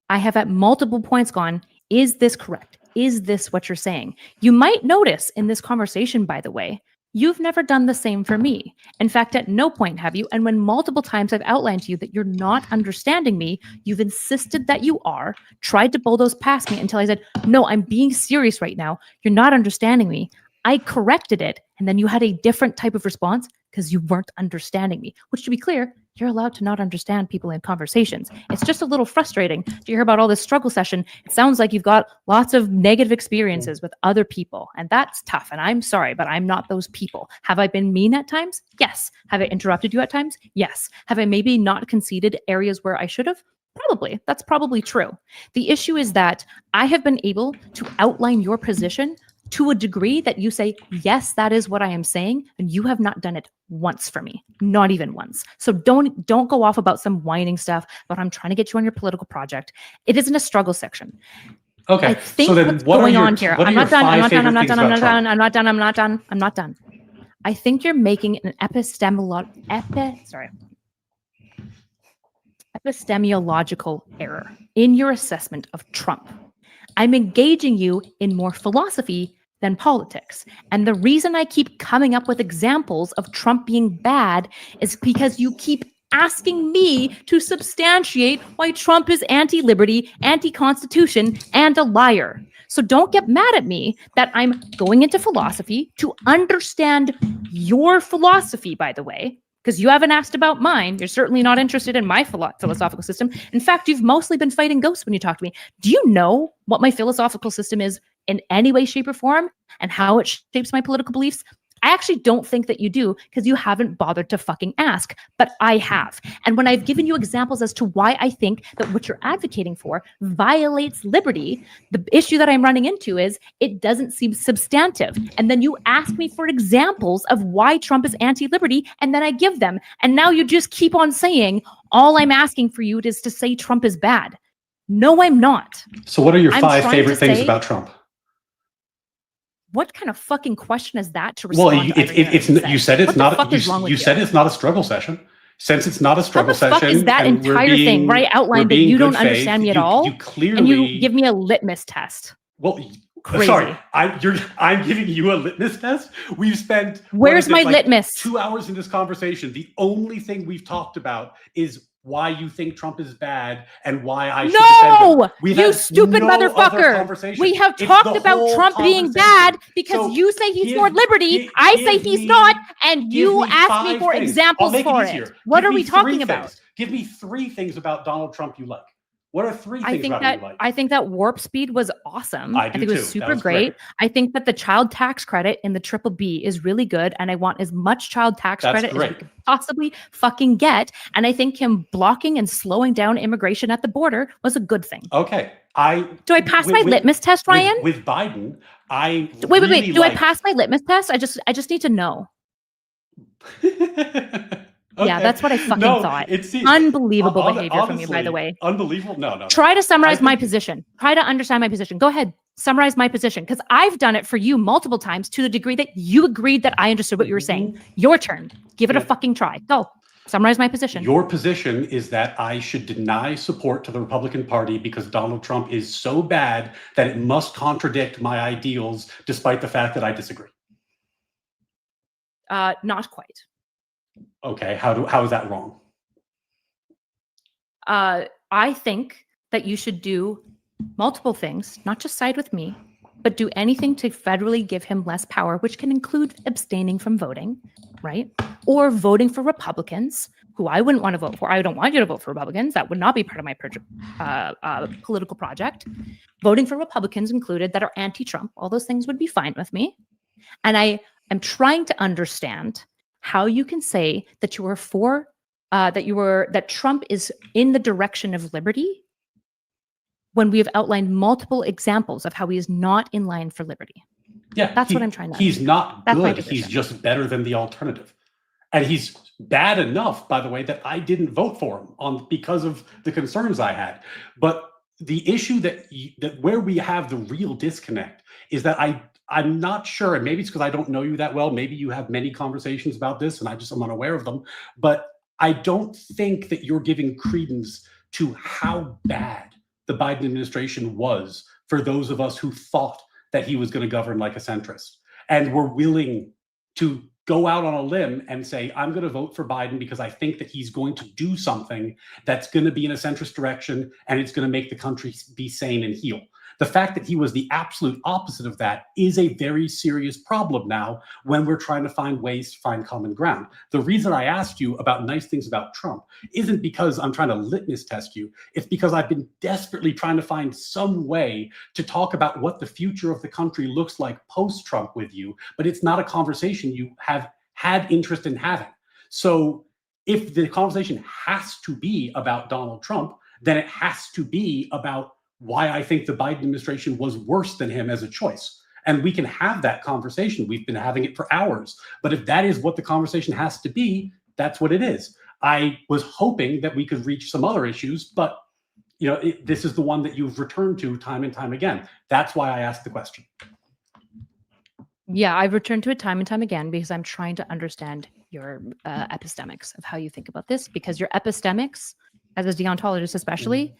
S1: I have at multiple points gone, is this correct? Is this what you're saying? You might notice in this conversation, by the way, you've never done the same for me. In fact, at no point have you. And when multiple times I've outlined to you that you're not understanding me, you've insisted that you are, tried to bulldoze past me until I said, no, I'm being serious right now. You're not understanding me. I corrected it. And then you had a different type of response because you weren't understanding me, which, to be clear, you're allowed to not understand people in conversations. It's just a little frustrating to hear about all this struggle session. It sounds like you've got lots of negative experiences with other people, and that's tough. And I'm sorry, but I'm not those people. Have I been mean at times? Yes. Have I interrupted you at times? Yes. Have I maybe not conceded areas where I should have? Probably. That's probably true. The issue is that I have been able to outline your position to a degree that you say, yes, that is what I am saying, and you have not done it once for me, not even once. So don't go off about some whining stuff, but I'm trying to get you on your political project. It isn't a struggle section.
S2: Okay.
S1: I think
S2: so then
S1: what's
S2: what
S1: going
S2: are your,
S1: on here.
S2: What
S1: I'm
S2: are
S1: not done. I'm
S2: your
S1: not done. I'm not
S2: five
S1: done. I'm
S2: favorite
S1: not
S2: things
S1: done. I'm not done. I'm not done. I'm not done. I think you're making an epistemological error in your assessment of Trump. I'm engaging you in more philosophy than politics. And the reason I keep coming up with examples of Trump being bad is because you keep asking me to substantiate why Trump is anti-liberty, anti-constitution, and a liar. So don't get mad at me that I'm going into philosophy to understand your philosophy, by the way, because you haven't asked about mine. You're certainly not interested in my philosophical system. In fact, you've mostly been fighting ghosts when you talk to me. Do you know what my philosophical system is in any way, shape, or form, and how it shapes my political beliefs? I actually don't think that you do because you haven't bothered to fucking ask, but I have. And when I've given you examples as to why I think that what you're advocating for violates liberty, the issue that I'm running into is it doesn't seem substantive. And then you ask me for examples of why Trump is anti-liberty, and then I give them. And now you just keep on saying, all I'm asking for you is to say Trump is bad. No, I'm not.
S2: So what are your 5 favorite things about Trump?
S1: What kind of fucking question is that to respond
S2: to? Well, you said it's not. You said it's not a struggle session. Since it's not a struggle session,
S1: what the fuck is that entire thing where I outlined that you don't understand me at all,
S2: you clearly,
S1: and you give me a litmus test?
S2: Well,
S1: crazy.
S2: Sorry, I'm giving you a litmus test. We've spent
S1: where's my litmus?
S2: 2 hours in this conversation. The only thing we've talked about is why you think Trump is bad and why I should defend him.
S1: You stupid motherfucker. We have talked about Trump being bad because you say he's for liberty. I say he's not, and you ask me for examples for it. What are we talking about?
S2: Give me 3 things about Donald Trump you like. What are 3 things about him you like?
S1: I think that Warp Speed was awesome.
S2: I
S1: think it was super great. I think that the child tax credit in the BBB is really good, and I want as much child tax credit as we could possibly fucking get. And I think him blocking and slowing down immigration at the border was a good thing.
S2: Okay.
S1: Do I pass my litmus test, Ryan?
S2: With Biden,
S1: wait. Do I pass my litmus test? I just need to know. Okay. Yeah, that's what I fucking thought. Unbelievable behavior from you, by the way.
S2: Unbelievable? No.
S1: Try to summarize my position. Try to understand my position. Go ahead. Summarize my position. Because I've done it for you multiple times to the degree that you agreed that I understood what you were saying. Your turn. Give it a fucking try. Go. Summarize my position.
S2: Your position is that I should deny support to the Republican Party because Donald Trump is so bad that it must contradict my ideals, despite the fact that I disagree.
S1: Not quite.
S2: Okay, how is that wrong?
S1: I think that you should do multiple things, not just side with me, but do anything to federally give him less power, which can include abstaining from voting, right? Or voting for Republicans, who I wouldn't want to vote for. I don't want you to vote for Republicans. That would not be part of my political project. Voting for Republicans included that are anti-Trump. All those things would be fine with me. And I am trying to understand how you can say that you are for that Trump is in the direction of liberty when we have outlined multiple examples of how he is not in line for liberty.
S2: Yeah,
S1: that's what I'm trying to.
S2: He's not good. He's just better than the alternative, and he's bad enough, by the way, that I didn't vote for him because of the concerns I had. But the issue that where we have the real disconnect is that I'm not sure, and maybe it's because I don't know you that well. Maybe you have many conversations about this, and I'm unaware of them. But I don't think that you're giving credence to how bad the Biden administration was for those of us who thought that he was going to govern like a centrist, and were willing to go out on a limb and say, I'm going to vote for Biden because I think that he's going to do something that's going to be in a centrist direction, and it's going to make the country be sane and heal. The fact that he was the absolute opposite of that is a very serious problem now when we're trying to find ways to find common ground. The reason I asked you about nice things about Trump isn't because I'm trying to litmus test you. It's because I've been desperately trying to find some way to talk about what the future of the country looks like post-Trump with you, but it's not a conversation you have had interest in having. So if the conversation has to be about Donald Trump, then it has to be about why I think the Biden administration was worse than him as a choice. And we can have that conversation. We've been having it for hours. But if that is what the conversation has to be, that's what it is. I was hoping that we could reach some other issues, but this is the one that you've returned to time and time again. That's why I asked the question.
S1: Yeah, I've returned to it time and time again because I'm trying to understand your epistemics of how you think about this, because your epistemics, as a deontologist especially,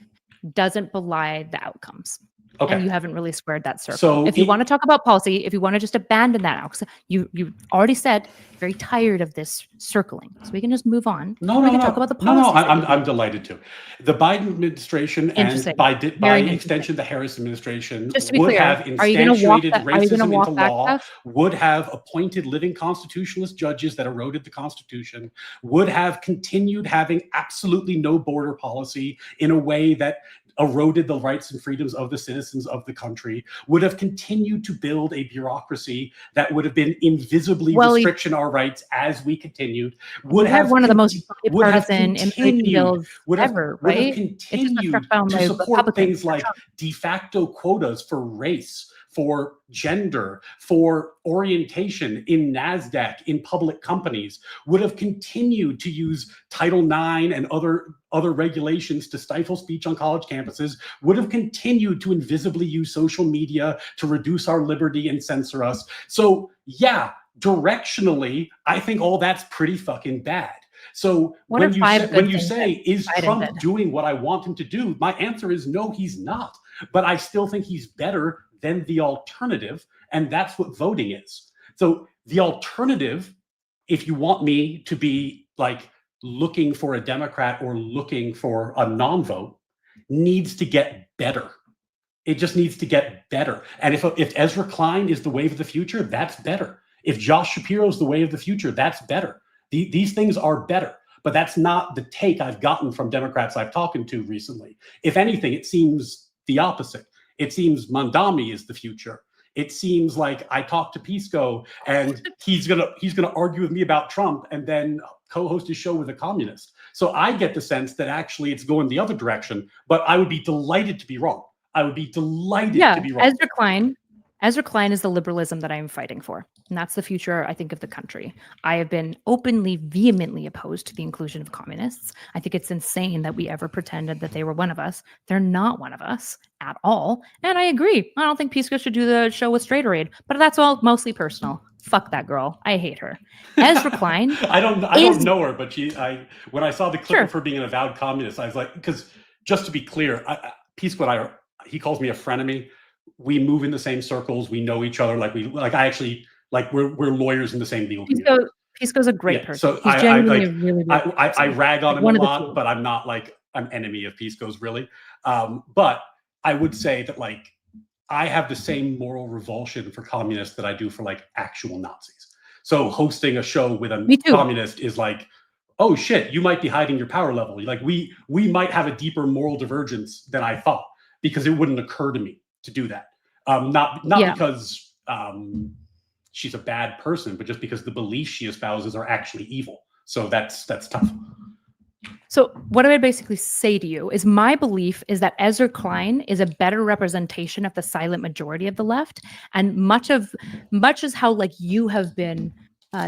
S1: doesn't belie the outcomes. Okay. And you haven't really squared that circle. So if you want to talk about policy, if you want to just abandon that now, because you already said very tired of this circling, so we can just move on. We can talk about the policy.
S2: I'm delighted to. The Biden administration and by extension the Harris administration would have instantiated racism into law, would have appointed living constitutionalist judges that eroded the Constitution, would have continued having absolutely no border policy in a way that eroded the rights and freedoms of the citizens of the country, would have continued to build a bureaucracy that would have been invisibly restriction our rights as we continued, would
S1: had
S2: have
S1: one of the most
S2: would have
S1: bipartisan immigration bills ever,
S2: would have
S1: right? It just got struck
S2: continued
S1: down
S2: to
S1: by
S2: support
S1: Republicans
S2: things
S1: for
S2: like
S1: Trump.
S2: de facto quotas for race, for gender, for orientation in NASDAQ, in public companies, would have continued to use Title IX and other regulations to stifle speech on college campuses, would have continued to invisibly use social media to reduce our liberty and censor us. So yeah, directionally, I think all that's pretty fucking bad. So when you say, is Trump doing what I want him to do? My answer is no, he's not. But I still think he's better than the alternative, and that's what voting is. So the alternative, if you want me to be like looking for a Democrat or looking for a non-vote, needs to get better. It just needs to get better. And if Ezra Klein is the wave of the future, that's better. If Josh Shapiro is the wave of the future, that's better. These things are better. But that's not the take I've gotten from Democrats I've talked to recently. If anything, it seems the opposite. It seems Mandami is the future. It seems like I talked to Pisco and he's gonna argue with me about Trump and then co-host his show with a communist. So I get the sense that actually it's going the other direction, but I would be delighted to be wrong. I would be delighted to be wrong.
S1: Ezra Klein is the liberalism that I am fighting for. And that's the future, I think, of the country. I have been openly, vehemently opposed to the inclusion of communists. I think it's insane that we ever pretended that they were one of us. They're not one of us at all. And I agree. I don't think Pisco should do the show with Straight Aid, but that's all mostly personal. Fuck that girl. I hate her. Ezra Klein.
S2: I don't know her, but when I saw the clip of her being an avowed communist, I was like, because just to be clear, Pisco and he calls me a frenemy. We move in the same circles. We know each other. We're lawyers in the same legal community.
S1: Pisco's a great person.
S2: So
S1: he's genuinely really
S2: I rag on him a lot, but I'm not like an enemy of Pisco's really. But I would say that like I have the same moral revulsion for communists that I do for like actual Nazis. So hosting a show with a communist is like, oh shit, you might be hiding your power level. Like we might have a deeper moral divergence than I thought, because it wouldn't occur to me to do that. Not because she's a bad person, but just because the beliefs she espouses are actually evil. So that's tough.
S1: So what I would basically say to you is my belief is that Ezra Klein is a better representation of the silent majority of the left, and much as how like you have been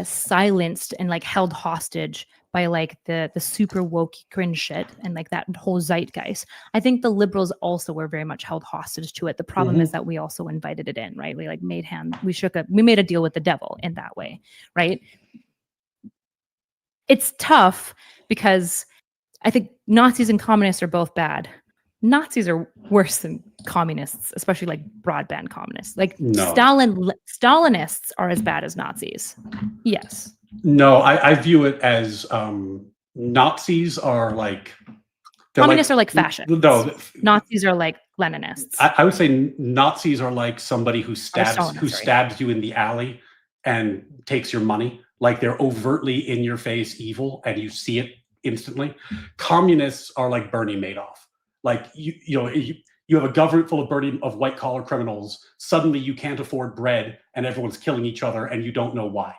S1: silenced and like held hostage by like the super woke cringe shit and like that whole zeitgeist. I think the liberals also were very much held hostage to it. The problem is that we also invited it in, right? We like made we made a deal with the devil in that way, right? It's tough because I think Nazis and communists are both bad. Nazis are worse than communists, especially like broadband communists. Like Stalinists are as bad as Nazis. Yes.
S2: No, I view it as Nazis are like
S1: communists are like fascists.
S2: No,
S1: Nazis are like Leninists.
S2: I would say Nazis are like somebody who stabs you in the alley and takes your money. Like they're overtly in your face evil and you see it instantly. Communists are like Bernie Madoff. Like you have a government full of white collar criminals. Suddenly you can't afford bread and everyone's killing each other and you don't know why.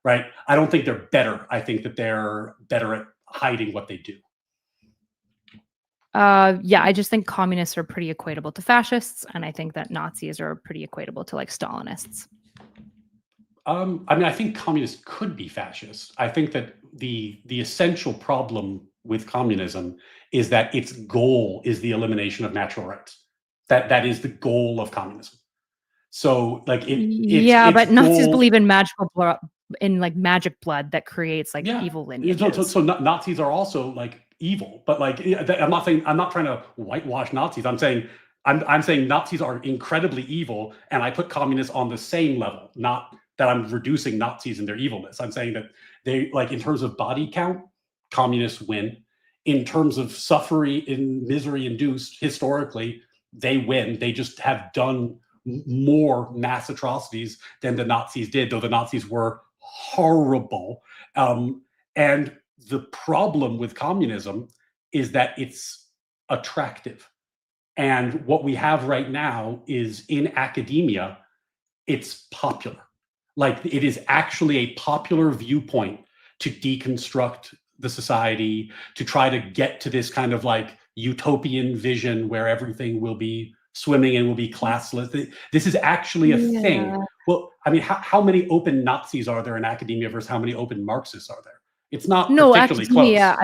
S2: Right? I don't think they're better. I think that they're better at hiding what they do.
S1: Yeah, I just think communists are pretty equatable to fascists, and I think that Nazis are pretty equatable to like Stalinists.
S2: I mean, I think communists could be fascists. I think that the essential problem with communism is that its goal is the elimination of natural rights. That is the goal of communism. So, like,
S1: but Nazis believe in magic blood that creates like evil lineages.
S2: So Nazis are also like evil, but like I'm not trying to whitewash Nazis. I'm saying Nazis are incredibly evil, and I put communists on the same level. Not that I'm reducing Nazis and their evilness. I'm saying that they, like, in terms of body count, communists win. In terms of suffering and misery induced, historically, they win. They just have done more mass atrocities than the Nazis did, though the Nazis were horrible. And the problem with communism is that it's attractive. And what we have right now is in academia, it's popular. Like it is actually a popular viewpoint to deconstruct the society, to try to get to this kind of like utopian vision where everything will be swimming and will be classless. This is actually a thing.
S1: Yeah.
S2: Well, I mean, how many open Nazis are there in academia versus how many open Marxists are there? It's not
S1: No,
S2: particularly
S1: academia,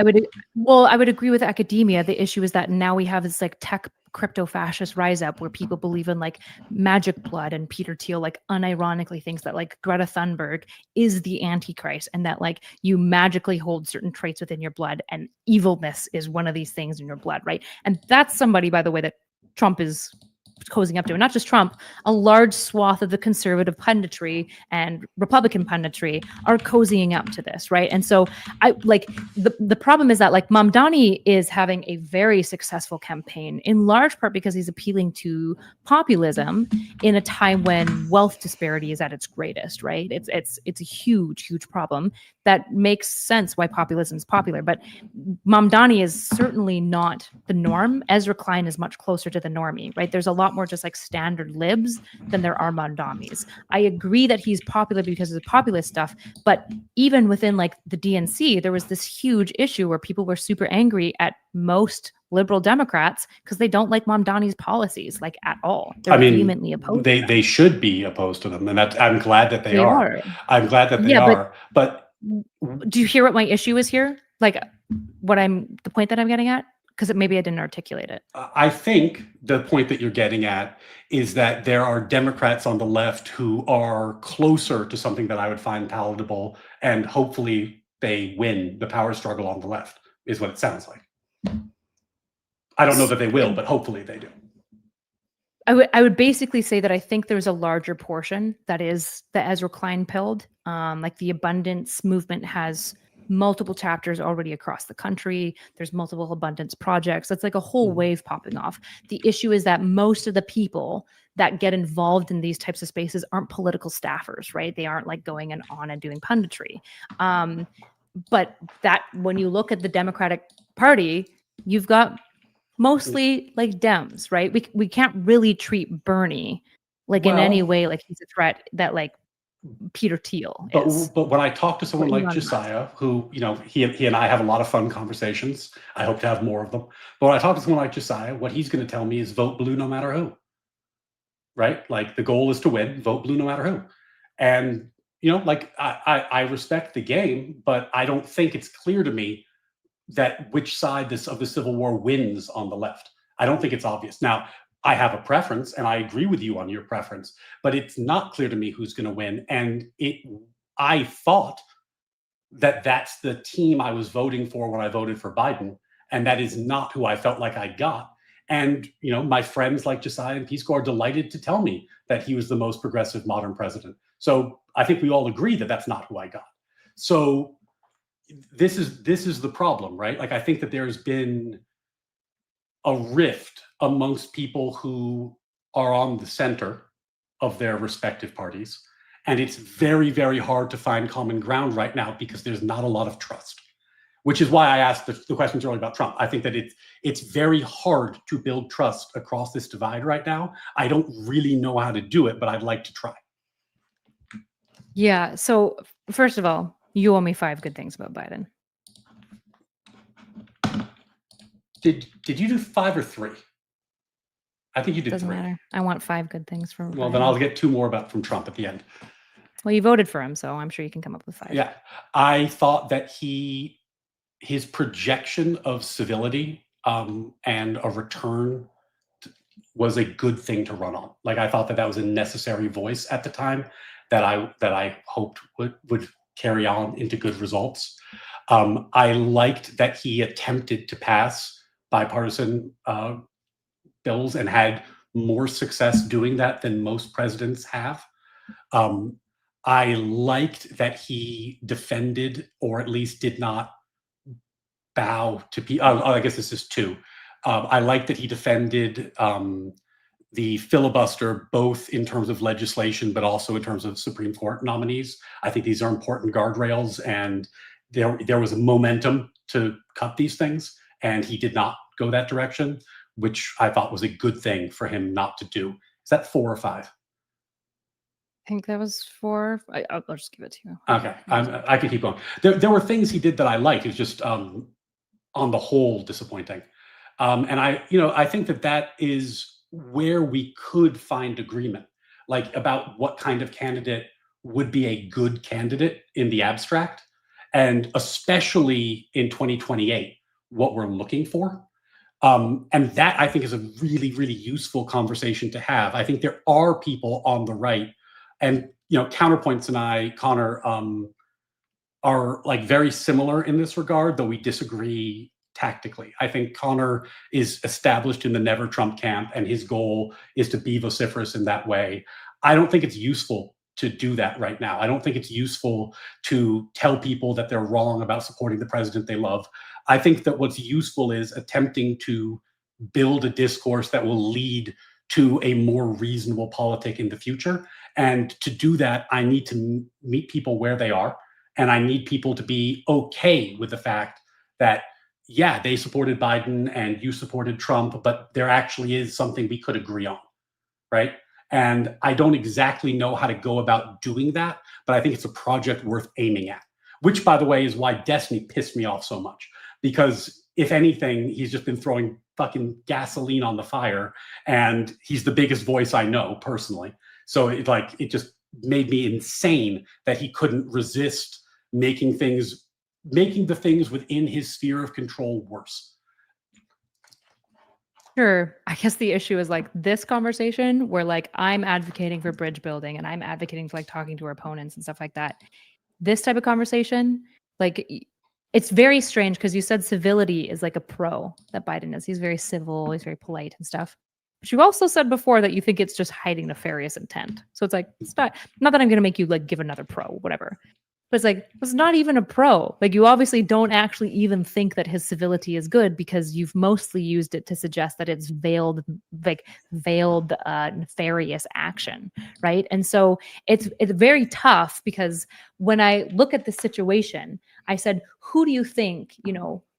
S2: close.
S1: I would agree with academia. The issue is that now we have this like tech crypto fascist rise up where people believe in like magic blood, and Peter Thiel like unironically thinks that like Greta Thunberg is the antichrist, and that like you magically hold certain traits within your blood and evilness is one of these things in your blood, right? And that's somebody, by the way, that Trump is cozying up to, and not just Trump, a large swath of the conservative punditry and Republican punditry are cozying up to this, right? And so I like the problem is that like Mamdani is having a very successful campaign in large part because he's appealing to populism in a time when wealth disparity is at its greatest, right? It's a huge problem that makes sense why populism is popular, but Mamdani is certainly not the norm. Ezra Klein is much closer to the normie, right? There's a lot more just like standard libs than there are Mamdanis. I agree that he's popular because of the populist stuff, but even within like the DNC, there was this huge issue where people were super angry at most liberal Democrats because they don't like Mamdani's policies, like at all. They're vehemently opposed.
S2: They should be opposed to them, and I'm glad that they are. I'm glad that they are. But
S1: do you hear what my issue is here? Like the point that I'm getting at? Because maybe I didn't articulate it.
S2: I think the point that you're getting at is that there are Democrats on the left who are closer to something that I would find palatable, and hopefully they win the power struggle on the left, is what it sounds like. I don't know that they will, but hopefully they do.
S1: I would basically say that I think there's a larger portion that is the Ezra Klein pilled. Like the abundance movement has multiple chapters already across the country. There's multiple abundance projects. It's like a whole wave popping off. The issue is that most of the people that get involved in these types of spaces aren't political staffers, right? They aren't like going on and doing punditry. But that when you look at the Democratic Party, you've got mostly like Dems, right? We can't really treat Bernie like in any way like he's a threat that like Peter Thiel is.
S2: But when I talk to someone like Josiah, who, you know, he and I have a lot of fun conversations. I hope to have more of them. But when I talk to someone like Josiah, what he's going to tell me is vote blue no matter who. Right? Like the goal is to win, vote blue no matter who. And, you know, like I respect the game, but I don't think it's clear to me that which side of the Civil War wins on the left. I don't think it's obvious. Now, I have a preference, and I agree with you on your preference, but it's not clear to me who's going to win. And I thought that that's the team I was voting for when I voted for Biden, and that is not who I felt like I got. And, you know, my friends like Josiah and Peace Corps are delighted to tell me that he was the most progressive modern president. So I think we all agree that that's not who I got. So this is the problem, right? Like I think that there's been a rift amongst people who are on the center of their respective parties, and it's very, very hard to find common ground right now because there's not a lot of trust. Which is why I asked the questions earlier about Trump. I think that it's very hard to build trust across this divide right now. I don't really know how to do it, but I'd like to try.
S1: Yeah. So first of all, you owe me 5 good things about Biden.
S2: Did you do 5 or 3? I think you did 3.
S1: Doesn't matter. I want 5 good things from
S2: Well,
S1: Biden.
S2: then I'll get 2 more from Trump at the end.
S1: Well, you voted for him, so I'm sure you can come up with 5.
S2: Yeah. I thought that his projection of civility and a return was a good thing to run on. Like I thought that was a necessary voice at the time that I hoped would carry on into good results. I liked that he attempted to pass bipartisan bills and had more success doing that than most presidents have. I liked that he defended, or at least did not bow to people. I guess this is 2. I like that he defended the filibuster, both in terms of legislation, but also in terms of Supreme Court nominees. I think these are important guardrails, and there was a momentum to cut these things, and he did not go that direction. which I thought was a good thing for him not to do. Is that 4 or 5?
S1: I think that was 4. I'll just give it to you.
S2: Okay, I can keep going. There were things he did that I liked. It's just on the whole disappointing. And I think that is where we could find agreement, like about what kind of candidate would be a good candidate in the abstract, and especially in 2028, what we're looking for. And that I think is a really, really useful conversation to have. I think there are people on the right, and Counterpoints and I, Connor, are like very similar in this regard, though we disagree tactically. I think Connor is established in the never Trump camp, and his goal is to be vociferous in that way. I don't think it's useful to do that right now. I don't think it's useful to tell people that they're wrong about supporting the president they love. I think that what's useful is attempting to build a discourse that will lead to a more reasonable politic in the future. And to do that, I need to meet people where they are. And I need people to be okay with the fact that, yeah, they supported Biden and you supported Trump, but there actually is something we could agree on, right? And I don't exactly know how to go about doing that, but I think it's a project worth aiming at, which, by the way, is why Destiny pissed me off so much. Because if anything, he's just been throwing fucking gasoline on the fire, and he's the biggest voice I know personally. So it just made me insane that he couldn't resist making the things within his sphere of control worse.
S1: Sure. I guess the issue is like this conversation where like I'm advocating for bridge building and I'm advocating for like talking to our opponents and stuff like that. This type of conversation, like it's very strange because you said civility is like a pro that Biden is. He's very civil, he's very polite and stuff. But you also said before that you think it's just hiding nefarious intent. So it's like, it's not that I'm going to make you like give another pro, whatever. But it's like, it's not even a pro. Like you obviously don't actually even think that his civility is good because you've mostly used it to suggest that it's veiled nefarious action, right? And so it's very tough because when I look at the situation, I said, who do you think,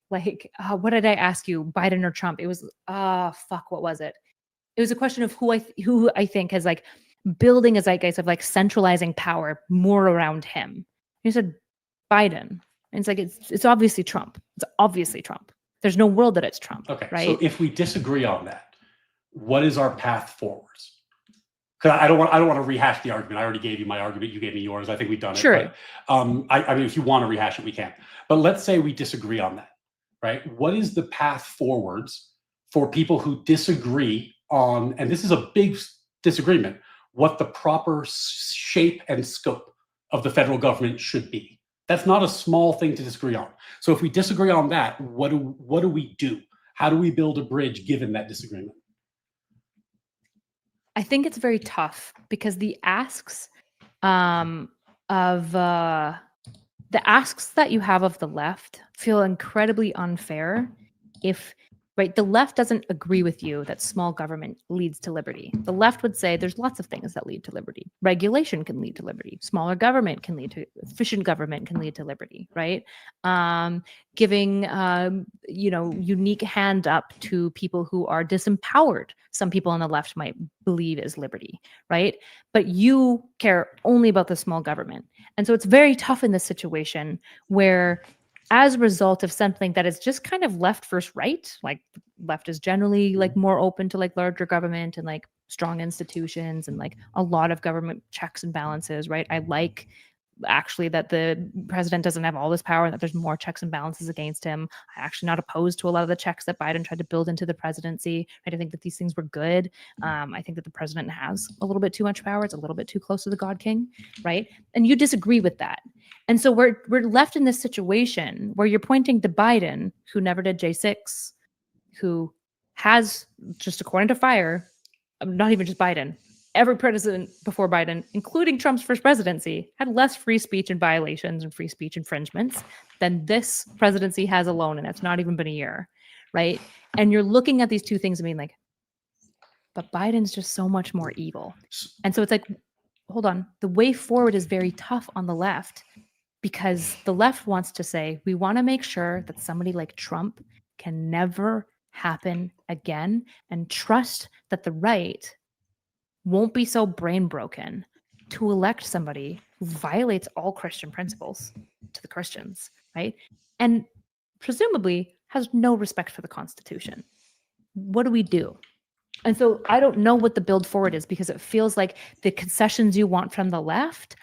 S1: what did I ask you, Biden or Trump? It was, what was it? It was a question of who I think has like building a zeitgeist of like centralizing power more around him. He said Biden. And it's like, it's obviously Trump. It's obviously Trump. There's no world that it's Trump.
S2: Okay.
S1: Right?
S2: So if we disagree on that, what is our path forwards? Because I don't want to rehash the argument. I already gave you my argument. You gave me yours. I think we've done it.
S1: Sure.
S2: But, I mean, if you want to rehash it, we can. But let's say we disagree on that, right? What is the path forwards for people who disagree on, and this is a big disagreement, what the proper shape and scope of the federal government should be? That's not a small thing to disagree on. So if we disagree on that, what do we do? How do we build a bridge given that disagreement?
S1: I think it's very tough because the asks that you have of the left feel incredibly unfair if the left doesn't agree with you that small government leads to liberty. The left would say there's lots of things that lead to liberty. Regulation can lead to liberty. Smaller government can lead to efficient government can lead to liberty, right? Giving unique hand up to people who are disempowered. Some people on the left might believe is liberty, right? But you care only about the small government. And so it's very tough in this situation where as a result of something that is just kind of left versus right, like left is generally like more open to like larger government and like strong institutions and like a lot of government checks and balances, right? I like actually that the president doesn't have all this power and that there's more checks and balances against him. I'm actually not opposed to a lot of the checks that Biden tried to build into the presidency. Right? I think that these things were good. I think that the president has a little bit too much power. It's a little bit too close to the God King, right? And you disagree with that. And so we're left in this situation where you're pointing to Biden, who never did J6, who has, just according to FIRE, not even just Biden, every president before Biden, including Trump's first presidency, had less free speech and violations and free speech infringements than this presidency has alone, and it's not even been a year, right? And you're looking at these two things and being like, but Biden's just so much more evil. And so it's like, hold on, the way forward is very tough on the left because the left wants to say, we want to make sure that somebody like Trump can never happen again, and trust that the right won't be so brain broken to elect somebody who violates all Christian principles to the Christians, right? And presumably has no respect for the Constitution. What do we do? And so I don't know what the build forward is, because it feels like the concessions you want from the left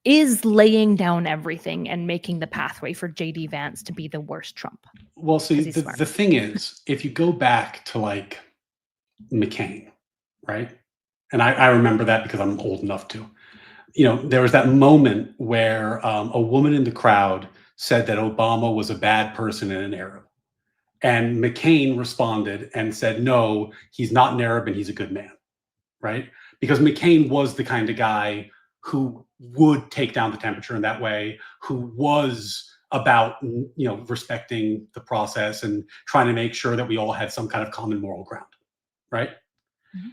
S1: is laying down everything and making the pathway for JD Vance to be the worst Trump.
S2: Well, see,
S1: 'Cause he's
S2: the
S1: smart.
S2: thing is, if you go back to like McCain, right? And I remember that because I'm old enough to. There was that moment where a woman in the crowd said that Obama was a bad person and an Arab. And McCain responded and said, no, he's not an Arab and he's a good man, right? Because McCain was the kind of guy who would take down the temperature in that way, who was about, respecting the process and trying to make sure that we all had some kind of common moral ground, right?
S1: Mhm.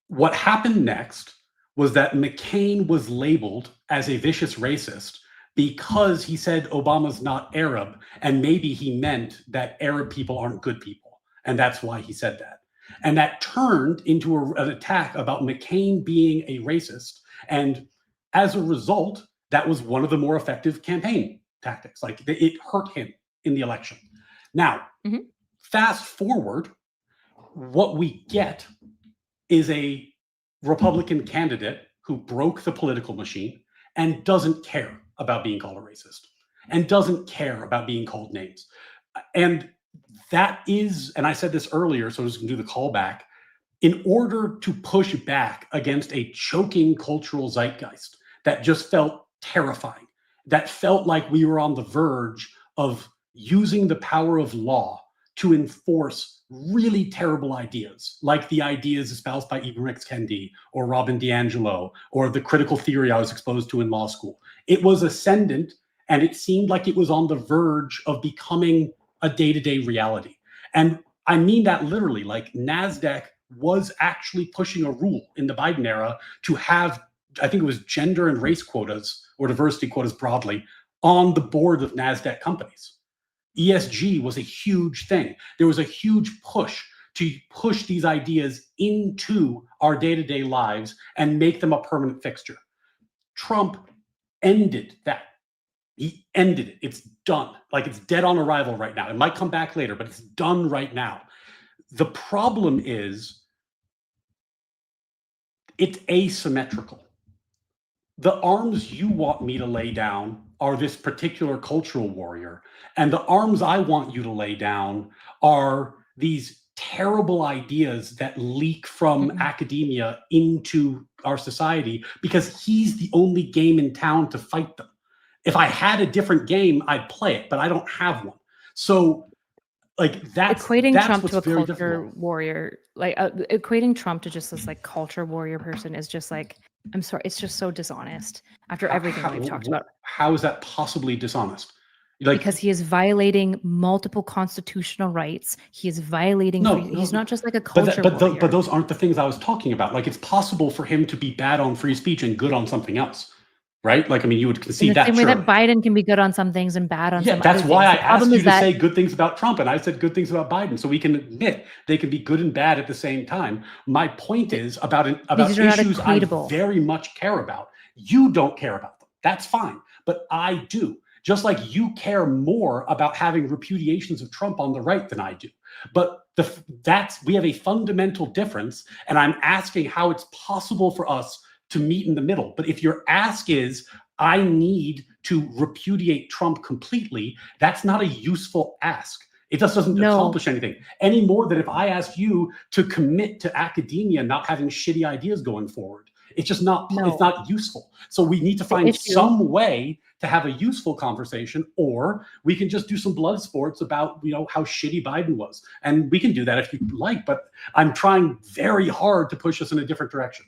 S2: What happened next was that McCain was labeled as a vicious racist because he said Obama's not Arab, and maybe he meant that Arab people aren't good people, and that's why he said that. And that turned into an attack about McCain being a racist, and as a result, that was one of the more effective campaign tactics. Like, it hurt him in the election. Now, fast forward, what we get is a Republican candidate who broke the political machine and doesn't care about being called a racist and doesn't care about being called names. And that is, and I said this earlier, so I was going to do the callback, in order to push back against a choking cultural zeitgeist that just felt terrifying, that felt like we were on the verge of using the power of law to enforce really terrible ideas, like the ideas espoused by Ibram X. Kendi or Robin DiAngelo, or the critical theory I was exposed to in law school. It was ascendant, and it seemed like it was on the verge of becoming a day-to-day reality. And I mean that literally. Like, NASDAQ was actually pushing a rule in the Biden era to have, I think it was gender and race quotas or diversity quotas broadly on the board of NASDAQ companies. ESG was a huge thing. There was a huge push to push these ideas into our day-to-day lives and make them a permanent fixture. Trump ended that. He ended it. It's done. Like, it's dead on arrival right now. It might come back later, but it's done right now. The problem is it's asymmetrical. The arms you want me to lay down are this particular cultural warrior, and the arms I want you to lay down are these terrible ideas that leak from academia into our society because he's the only game in town to fight them. If I had a different game, I'd play it, but I don't have one. So, like, that's
S1: Trump to a
S2: very
S1: culture
S2: difficult.
S1: warrior, like equating Trump to just this like culture warrior person is just like, I'm sorry, it's just so dishonest after everything we've talked about.
S2: How is that possibly dishonest? Like,
S1: because he is violating multiple constitutional rights. He is violating. He's not just like a culture warrior.
S2: But those aren't the things I was talking about. Like, it's possible for him to be bad on free speech and good on something else, right? Like, I mean, you would concede that.
S1: In the same way that Biden can be good on some things and bad on some other things.
S2: Yeah, that's why I asked you to say good things about Trump, and I said good things about Biden, so we can admit they can be good and bad at the same time. My point is about issues I very much care about. You don't care about them. That's fine, but I do. Just like you care more about having repudiations of Trump on the right than I do. But we have a fundamental difference, and I'm asking how it's possible for us to meet in the middle. But if your ask is, I need to repudiate Trump completely, that's not a useful ask. It just doesn't accomplish anything any more than if I asked you to commit to academia not having shitty ideas going forward. It's just not, it's not useful. So we need to find some way to have a useful conversation, or we can just do some blood sports about, how shitty Biden was. And we can do that if you like, but I'm trying very hard to push us in a different direction.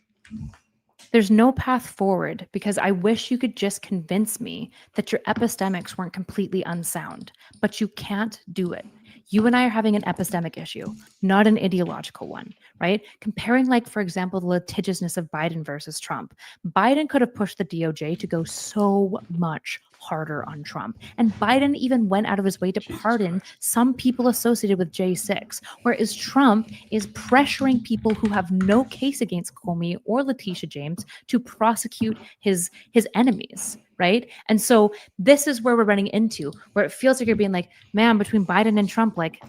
S1: There's no path forward, because I wish you could just convince me that your epistemics weren't completely unsound, but you can't do it. You and I are having an epistemic issue, not an ideological one, right? Comparing, like, for example, the litigiousness of Biden versus Trump. Biden could have pushed the DOJ to go so much harder on Trump. And Biden even went out of his way to pardon some people associated with J6, whereas Trump is pressuring people who have no case against Comey or Letitia James to prosecute his enemies, right? And so this is where we're running into, where it feels like you're being like, man, between Biden and Trump, like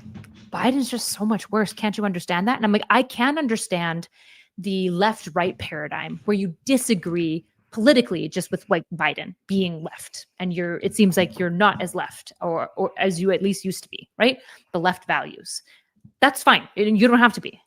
S1: Biden's just so much worse. Can't you understand that? And I'm like, I can understand the left-right paradigm where you disagree politically just with like Biden being left, and it seems like you're not as left or as you at least used to be, right? The left values. That's fine. You don't have to be.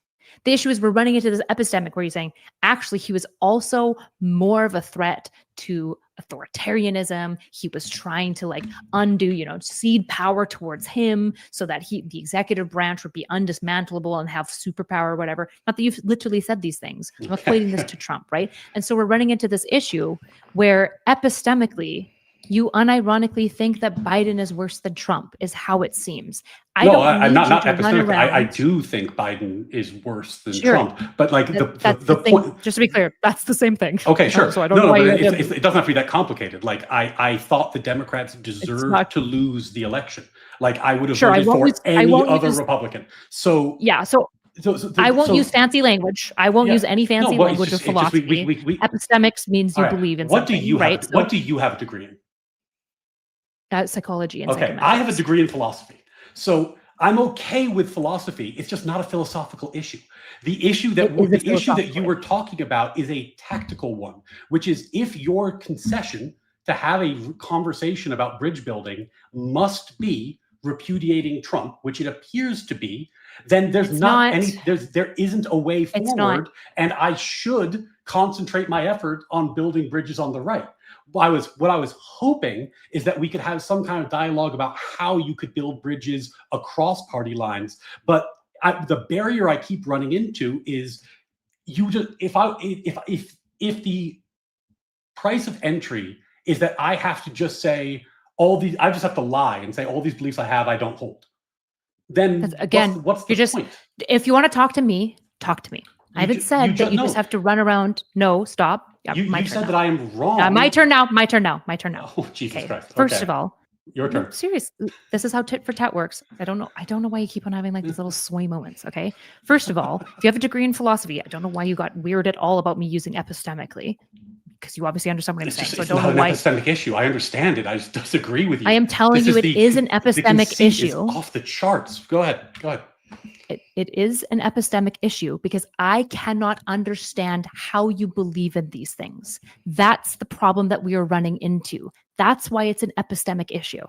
S1: The issue is we're running into this epistemic where you're saying, actually, he was also more of a threat to authoritarianism. He was trying to like undo, cede power towards him so that the executive branch would be undismantleable and have superpower or whatever. Not that you've literally said these things. I'm equating this to Trump, right? And so we're running into this issue where epistemically, you unironically think that Biden is worse than Trump, is how it seems.
S2: I'm not epistemic. I do think Biden is worse than Trump, but like the point.
S1: Just to be clear, that's the same thing.
S2: Okay, sure.
S1: So I don't know why
S2: it doesn't have to be that complicated. Like I thought the Democrats deserved to lose the election. Like I would have voted for any other Republican. So
S1: yeah, so I won't use fancy language. I won't use any fancy language or philosophy. Epistemics means you believe in something, right?
S2: What do you have a degree in?
S1: Psychology and
S2: psychometrics. I have a degree in philosophy. So I'm okay with philosophy. It's just not a philosophical issue. The issue that you were talking about is a tactical one, which is if your concession to have a conversation about bridge building must be repudiating Trump, which it appears to be, then there isn't a way forward, and I should concentrate my effort on building bridges on the right. What I was hoping is that we could have some kind of dialogue about how you could build bridges across party lines. But the barrier I keep running into is if the price of entry is that I have to just say I just have to lie and say all these beliefs I have, I don't hold. Then again, what's the point?
S1: If you want to talk to me, talk to me. I haven't said that you just have to run around. No, stop. Yeah,
S2: you said that I am wrong.
S1: My turn now.
S2: Oh, Jesus Christ.
S1: First of all,
S2: your turn.
S1: Seriously, this is how tit for tat works. I don't know why you keep on having like these little sway moments. Okay. First of all, if you have a degree in philosophy, I don't know why you got weird at all about me using epistemically, because you obviously understand what I'm saying. So I don't know why.
S2: It's not an epistemic issue. I understand it. I just disagree with you.
S1: I am telling you, it is an epistemic issue.
S2: Is off the charts. Go ahead.
S1: It is an epistemic issue because I cannot understand how you believe in these things. That's the problem that we are running into. That's why it's an epistemic issue.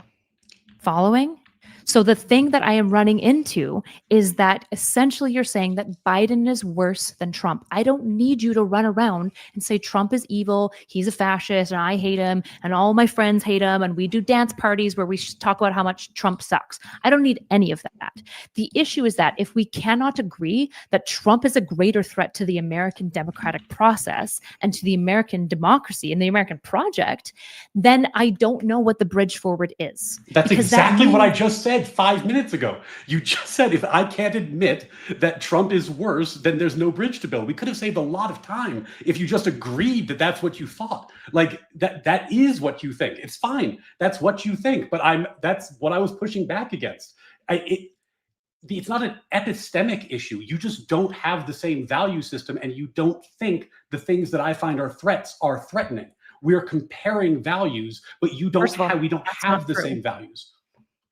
S1: Following? So the thing that I am running into is that essentially you're saying that Biden is worse than Trump. I don't need you to run around and say Trump is evil, he's a fascist, and I hate him, and all my friends hate him, and we do dance parties where we talk about how much Trump sucks. I don't need any of that. The issue is that if we cannot agree that Trump is a greater threat to the American democratic process and to the American democracy and the American project, then I don't know what the bridge forward is.
S2: That's exactly what I just said 5 minutes ago. You just said if I can't admit that Trump is worse, then there's no bridge to build. We could have saved a lot of time if you just agreed that that's what you thought. Like that is what you think. It's fine. That's what you think. But that's what I was pushing back against. It's not an epistemic issue. You just don't have the same value system, and you don't think the things that I find are threats are threatening. We're comparing values, but we don't have the same values.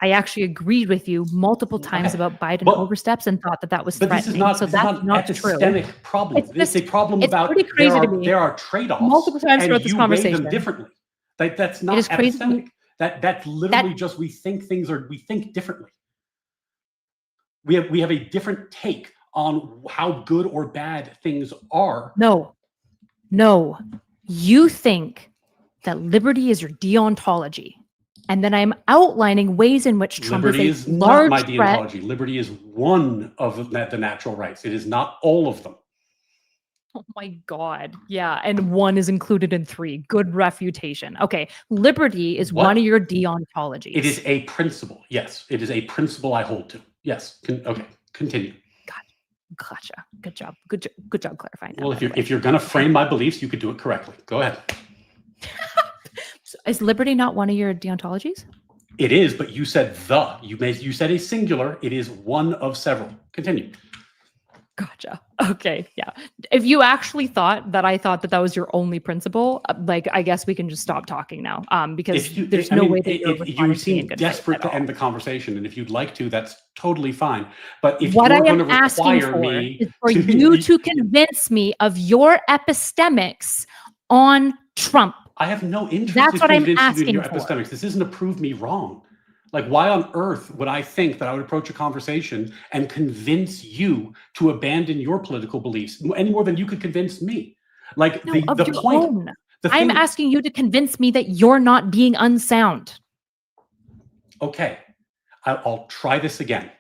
S1: I actually agreed with you multiple times about Biden oversteps and thought that was threatening.
S2: But this is not an epistemic problem. It's a problem about there are trade-offs
S1: multiple times throughout this conversation.
S2: You weigh them differently. Like that's not epistemic. That's literally just we think differently. We have a different take on how good or bad things are.
S1: No. You think that liberty is your deontology. And then I'm outlining ways in which Trump is a large threat.
S2: Liberty is not my deontology. Liberty is one of the natural rights. It is not all of them.
S1: Oh my God. Yeah. And one is included in 3. Good refutation. Okay. Liberty is one of your deontologies.
S2: It is a principle. Yes. It is a principle I hold to. Yes. Okay. Continue.
S1: Gotcha. Good job. Good job clarifying that.
S2: Well, if you're going to frame my beliefs, you could do it correctly. Go ahead.
S1: Is liberty not one of your deontologies?
S2: It is, but you said the. You said a singular. It is one of several. Continue.
S1: Gotcha. Okay. Yeah. If you actually thought that I thought that that was your only principle, like, I guess we can just stop talking now. Because there's no way that you're
S2: you
S1: responding to me in
S2: seem
S1: good faith
S2: desperate
S1: at
S2: to
S1: all.
S2: end the conversation, and if you'd like to, that's totally fine. But if
S1: What I
S2: you're going to
S1: am asking
S2: require
S1: for
S2: me
S1: is for you to convince me of your epistemics on Trump.
S2: I have no interest
S1: That's
S2: in
S1: what I'm
S2: convincing you in your
S1: asking for.
S2: epistemics. This isn't to prove me wrong. Like, why on earth would I think that I would approach a conversation and convince you to abandon your political beliefs any more than you could convince me? Like,
S1: No, of
S2: the
S1: your
S2: point.
S1: own.
S2: The
S1: I'm
S2: thing,
S1: asking you to convince me that you're not being unsound.
S2: okay, I'll try this again.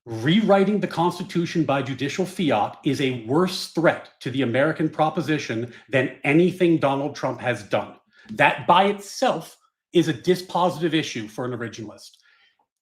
S2: Rewriting the Constitution by judicial fiat is a worse threat to the American proposition than anything Donald Trump has done. That by itself is a dispositive issue for an originalist.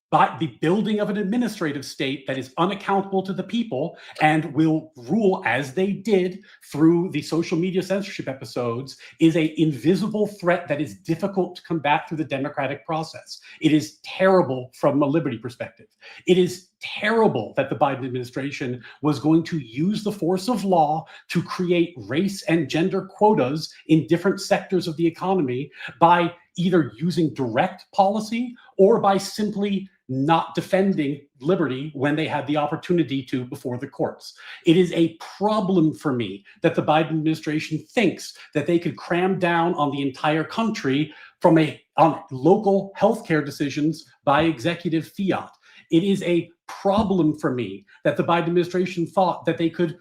S2: But the building of an administrative state that is unaccountable to the people and will rule as they did through the social media censorship episodes is an invisible threat that is difficult to combat through the democratic process. It is terrible from a liberty perspective. It is terrible that the Biden administration was going to use the force of law to create race and gender quotas in different sectors of the economy by either using direct policy or by simply not defending liberty when they had the opportunity to before the courts. It is a problem for me that the Biden administration thinks that they could cram down on the entire country on local healthcare decisions by executive fiat. It is a problem for me that the Biden administration thought that they could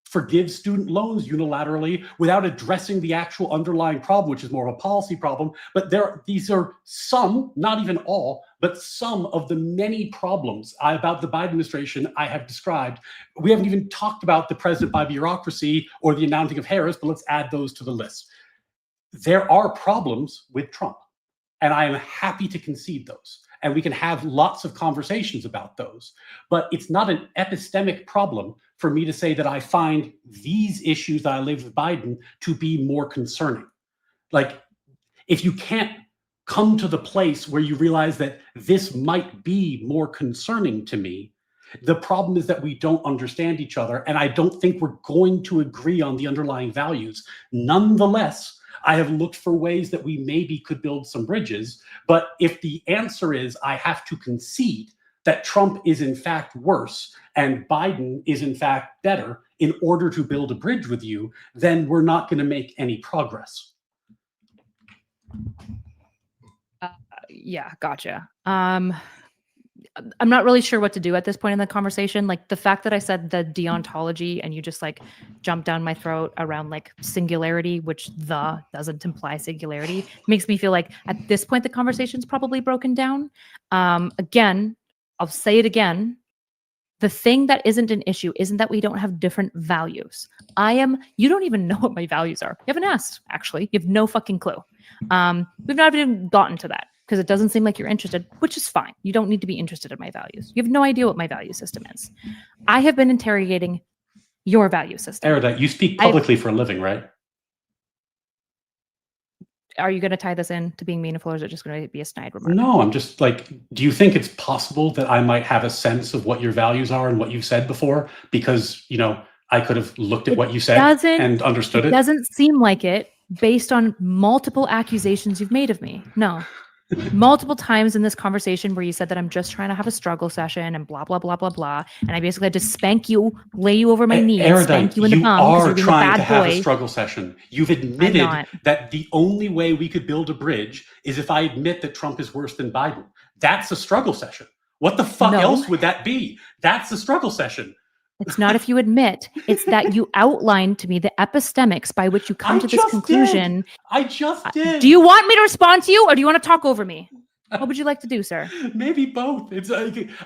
S2: forgive student loans unilaterally without addressing the actual underlying problem, which is more of a policy problem. But these are some, not even all, but some of the many problems about the Biden administration I have described. We haven't even talked about the president by bureaucracy or the announcing of Harris, but let's add those to the list. There are problems with Trump, and I am happy to concede those. And we can have lots of conversations about those. But it's not an epistemic problem for me to say that I find these issues that I live with Biden to be more concerning. Like, if you can't come to the place where you realize that this might be more concerning to me, the problem is that we don't understand each other. And I don't think we're going to agree on the underlying values. Nonetheless, I have looked for ways that we maybe could build some bridges. But if the answer is I have to concede that Trump is in fact worse and Biden is in fact better in order to build a bridge with you, then we're not going to make any progress.
S1: Yeah, gotcha. I'm not really sure what to do at this point in the conversation. Like, the fact that I said the deontology and you just like jumped down my throat around like singularity, which the doesn't imply singularity, makes me feel like at this point the conversation's probably broken down. Again, I'll say it again. The thing that isn't an issue isn't that we don't have different values. You don't even know what my values are. You haven't asked, actually. You have no fucking clue. We've not even gotten to that because it doesn't seem like you're interested, which is fine. You don't need to be interested in my values. You have no idea what my value system is. I have been interrogating your value system.
S2: Erudite, you speak publicly for a living, right?
S1: Are you going to tie this in to being meaningful, or is it just going to be a snide remark?
S2: No, I'm just like, do you think it's possible that I might have a sense of what your values are and what you've said before? Because, I could have looked at what you said and understood it.
S1: It doesn't seem like it based on multiple accusations you've made of me. No. Multiple times in this conversation where you said that I'm just trying to have a struggle session and blah, blah, blah, blah, blah. And I basically had to spank you, lay you over my knee, and spank you in the bum.
S2: You are trying to have a struggle session. You've admitted that the only way we could build a bridge is if I admit that Trump is worse than Biden. That's a struggle session. What the fuck else would that be? That's a struggle session.
S1: It's not if you admit. It's that you outlined to me the epistemics by which you come to this conclusion.
S2: I just did.
S1: Do you want me to respond to you, or do you want to talk over me? What would you like to do, sir?
S2: Maybe both.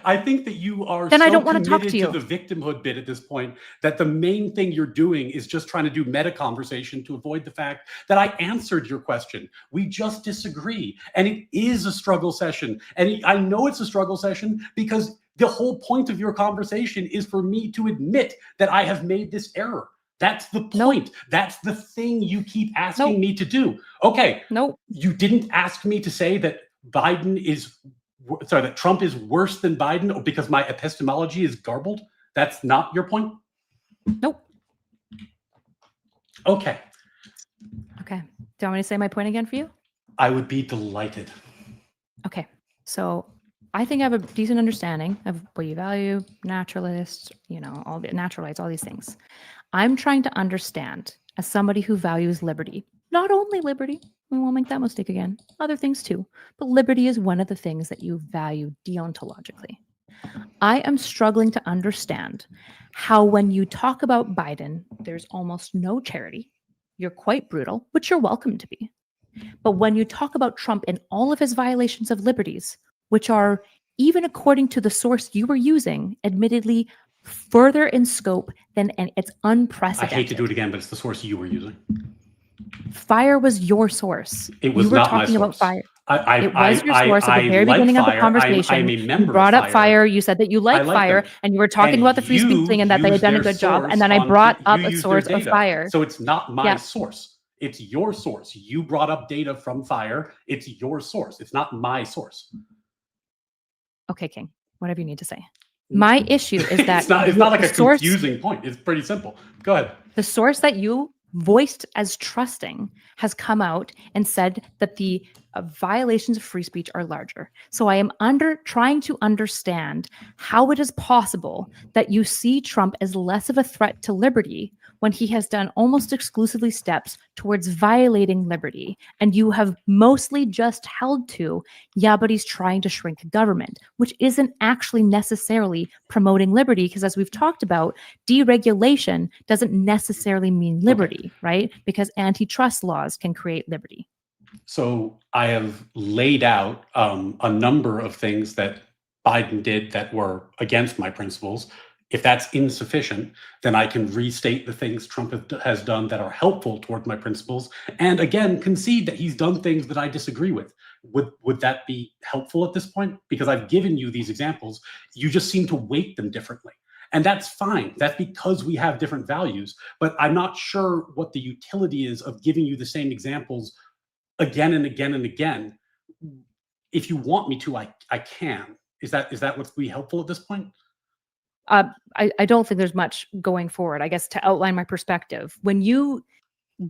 S2: I think that you are
S1: then
S2: so
S1: I don't want to talk to you.
S2: The victimhood bit at this point that the main thing you're doing is just trying to do meta conversation to avoid the fact that I answered your question. We just disagree. And it is a struggle session. And I know it's a struggle session because the whole point of your conversation is for me to admit that I have made this error. That's the
S1: Nope.
S2: point. That's the thing you keep asking
S1: Nope.
S2: me to do. Okay,
S1: Nope.
S2: you didn't ask me to say that that Trump is worse than Biden because my epistemology is garbled. That's not your point?
S1: Nope.
S2: Okay.
S1: Okay. Do you want me to say my point again for you?
S2: I would be delighted.
S1: Okay. So I think I have a decent understanding of what you value, naturalists, all the natural rights, all these things. I'm trying to understand, as somebody who values liberty, not only liberty, we won't make that mistake again, other things too, but liberty is one of the things that you value deontologically. I am struggling to understand how, when you talk about Biden, there's almost no charity. You're quite brutal, which you're welcome to be. But when you talk about Trump and all of his violations of liberties, which are, even according to the source you were using, admittedly further in scope than it's unprecedented.
S2: I hate to do it again, but it's the source you were using.
S1: Fire was your source.
S2: It was
S1: you were
S2: not
S1: talking
S2: my
S1: about
S2: source.
S1: fire. It was your source at the very
S2: like
S1: beginning
S2: fire.
S1: of the conversation.
S2: I'm a member
S1: you brought
S2: of
S1: up fire. You said that you like fire,
S2: them.
S1: and you were talking about the free speech thing and that they had done a good job. And then I brought up a source of fire.
S2: So it's not my source. It's your source. You brought up data from fire. It's your source. It's not my source.
S1: Okay, King. Whatever you need to say. My issue is that
S2: it's not like a confusing point. It's pretty simple. Go ahead.
S1: The source that you voiced as trusting has come out and said that the violations of free speech are larger. So I am trying to understand how it is possible that you see Trump as less of a threat to liberty when he has done almost exclusively steps towards violating liberty. And you have mostly just held to, yeah, but he's trying to shrink government, which isn't actually necessarily promoting liberty, because as we've talked about, deregulation doesn't necessarily mean liberty, right? Because antitrust laws can create liberty.
S2: So I have laid out a number of things that Biden did that were against my principles. If that's insufficient, then I can restate the things Trump has done that are helpful toward my principles, and again, concede that he's done things that I disagree with. Would that be helpful at this point? Because I've given you these examples. You just seem to weight them differently. And that's fine. That's because we have different values. But I'm not sure what the utility is of giving you the same examples again and again and again. If you want me to, I can. Is that what's be helpful at this point?
S1: I don't think there's much going forward. I guess to outline my perspective, when you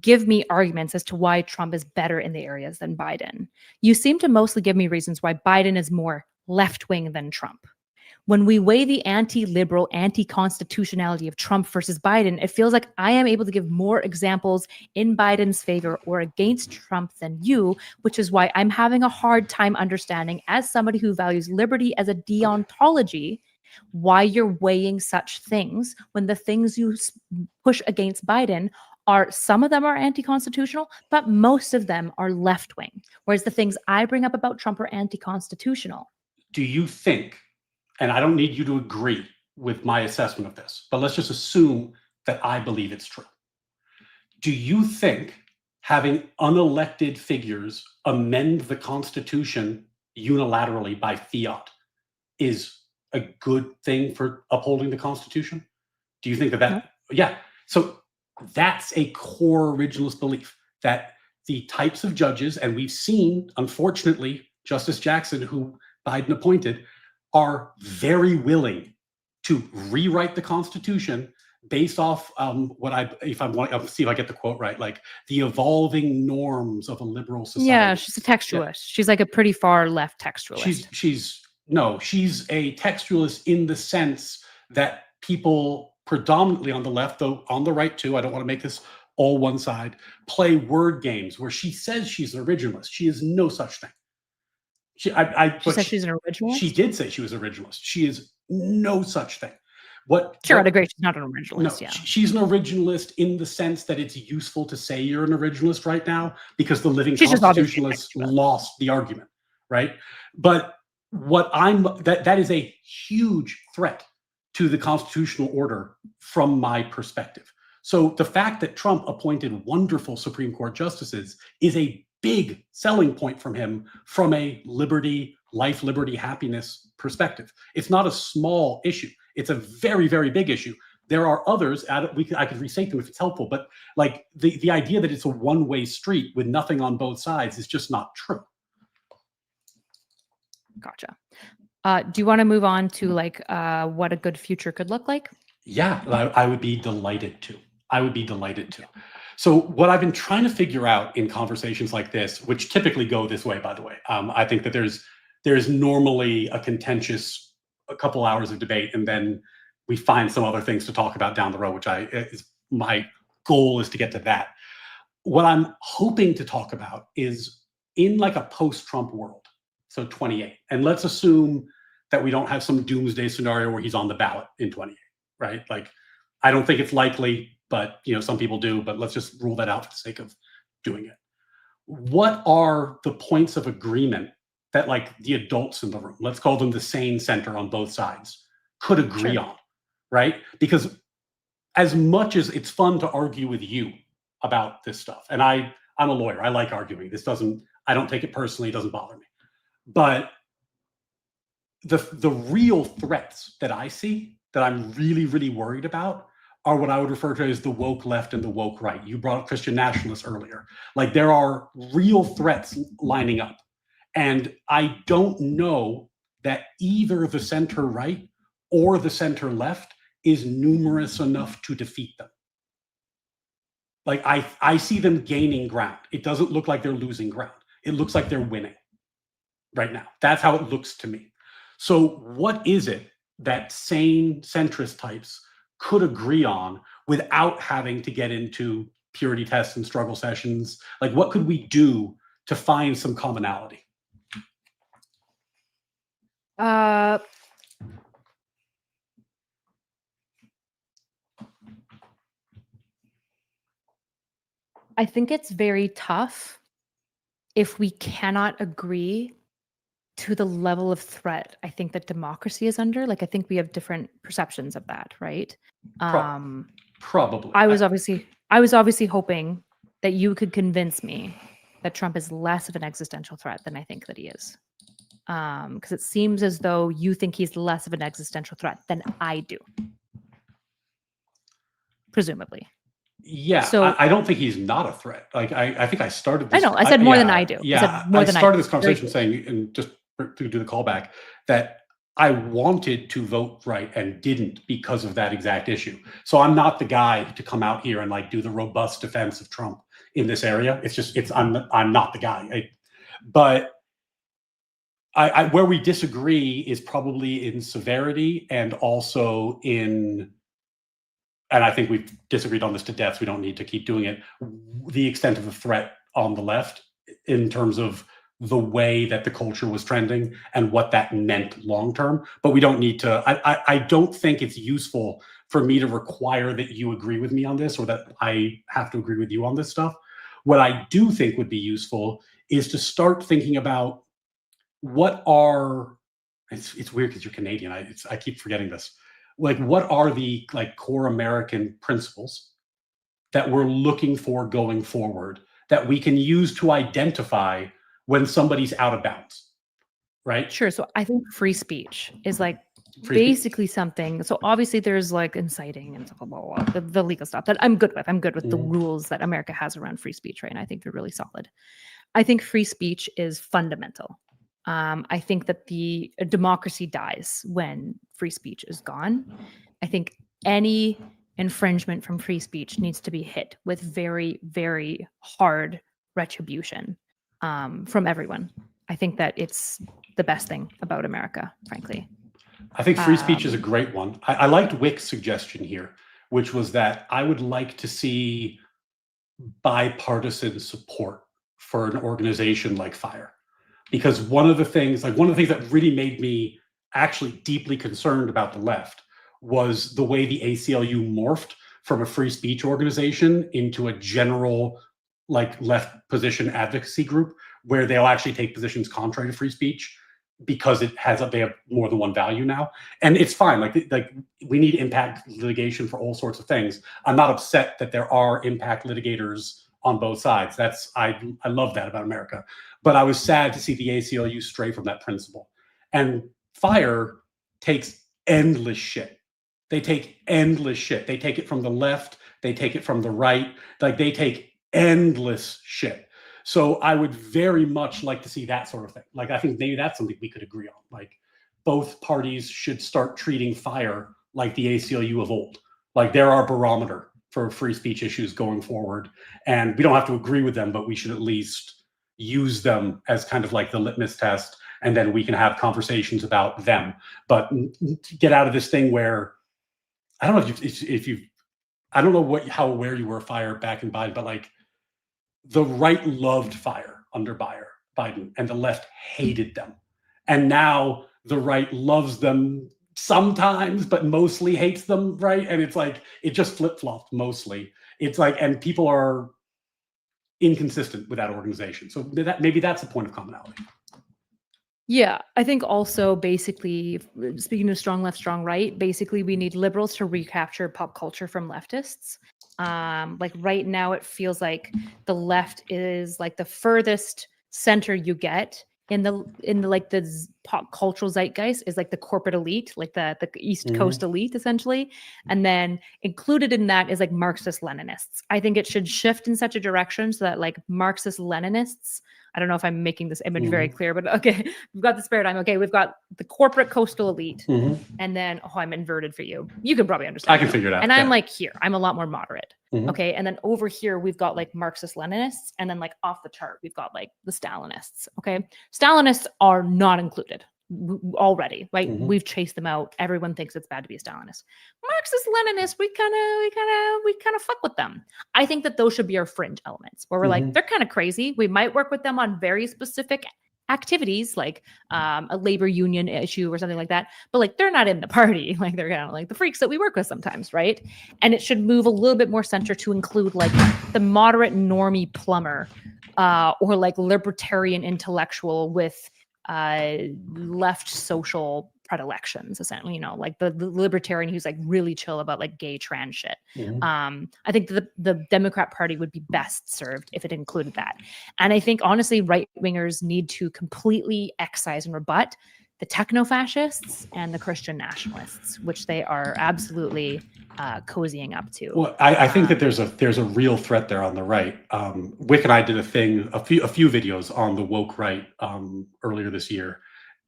S1: give me arguments as to why Trump is better in the areas than Biden, you seem to mostly give me reasons why Biden is more left-wing than Trump. When we weigh the anti-liberal, anti-constitutionality of Trump versus Biden, it feels like I am able to give more examples in Biden's favor or against Trump than you, which is why I'm having a hard time understanding, as somebody who values liberty as a deontology, why you're weighing such things when the things you push against Biden are, some of them are anti-constitutional, but most of them are left-wing, whereas the things I bring up about Trump are anti-constitutional.
S2: Do you think, and I don't need you to agree with my assessment of this, but let's just assume that I believe it's true. Do you think having unelected figures amend the Constitution unilaterally by fiat is a good thing for upholding the Constitution? Do you think that
S1: No.
S2: Yeah. So that's a core originalist belief, that the types of judges, and we've seen, unfortunately, Justice Jackson, who Biden appointed, are very willing to rewrite the Constitution based off I'll see if I get the quote right, like the evolving norms of a liberal society.
S1: Yeah, she's a textualist. Yeah. She's like a pretty far left textualist.
S2: She's a textualist in the sense that people predominantly on the left, though on the right too, I don't want to make this all one side, play word games where she says she's an originalist. She is no such thing. She said she's an originalist? She did say she was an originalist. She is no such thing.
S1: I'd agree. She's not an originalist.
S2: No, yeah. She's an originalist in the sense that it's useful to say you're an originalist right now because the living constitutionalists lost the argument, right? But that is a huge threat to the constitutional order from my perspective. So the fact that Trump appointed wonderful Supreme Court justices is a big selling point from him from a life, liberty, happiness perspective. It's not a small issue. It's a very, very big issue. There are others. I could restate them if it's helpful, but like the idea that it's a one-way street with nothing on both sides is just not true.
S1: Gotcha. Do you want to move on to like what a good future could look like?
S2: Yeah, I would be delighted to. I would be delighted to. So what I've been trying to figure out in conversations like this, which typically go this way, by the way, I think that there's normally a contentious a couple hours of debate, and then we find some other things to talk about down the road, which my goal is to get to that. What I'm hoping to talk about is in like a post-Trump world, so 28, and let's assume that we don't have some doomsday scenario where he's on the ballot in 28. Right? Like, I don't think it's likely, but some people do, but let's just rule that out for the sake of doing it. What are the points of agreement that like the adults in the room, let's call them the sane center on both sides, could agree on, right? Because as much as it's fun to argue with you about this stuff, and I'm a lawyer, I like arguing. I don't take it personally, it doesn't bother me. But the real threats that I see that I'm really, really worried about are what I would refer to as the woke left and the woke right. You brought up Christian nationalists earlier. Like, there are real threats lining up. And I don't know that either the center right or the center left is numerous enough to defeat them. Like, I see them gaining ground. It doesn't look like they're losing ground. It looks like they're winning right now. That's how it looks to me. So what is it that sane centrist types could agree on without having to get into purity tests and struggle sessions? Like, what could we do to find some commonality?
S1: I think it's very tough if we cannot agree to the level of threat I think that democracy is under. Like, I think we have different perceptions of that, right?
S2: Probably.
S1: I was obviously hoping that you could convince me that Trump is less of an existential threat than I think that he is. Because it seems as though you think he's less of an existential threat than I do, presumably.
S2: Yeah, so I don't think he's not a threat. Like, I think I started this.
S1: I know, I said more than I do.
S2: Yeah, I started this conversation saying, and just to do the callback, that I wanted to vote right and didn't because of that exact issue. So I'm not the guy to come out here and like do the robust defense of Trump in this area. I'm not the guy. But where we disagree is probably in severity and also in, and I think we've disagreed on this to death, so we don't need to keep doing it, the extent of the threat on the left in terms of the way that the culture was trending and what that meant long term. But we don't need to, I don't think it's useful for me to require that you agree with me on this or that I have to agree with you on this stuff. What I do think would be useful is to start thinking about what are, it's weird because you're Canadian, I keep forgetting this. Like, what are the like core American principles that we're looking for going forward that we can use to identify when somebody's out of bounds, right?
S1: Sure. So I think free speech is like basically something. So obviously there's like inciting and blah, blah, blah, the legal stuff that I'm good with. I'm good with the rules that America has around free speech, right? And I think they're really solid. I think free speech is fundamental. I think that the democracy dies when free speech is gone. I think any infringement from free speech needs to be hit with very, very hard retribution from everyone. I think that it's the best thing about America, frankly.
S2: I think free speech is a great one. I liked Wick's suggestion here, which was that I would like to see bipartisan support for an organization like FIRE. Because one of the things that really made me actually deeply concerned about the left was the way the ACLU morphed from a free speech organization into a general like left position advocacy group where they'll actually take positions contrary to free speech because they have more than one value now. And it's fine. Like we need impact litigation for all sorts of things. I'm not upset that there are impact litigators on both sides. I love that about America. But I was sad to see the ACLU stray from that principle. And FIRE takes endless shit They take endless shit. They take it from the left. They take it from the right. Like they take endless shit. So I would very much like to see that sort of thing. Like I think maybe that's something we could agree on. Like both parties should start treating fire like the ACLU of old. Like they're our barometer for free speech issues going forward. And we don't have to agree with them, but we should at least use them as kind of like the litmus test. And then we can have conversations about them. But get out of this thing where, I don't know if you I don't know how aware you were of fire back in Biden, but like the right loved fire under Biden and the left hated them. And now the right loves them sometimes, but mostly hates them, right? And it's like, it just flip-flopped mostly. It's like, and people are inconsistent with that organization. So maybe that's the point of commonality.
S1: Yeah, I think also basically, speaking of strong left, strong right, basically we need liberals to recapture pop culture from leftists. Like right now, it feels like the left is like the furthest center you get in the like the pop cultural zeitgeist is like the corporate elite, like the East Coast elite essentially, and then included in that is like Marxist Leninists. I think it should shift in such a direction so that like Marxist Leninists, I don't know if I'm making this image very clear, but okay, we've got this paradigm. Okay, we've got the corporate coastal elite, and then I'm inverted for you. You can probably understand.
S2: I can figure it out.
S1: And I'm like here, I'm a lot more moderate. Okay, and then over here we've got like Marxist Leninists, and then like off the chart we've got like the Stalinists. Okay, Stalinists are not included already, right? We've chased them out. Everyone thinks it's bad to be a Stalinist. Marxist Leninists, we kind of fuck with them. I think that those should be our fringe elements where we're like, they're kind of crazy. We might work with them on very specific activities like a labor union issue or something like that, but like they're not in the party. Like they're kind of like the freaks that we work with sometimes, right? And it should move a little bit more center to include like the moderate normie plumber or like libertarian intellectual with left social predilections, essentially, you know, like the libertarian who's like really chill about like gay trans shit. I think the Democrat Party would be best served if it included that. And I think honestly, right wingers need to completely excise and rebut the techno-fascists and the Christian nationalists, which they are absolutely cozying up to.
S2: Well, I think that there's a real threat there on the right. Wick and I did a few videos on the woke right earlier this year,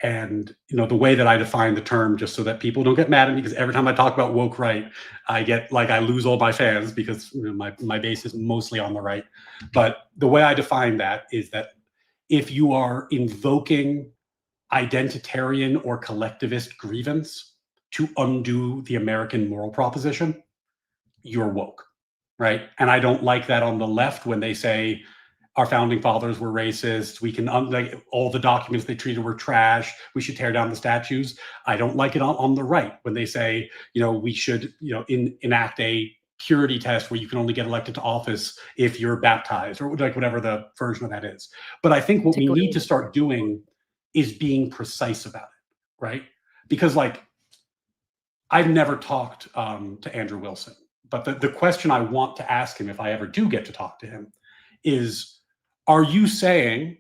S2: and you know the way that I define the term, just so that people don't get mad at me, because every time I talk about woke right, I get like I lose all my fans because you know, my base is mostly on the right. But the way I define that is that if you are invoking identitarian or collectivist grievance to undo the American moral proposition, you're woke, right? And I don't like that on the left when they say our founding fathers were racist. We can like all the documents they treated were trash. We should tear down the statues. I don't like it on the right when they say, you know, we should, you know, enact a purity test where you can only get elected to office if you're baptized or like whatever the version of that is. But I think what we need to start doing is being precise about it, right? Because like, I've never talked to Andrew Wilson, but the question I want to ask him if I ever do get to talk to him is, are you saying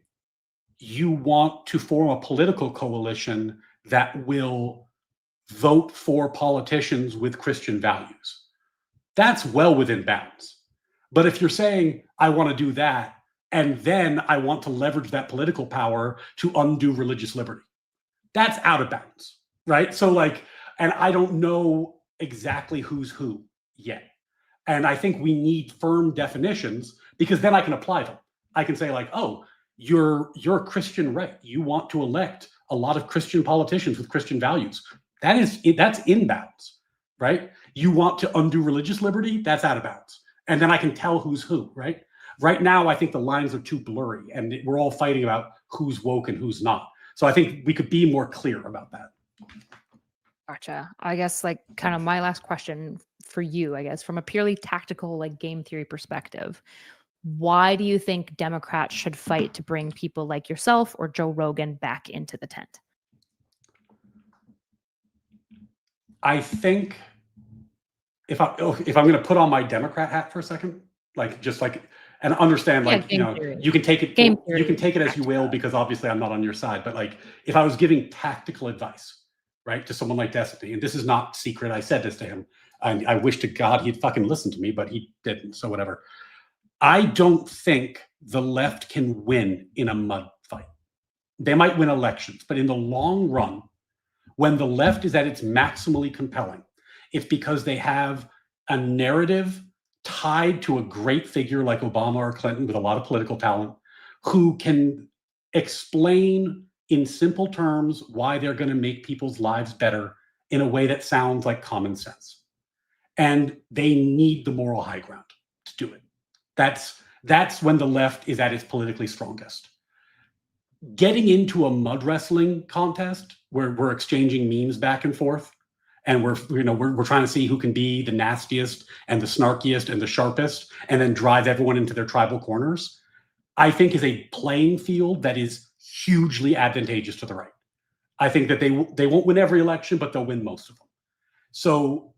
S2: you want to form a political coalition that will vote for politicians with Christian values? That's well within bounds. But if you're saying, I want to do that, and then I want to leverage that political power to undo religious liberty, that's out of bounds, right? So like, and I don't know exactly who's who yet. And I think we need firm definitions because then I can apply them. I can say like, oh, you're a Christian right. You want to elect a lot of Christian politicians with Christian values. That's in bounds, right? You want to undo religious liberty, that's out of bounds. And then I can tell who's who, right? Right now, I think the lines are too blurry and we're all fighting about who's woke and who's not. So I think we could be more clear about that.
S1: Gotcha. I guess like kind of my last question for you, I guess, from a purely tactical like game theory perspective, why do you think Democrats should fight to bring people like yourself or Joe Rogan back into the tent?
S2: I think if I'm going to put on my Democrat hat for a second, like just like and understand like you know theory. You can take it you can take it as you will because obviously I'm not on your side, but like if I was giving tactical advice, right, to someone like Destiny. And this is not secret. I said this to him. I wish to God he'd fucking listened to me, but he didn't. So whatever. I don't think the left can win in a mud fight. They might win elections, but in the long run, when the left is at its maximally compelling, it's because they have a narrative tied to a great figure like Obama or Clinton with a lot of political talent who can explain in simple terms why they're going to make people's lives better in a way that sounds like common sense. And they need the moral high ground to do it. That's when the left is at its politically strongest. Getting into a mud wrestling contest where we're exchanging memes back and forth, and we're trying to see who can be the nastiest and the snarkiest and the sharpest, and then drive everyone into their tribal corners, I think is a playing field that is hugely advantageous to the right. I think that they won't win every election, but they'll win most of them. So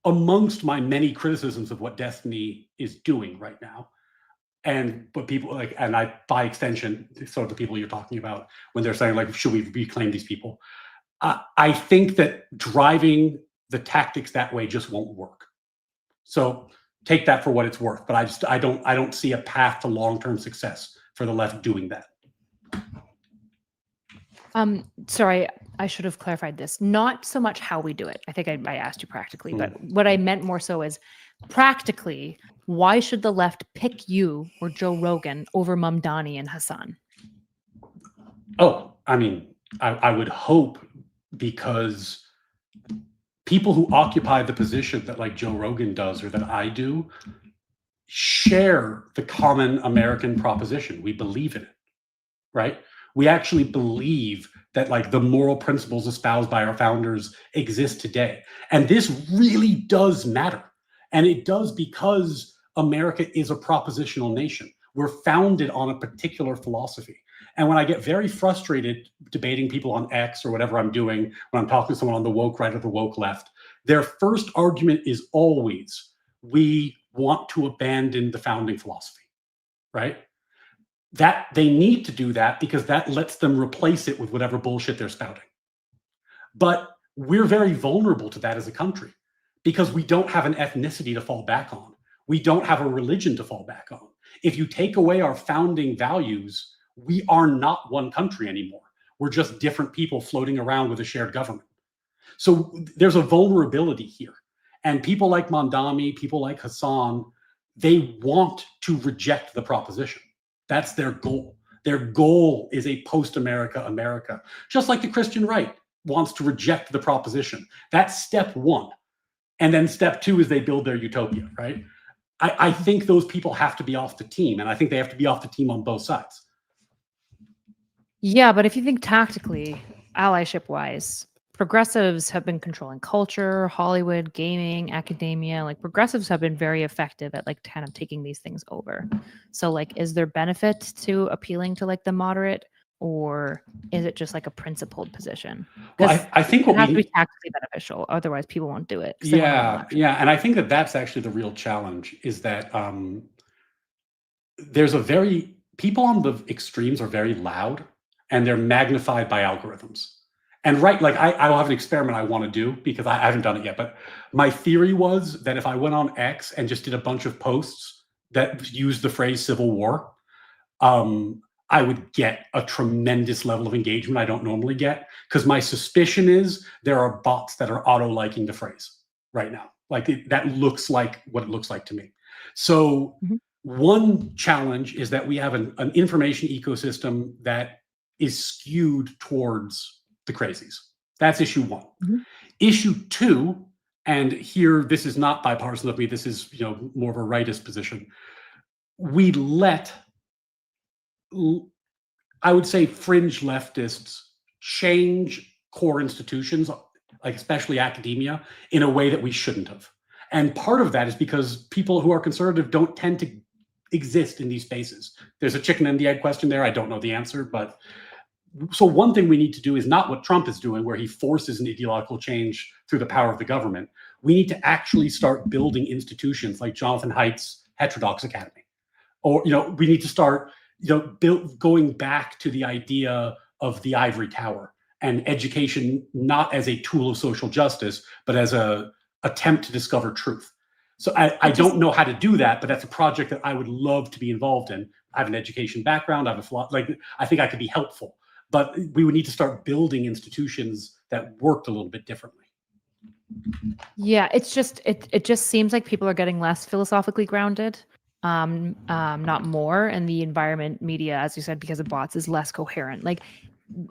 S2: amongst my many criticisms of what Destiny is doing right now, but people like, and I, by extension, sort of the people you're talking about when they're saying like, should we reclaim these people? I think that driving the tactics that way just won't work. So take that for what it's worth. But I don't see a path to long-term success for the left doing that.
S1: Sorry, I should have clarified this. Not so much how we do it. I think I asked you practically, but what I meant more so is practically, why should the left pick you or Joe Rogan over Mamdani and Hassan?
S2: Oh, I mean, I would hope, because people who occupy the position that like Joe Rogan does or that I do share the common American proposition. We believe in it, right? We actually believe that like the moral principles espoused by our founders exist today. And this really does matter. And it does because America is a propositional nation. We're founded on a particular philosophy. And when I get very frustrated debating people on X or whatever I'm doing, when I'm talking to someone on the woke right or the woke left, their first argument is always, we want to abandon the founding philosophy, right? That they need to do that because that lets them replace it with whatever bullshit they're spouting. But we're very vulnerable to that as a country because we don't have an ethnicity to fall back on. We don't have a religion to fall back on. If you take away our founding values, we are not one country anymore. We're just different people floating around with a shared government. So there's a vulnerability here. And people like Mamdani, people like Hassan, they want to reject the proposition. That's their goal. Their goal is a post-America America, just like the Christian right wants to reject the proposition. That's step one. And then step two is they build their utopia, right? I think those people have to be off the team, and I think they have to be off the team on both sides.
S1: Yeah, but if you think tactically, allyship-wise, progressives have been controlling culture, Hollywood, gaming, academia. Like progressives have been very effective at like kind of taking these things over. So like, is there benefit to appealing to like the moderate, or is it just like a principled position?
S2: Well, I think what
S1: it has to be tactically beneficial. Otherwise, people won't do it.
S2: Yeah, yeah, and I think that that's actually the real challenge. Is that there's people on the extremes are very loud, and they're magnified by algorithms. And right, like I will have an experiment I want to do because I haven't done it yet. But my theory was that if I went on X and just did a bunch of posts that used the phrase Civil War, I would get a tremendous level of engagement I don't normally get, because my suspicion is there are bots that are auto-liking the phrase right now. Like that looks like what it looks like to me. So one challenge is that we have an information ecosystem that is skewed towards the crazies. That's issue one. Issue two, and here this is not bipartisan of me, this is more of a rightist position. We let, I would say, fringe leftists change core institutions, like especially academia, in a way that we shouldn't have. And part of that is because people who are conservative don't tend to exist in these spaces. There's a chicken and the egg question there. I don't know the answer, but so one thing we need to do is not what Trump is doing, where he forces an ideological change through the power of the government. We need to actually start building institutions like Jonathan Haidt's Heterodox Academy. Or, we need to start, going back to the idea of the ivory tower and education not as a tool of social justice, but as a attempt to discover truth. So I don't know how to do that, but that's a project that I would love to be involved in. I have an education background. I have I think I could be helpful, but we would need to start building institutions that worked a little bit differently.
S1: Yeah, it's just it just seems like people are getting less philosophically grounded, not more, and the environment media, as you said, because of bots, is less coherent. Like,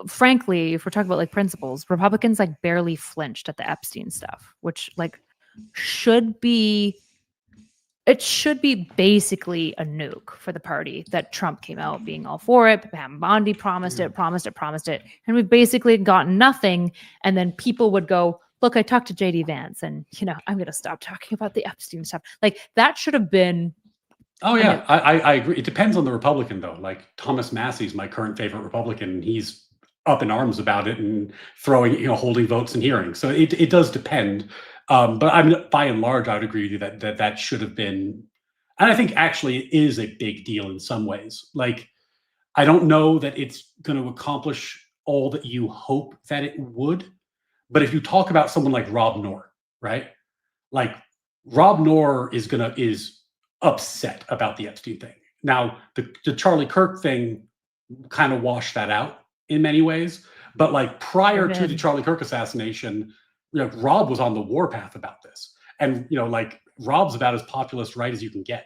S1: frankly, if we're talking about like principles, Republicans like barely flinched at the Epstein stuff, which like should be basically a nuke for the party that Trump came out being all for it. Pam Bondi promised it, and we've basically gotten nothing. And then people would go, look, I talked to JD Vance, and I'm going to stop talking about the Epstein stuff. Like, that should have been.
S2: Oh yeah, I agree. It depends on the Republican though. Like Thomas Massey's my current favorite Republican. He's up in arms about it and throwing, holding votes and hearings. So it does depend. But I mean, by and large, I would agree with you that should have been, and I think actually it is a big deal in some ways. Like, I don't know that it's going to accomplish all that you hope that it would. But if you talk about someone like Rob Noor, right? Like Rob Noor is upset about the Epstein thing. Now, the Charlie Kirk thing kind of washed that out in many ways. But like prior to the Charlie Kirk assassination, Rob was on the warpath about this. And, like Rob's about as populist right as you can get.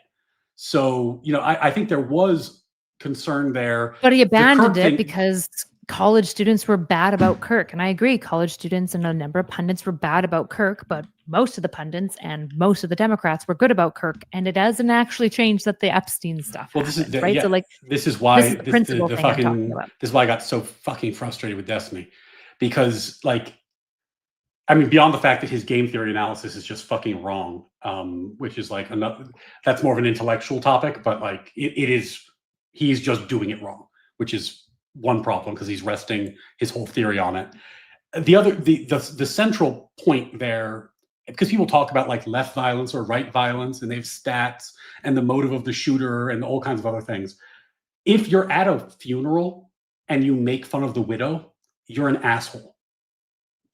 S2: So, I think there was concern there.
S1: But he abandoned it because college students were bad about Kirk. And I agree, college students and a number of pundits were bad about Kirk, but most of the pundits and most of the Democrats were good about Kirk. And it doesn't actually change that the Epstein stuff happened, right?
S2: Yeah,
S1: so like,
S2: this is why
S1: the principle thing I'm talking about.
S2: This is why I got so fucking frustrated with Destiny. Because like, I mean, beyond the fact that his game theory analysis is just fucking wrong, which is like that's more of an intellectual topic, but like he's just doing it wrong, which is one problem because he's resting his whole theory on it. The central point there, because people talk about like left violence or right violence and they have stats and the motive of the shooter and all kinds of other things. If you're at a funeral and you make fun of the widow, you're an asshole.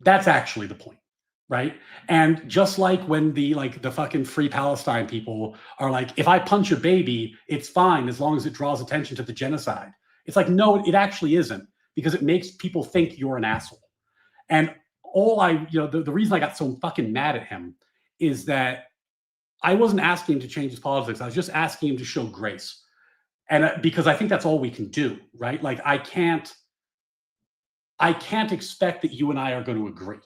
S2: That's actually the point, right? And just like when the fucking Free Palestine people are like, if I punch a baby, it's fine as long as it draws attention to the genocide. It's like, no, it actually isn't, because it makes people think you're an asshole. And the reason I got so fucking mad at him is that I wasn't asking him to change his politics. I was just asking him to show grace. And because I think that's all we can do, right? Like, I can't expect that you and I are going to agree,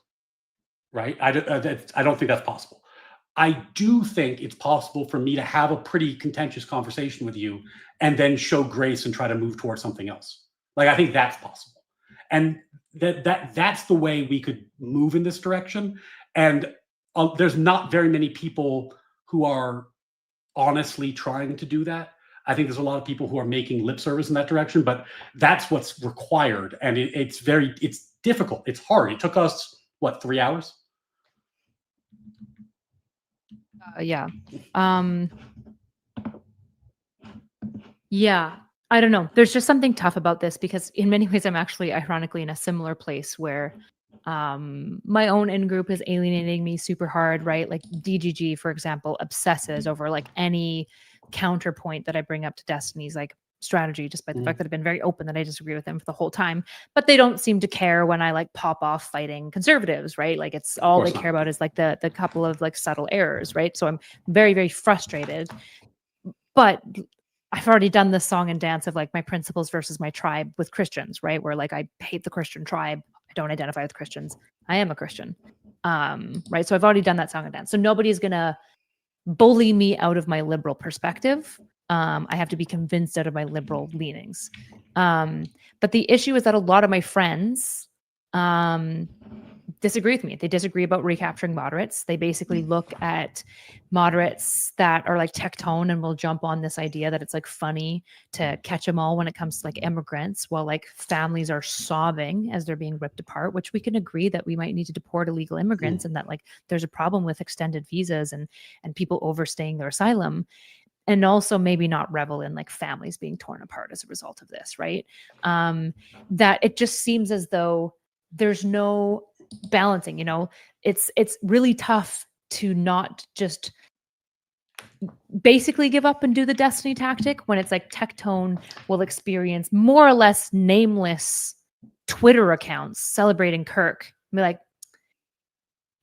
S2: right? I don't think that's possible. I do think it's possible for me to have a pretty contentious conversation with you and then show grace and try to move towards something else. Like, I think that's possible. And that's the way we could move in this direction. And there's not very many people who are honestly trying to do that. I think there's a lot of people who are making lip service in that direction, but that's what's required. And it's difficult. It's hard. It took us, 3 hours?
S1: Yeah. Yeah. I don't know. There's just something tough about this because in many ways I'm actually ironically in a similar place where my own in-group is alienating me super hard, right? Like DGG, for example, obsesses over like any counterpoint that I bring up to Destiny's like strategy, despite the fact that I've been very open that I disagree with them for the whole time. But they don't seem to care when I like pop off fighting conservatives, right? Like it's all they care about is like the couple of like subtle errors, right? So I'm very, very frustrated. But I've already done this song and dance of like my principles versus my tribe with Christians, right? Where like I hate the Christian tribe. I don't identify with Christians. I am a Christian. Right. So I've already done that song and dance. So nobody's gonna bully me out of my liberal perspective. I have to be convinced out of my liberal leanings. But the issue is that a lot of my friends disagree with me. They disagree about recapturing moderates. They basically look at moderates that are like tectone and will jump on this idea that it's like funny to catch them all when it comes to like immigrants, while like families are sobbing as they're being ripped apart, which we can agree that we might need to deport illegal immigrants and that like there's a problem with extended visas and people overstaying their asylum. And also maybe not revel in like families being torn apart as a result of this, right? That it just seems as though there's no balancing, you know. It's really tough to not just basically give up and do the Destiny tactic when it's like Tectone will experience more or less nameless Twitter accounts celebrating Kirk. Be like,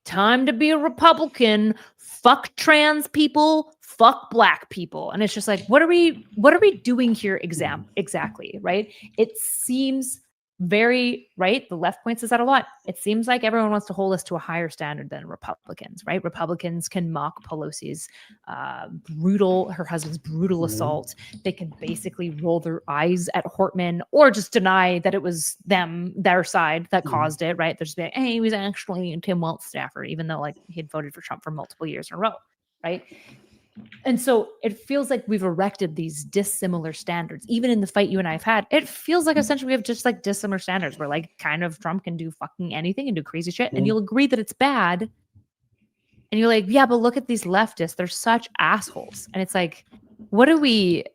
S1: time to be a Republican, fuck trans people, fuck black people. And it's just like, what are we doing here exactly, right? It seems very, right? The left points this out a lot. It seems like everyone wants to hold us to a higher standard than Republicans, right? Republicans can mock Pelosi's her husband's brutal assault. They can basically roll their eyes at Hortman or just deny that it was their side that caused it, right? They're just like, hey, he was actually Tim Walz staffer, even though like he had voted for Trump for multiple years in a row, right? And so it feels like we've erected these dissimilar standards. Even in the fight you and I have had, it feels like essentially we have just like dissimilar standards where like kind of Trump can do fucking anything and do crazy shit. And you'll agree that it's bad. And you're like, yeah, but look at these leftists. They're such assholes. And it's like, what are we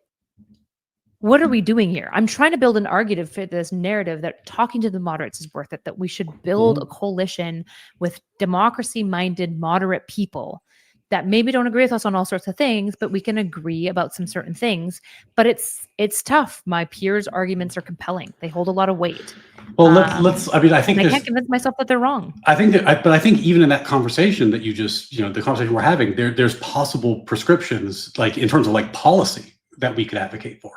S1: doing here? I'm trying to build an argument for this narrative that talking to the moderates is worth it, that we should build a coalition with democracy-minded, moderate people that maybe don't agree with us on all sorts of things, but we can agree about some certain things. But it's tough. My peers' arguments are compelling. They hold a lot of weight.
S2: Well, let's. I mean, I think
S1: I can't convince myself that they're wrong.
S2: I think that, but I think even in that conversation that you just, the conversation we're having, there's possible prescriptions, like in terms of like policy that we could advocate for.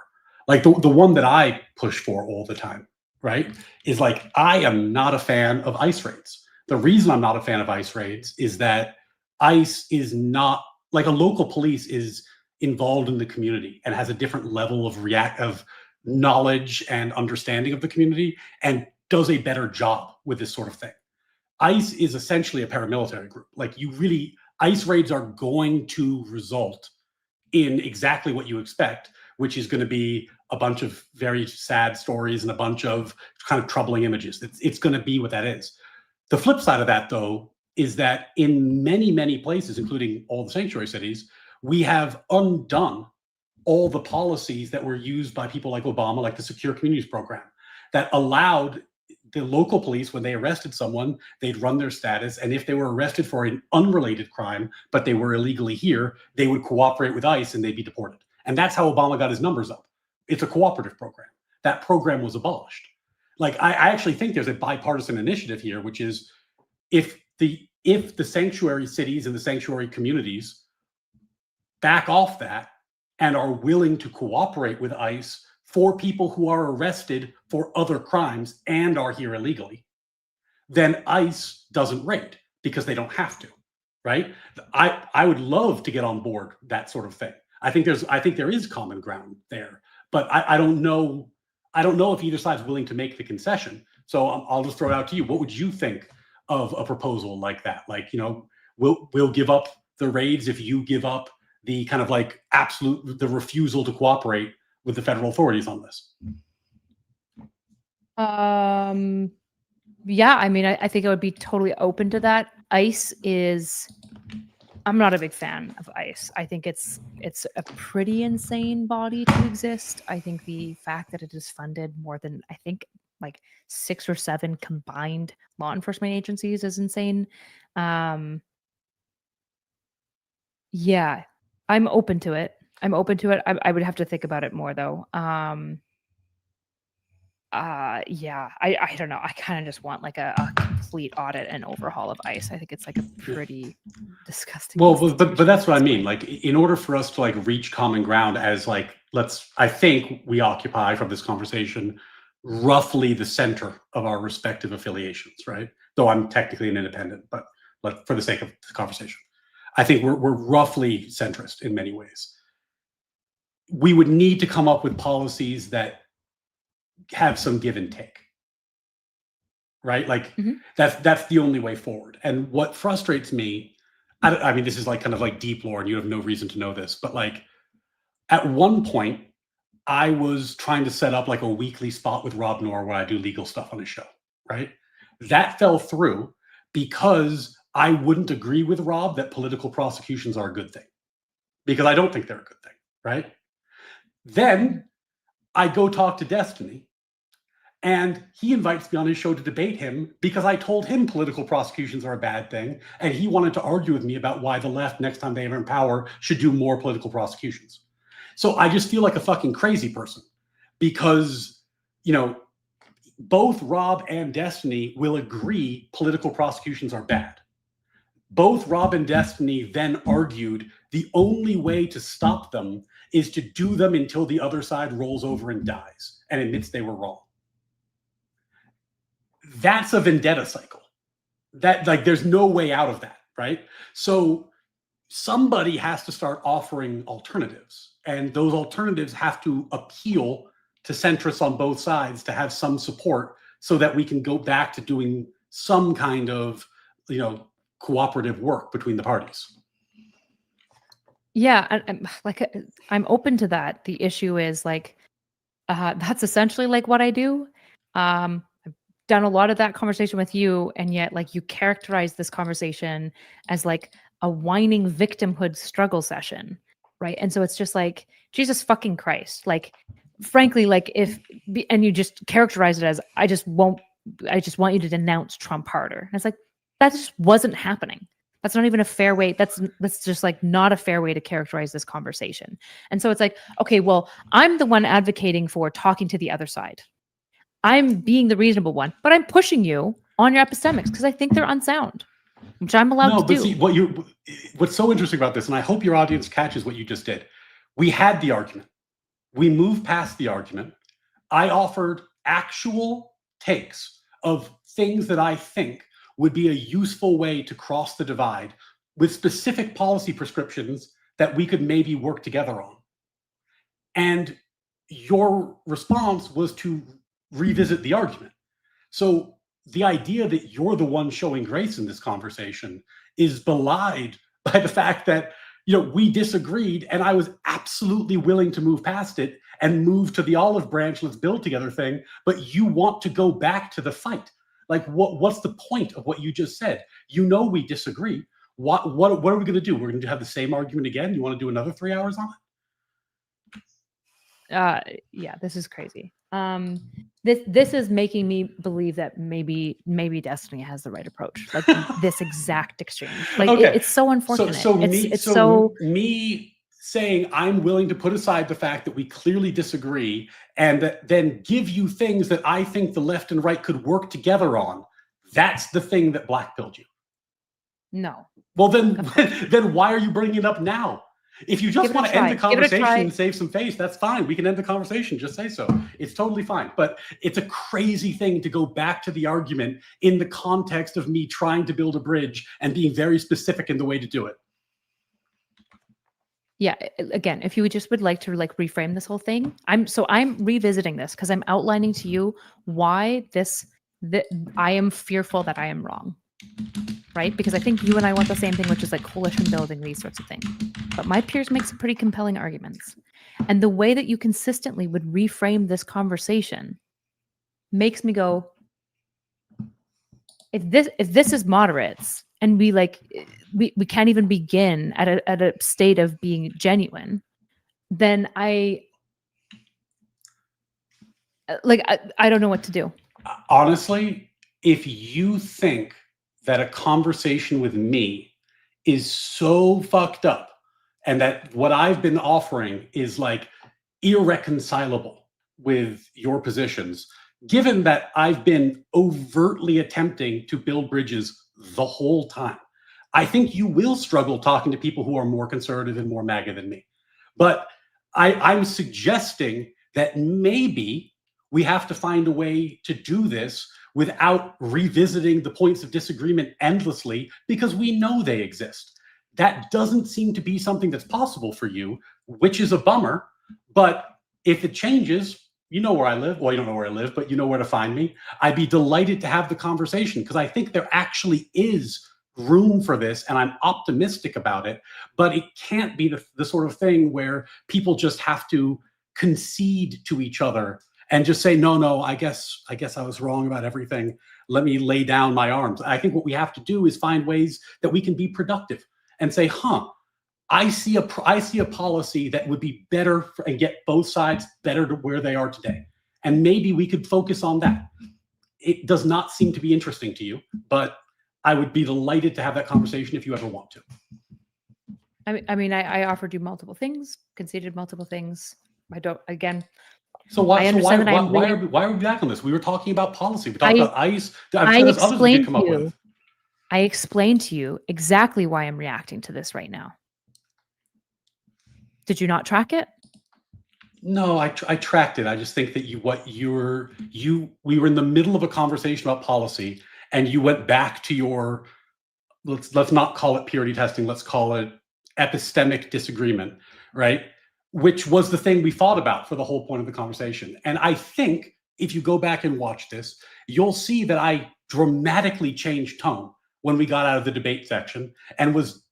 S2: Like the one that I push for all the time, right, is like I am not a fan of ICE raids. The reason I'm not a fan of ICE raids is that ICE is not like a local police is involved in the community and has a different level of knowledge and understanding of the community and does a better job with this sort of thing. ICE is essentially a paramilitary group. Like ICE raids are going to result in exactly what you expect, which is going to be a bunch of very sad stories and a bunch of kind of troubling images. It's going to be what that is. The flip side of that, though, is that in many, many places, including all the sanctuary cities, we have undone all the policies that were used by people like Obama, like the Secure Communities Program, that allowed the local police, when they arrested someone, they'd run their status. And if they were arrested for an unrelated crime, but they were illegally here, they would cooperate with ICE and they'd be deported. And that's how Obama got his numbers up. It's a cooperative program. That program was abolished. Like, I actually think there's a bipartisan initiative here, which is if the sanctuary cities and the sanctuary communities back off that and are willing to cooperate with ICE for people who are arrested for other crimes and are here illegally, then ICE doesn't raid because they don't have to, right? I would love to get on board that sort of thing. I think there is common ground there, but I don't know if either side's willing to make the concession. So I'll just throw it out to you. What would you think of a proposal like that? Like, we'll give up the raids if you give up the kind of like the refusal to cooperate with the federal authorities on this.
S1: Yeah, I mean, I think I would be totally open to that. I'm not a big fan of ICE. I think it's a pretty insane body to exist. I think the fact that it is funded more than, I think, like 6 or 7 combined law enforcement agencies is insane. Yeah, I'm open to it. I would have to think about it more though. Yeah, I don't know. I kind of just want like a complete audit and overhaul of ICE. I think it's like a pretty disgusting.
S2: Well, but that's what I mean. Like, in order for us to like reach common ground as like, I think we occupy from this conversation roughly the center of our respective affiliations, right? Though I'm technically an independent, but for the sake of the conversation, I think we're roughly centrist in many ways. We would need to come up with policies that have some give and take, right? Like that's the only way forward. And what frustrates me, I mean, this is like kind of like deep lore and you have no reason to know this, but like at one point I was trying to set up like a weekly spot with Rob Noor where I do legal stuff on his show, right? That fell through because I wouldn't agree with Rob that political prosecutions are a good thing, because I don't think they're a good thing, right? Then I go talk to Destiny And he invites me on his show to debate him because I told him political prosecutions are a bad thing. And he wanted to argue with me about why the left, next time they are in power, should do more political prosecutions. So I just feel like a fucking crazy person because, you know, both Rob and Destiny will agree political prosecutions are bad. Both Rob and Destiny then argued the only way to stop them is to do them until the other side rolls over and dies and admits they were wrong. That's a vendetta cycle. That, like, there's no way out of that, right? So somebody has to start offering alternatives, and those alternatives have to appeal to centrists on both sides to have some support so that we can go back to doing some kind of, you know, cooperative work between the parties.
S1: Yeah, I'm open to that. The issue is like that's essentially like what I do. I've done a lot of that conversation with you, and yet like you characterize this conversation as like a whining victimhood struggle session, right? And so it's just like, Jesus fucking Christ. Like, frankly, like and you just characterize it as, I just want you to denounce Trump harder. And it's like, that just wasn't happening. That's not even a fair way. That's just like not a fair way to characterize this conversation. And so it's like, okay, well, I'm the one advocating for talking to the other side. I'm being the reasonable one, but I'm pushing you on your epistemics because I think they're unsound, which I'm allowed to do.
S2: See, what's so interesting about this, and I hope your audience catches what you just did. We had the argument. We moved past the argument. I offered actual takes of things that I think would be a useful way to cross the divide with specific policy prescriptions that we could maybe work together on. And your response was to revisit the argument. So the idea that you're the one showing grace in this conversation is belied by the fact that, you know, we disagreed and I was absolutely willing to move past it and move to the olive branch, let's build together thing, but you want to go back to the fight. Like, what's the point of what you just said? You know we disagree. What are we going to do? We're going to have the same argument again? You want to do another 3 hours on
S1: it? Yeah, this is crazy. This is making me believe that maybe Destiny has the right approach. Like this exact exchange. Like okay. It's so unfortunate.
S2: Me saying I'm willing to put aside the fact that we clearly disagree and then give you things that I think the left and right could work together on. That's the thing that blackpilled you.
S1: No.
S2: Well, then why are you bringing it up now? If you just want to end the conversation and save some face, that's fine. We can end the conversation. Just say so. It's totally fine. But it's a crazy thing to go back to the argument in the context of me trying to build a bridge and being very specific in the way to do it.
S1: Yeah. Again, if you would like to like reframe this whole thing, I'm revisiting this because I'm outlining to you why I am fearful that I am wrong. Right? Because I think you and I want the same thing, which is like coalition building, these sorts of things. But my peers make some pretty compelling arguments. And the way that you consistently would reframe this conversation makes me go, if this is moderates and we can't even begin at a state of being genuine, then I don't know what to do.
S2: Honestly, if you think that a conversation with me is so fucked up and that what I've been offering is like irreconcilable with your positions, given that I've been overtly attempting to build bridges the whole time, I think you will struggle talking to people who are more conservative and more MAGA than me. But I'm suggesting that maybe we have to find a way to do this without revisiting the points of disagreement endlessly, because we know they exist. That doesn't seem to be something that's possible for you, which is a bummer. But if it changes, you know where I live. Well, you don't know where I live, but you know where to find me. I'd be delighted to have the conversation because I think there actually is room for this and I'm optimistic about it, but it can't be the sort of thing where people just have to concede to each other and just say, no, I guess I was wrong about everything. Let me lay down my arms. I think what we have to do is find ways that we can be productive and say, I see a policy that would be better and get both sides better to where they are today. And maybe we could focus on that. It does not seem to be interesting to you, but I would be delighted to have that conversation if you ever want to.
S1: I offered you multiple things, conceded multiple things. I don't, again.
S2: So why
S1: are
S2: are we back on this? We were talking about policy. We talked about ICE. I'm sure there's others we could come up with.
S1: I explained to you exactly why I'm reacting to this right now. Did you not track it?
S2: No, I tracked it. I just think that we were in the middle of a conversation about policy, and you went back to your let's not call it purity testing. Let's call it epistemic disagreement, right? Which was the thing we fought about for the whole point of the conversation. And I think if you go back and watch this, you'll see that I dramatically changed tone when we got out of the debate section and was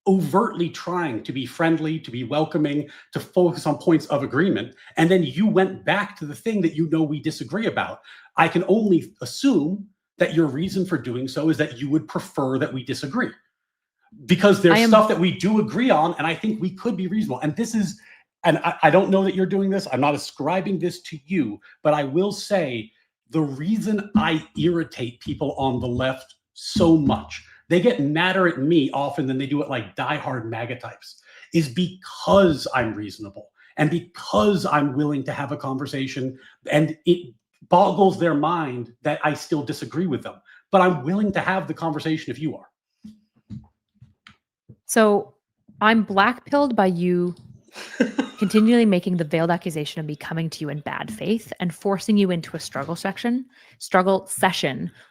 S2: overtly trying to be friendly, to be welcoming, to focus on points of agreement. And then you went back to the thing that we disagree about. I can only assume that your reason for doing so is that you would prefer that we disagree. Because there's stuff that we do agree on, and I think we could be reasonable. And this is, and I don't know that you're doing this. I'm not ascribing this to you, but I will say the reason I irritate people on the left so much, they get madder at me often than they do at like diehard MAGA types, is because I'm reasonable and because I'm willing to have a conversation, and it boggles their mind that I still disagree with them. But I'm willing to have the conversation if you are.
S1: So I'm blackpilled by you continually making the veiled accusation of me coming to you in bad faith and forcing you into a struggle session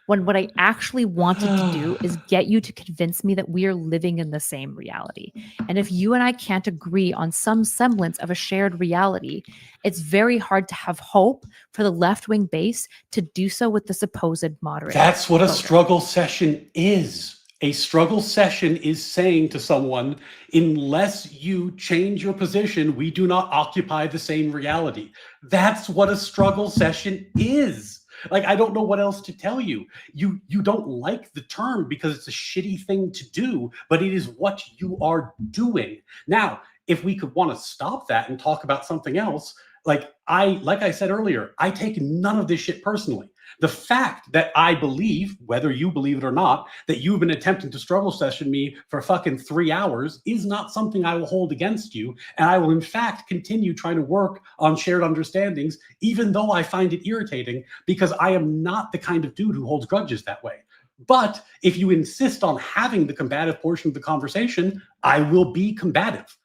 S1: when what I actually wanted to do is get you to convince me that we are living in the same reality. And if you and I can't agree on some semblance of a shared reality, it's very hard to have hope for the left-wing base to do so with the supposed moderate.
S2: That's what a struggle session is. A struggle session is saying to someone, unless you change your position, we do not occupy the same reality. That's what a struggle session is. Like, I don't know what else to tell you. You don't like the term because it's a shitty thing to do, but it is what you are doing. Now, if we could want to stop that and talk about something else, like I said earlier, I take none of this shit personally. The fact that I believe, whether you believe it or not, that you've been attempting to struggle session me for fucking 3 hours is not something I will hold against you. And I will, in fact, continue trying to work on shared understandings, even though I find it irritating, because I am not the kind of dude who holds grudges that way. But if you insist on having the combative portion of the conversation, I will be combative.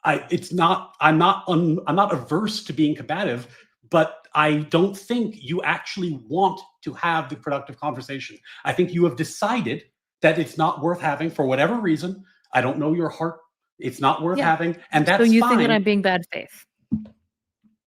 S2: I'm not averse to being combative, but I don't think you actually want to have the productive conversation. I think you have decided that it's not worth having for whatever reason. I don't know your heart. It's not worth having, and that's fine.
S1: So you think that I'm being bad faith?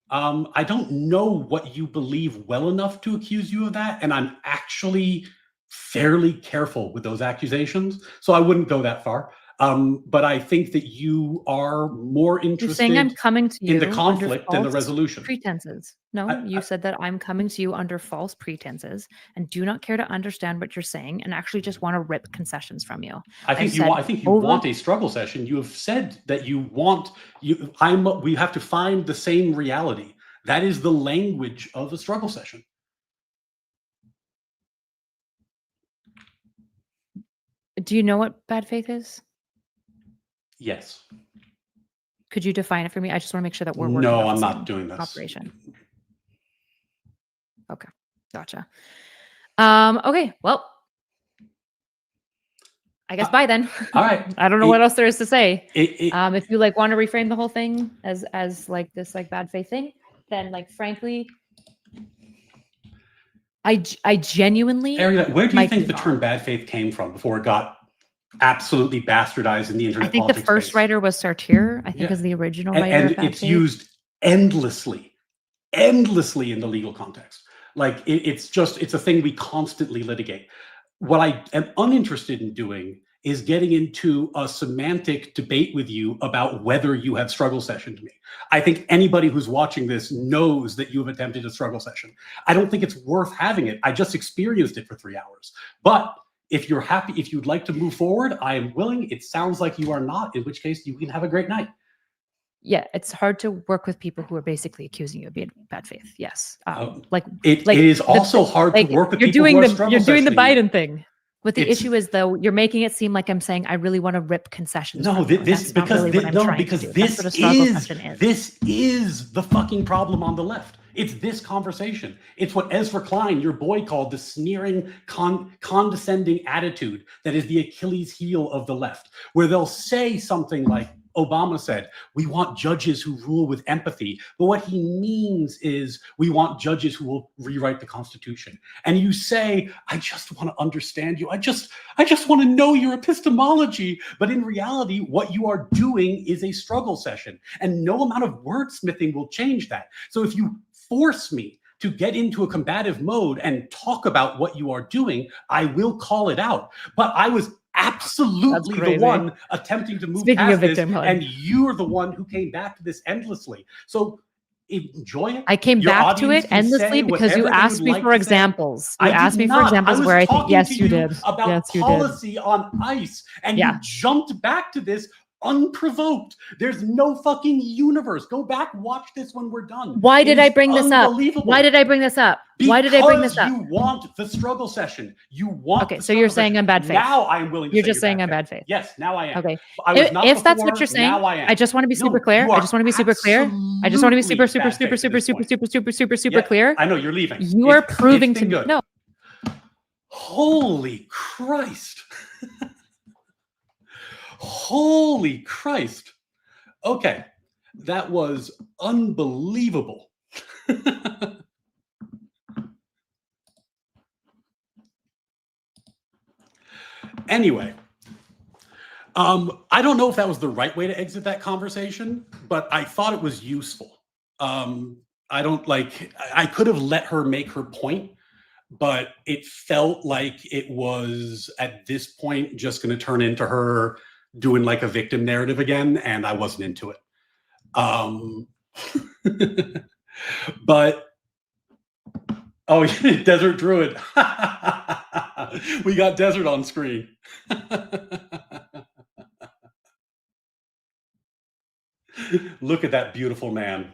S2: I don't know what you believe well enough to accuse you of that, and I'm actually fairly careful with those accusations, so I wouldn't go that far. But I think that you are more interested.
S1: You're saying I'm coming to you
S2: in the conflict than the resolution.
S1: Pretenses. No, you said that I'm coming to you under false pretenses and do not care to understand what you're saying and actually just want to rip concessions from you.
S2: I think you want a struggle session. You have said that we have to find the same reality. That is the language of a struggle session.
S1: Do you know what bad faith is?
S2: Yes.
S1: Could you define it for me? I just want to make sure that we're working.
S2: No, I'm not doing this.
S1: Operation. Okay, gotcha. Okay, well, I guess bye then.
S2: All right.
S1: I don't know what else there is to say. If you want to reframe the whole thing as like this bad faith thing, then frankly, I genuinely.
S2: Erudite, where do you think the term bad faith came from before it got absolutely bastardized in the internet?
S1: I think the first writer was Sartre. I think is the original writer.
S2: And it's used endlessly in the legal context. It's a thing we constantly litigate. What I am uninterested in doing is getting into a semantic debate with you about whether you have struggle sessioned me. I think anybody who's watching this knows that you have attempted a struggle session. I don't think it's worth having it. I just experienced it for 3 hours. But if you're happy, if you'd like to move forward, I am willing. It sounds like you are not, in which case you can have a great night.
S1: Yeah, it's hard to work with people who are basically accusing you of being in bad faith. Yes,
S2: It is also hard to work with people who are struggle
S1: you're doing the
S2: sessioning you.
S1: Biden thing. But the issue is, though, you're making it seem like I'm saying I really want to rip concessions.
S2: No,
S1: from you, and that's not really what I'm trying
S2: because
S1: to do. That's what a struggle session is.
S2: This is the fucking problem on the left. It's this conversation. It's what Ezra Klein, your boy, called the sneering, condescending attitude that is the Achilles heel of the left, where they'll say something like Obama said, we want judges who rule with empathy. But what he means is we want judges who will rewrite the Constitution. And you say, I just want to understand you. I just want to know your epistemology. But in reality, what you are doing is a struggle session. And no amount of wordsmithing will change that. So if you force me to get into a combative mode and talk about what you are doing, I will call it out. But I was absolutely the one attempting to move past this, and you're the one who came back to this endlessly. So enjoy it.
S1: I came back to it endlessly because you asked me for examples. You asked me for examples where I think, yes, you did.
S2: About policy on ICE, and you jumped back to this unprovoked. There's no fucking universe. Go back, watch this when we're done.
S1: Why did I bring this up? Why did I bring this up? Why did I bring this up?
S2: You want the struggle session. You want.
S1: Okay, so you're saying I'm bad faith.
S2: Now I'm willing to.
S1: You're just saying I'm bad faith.
S2: Yes, now I am.
S1: Okay.
S2: If
S1: that's what you're saying, I just want to be super clear. I just want to be super clear. I just want to be super clear.
S2: I know you're leaving.
S1: You are proving to me. No.
S2: Holy Christ. Holy Christ. Okay, that was unbelievable. Anyway, I don't know if that was the right way to exit that conversation, but I thought it was useful. I could have let her make her point, but it felt like it was at this point just going to turn into her doing like a victim narrative again, and I wasn't into it. But Desert Druid. We got Desert on screen. Look at that beautiful man.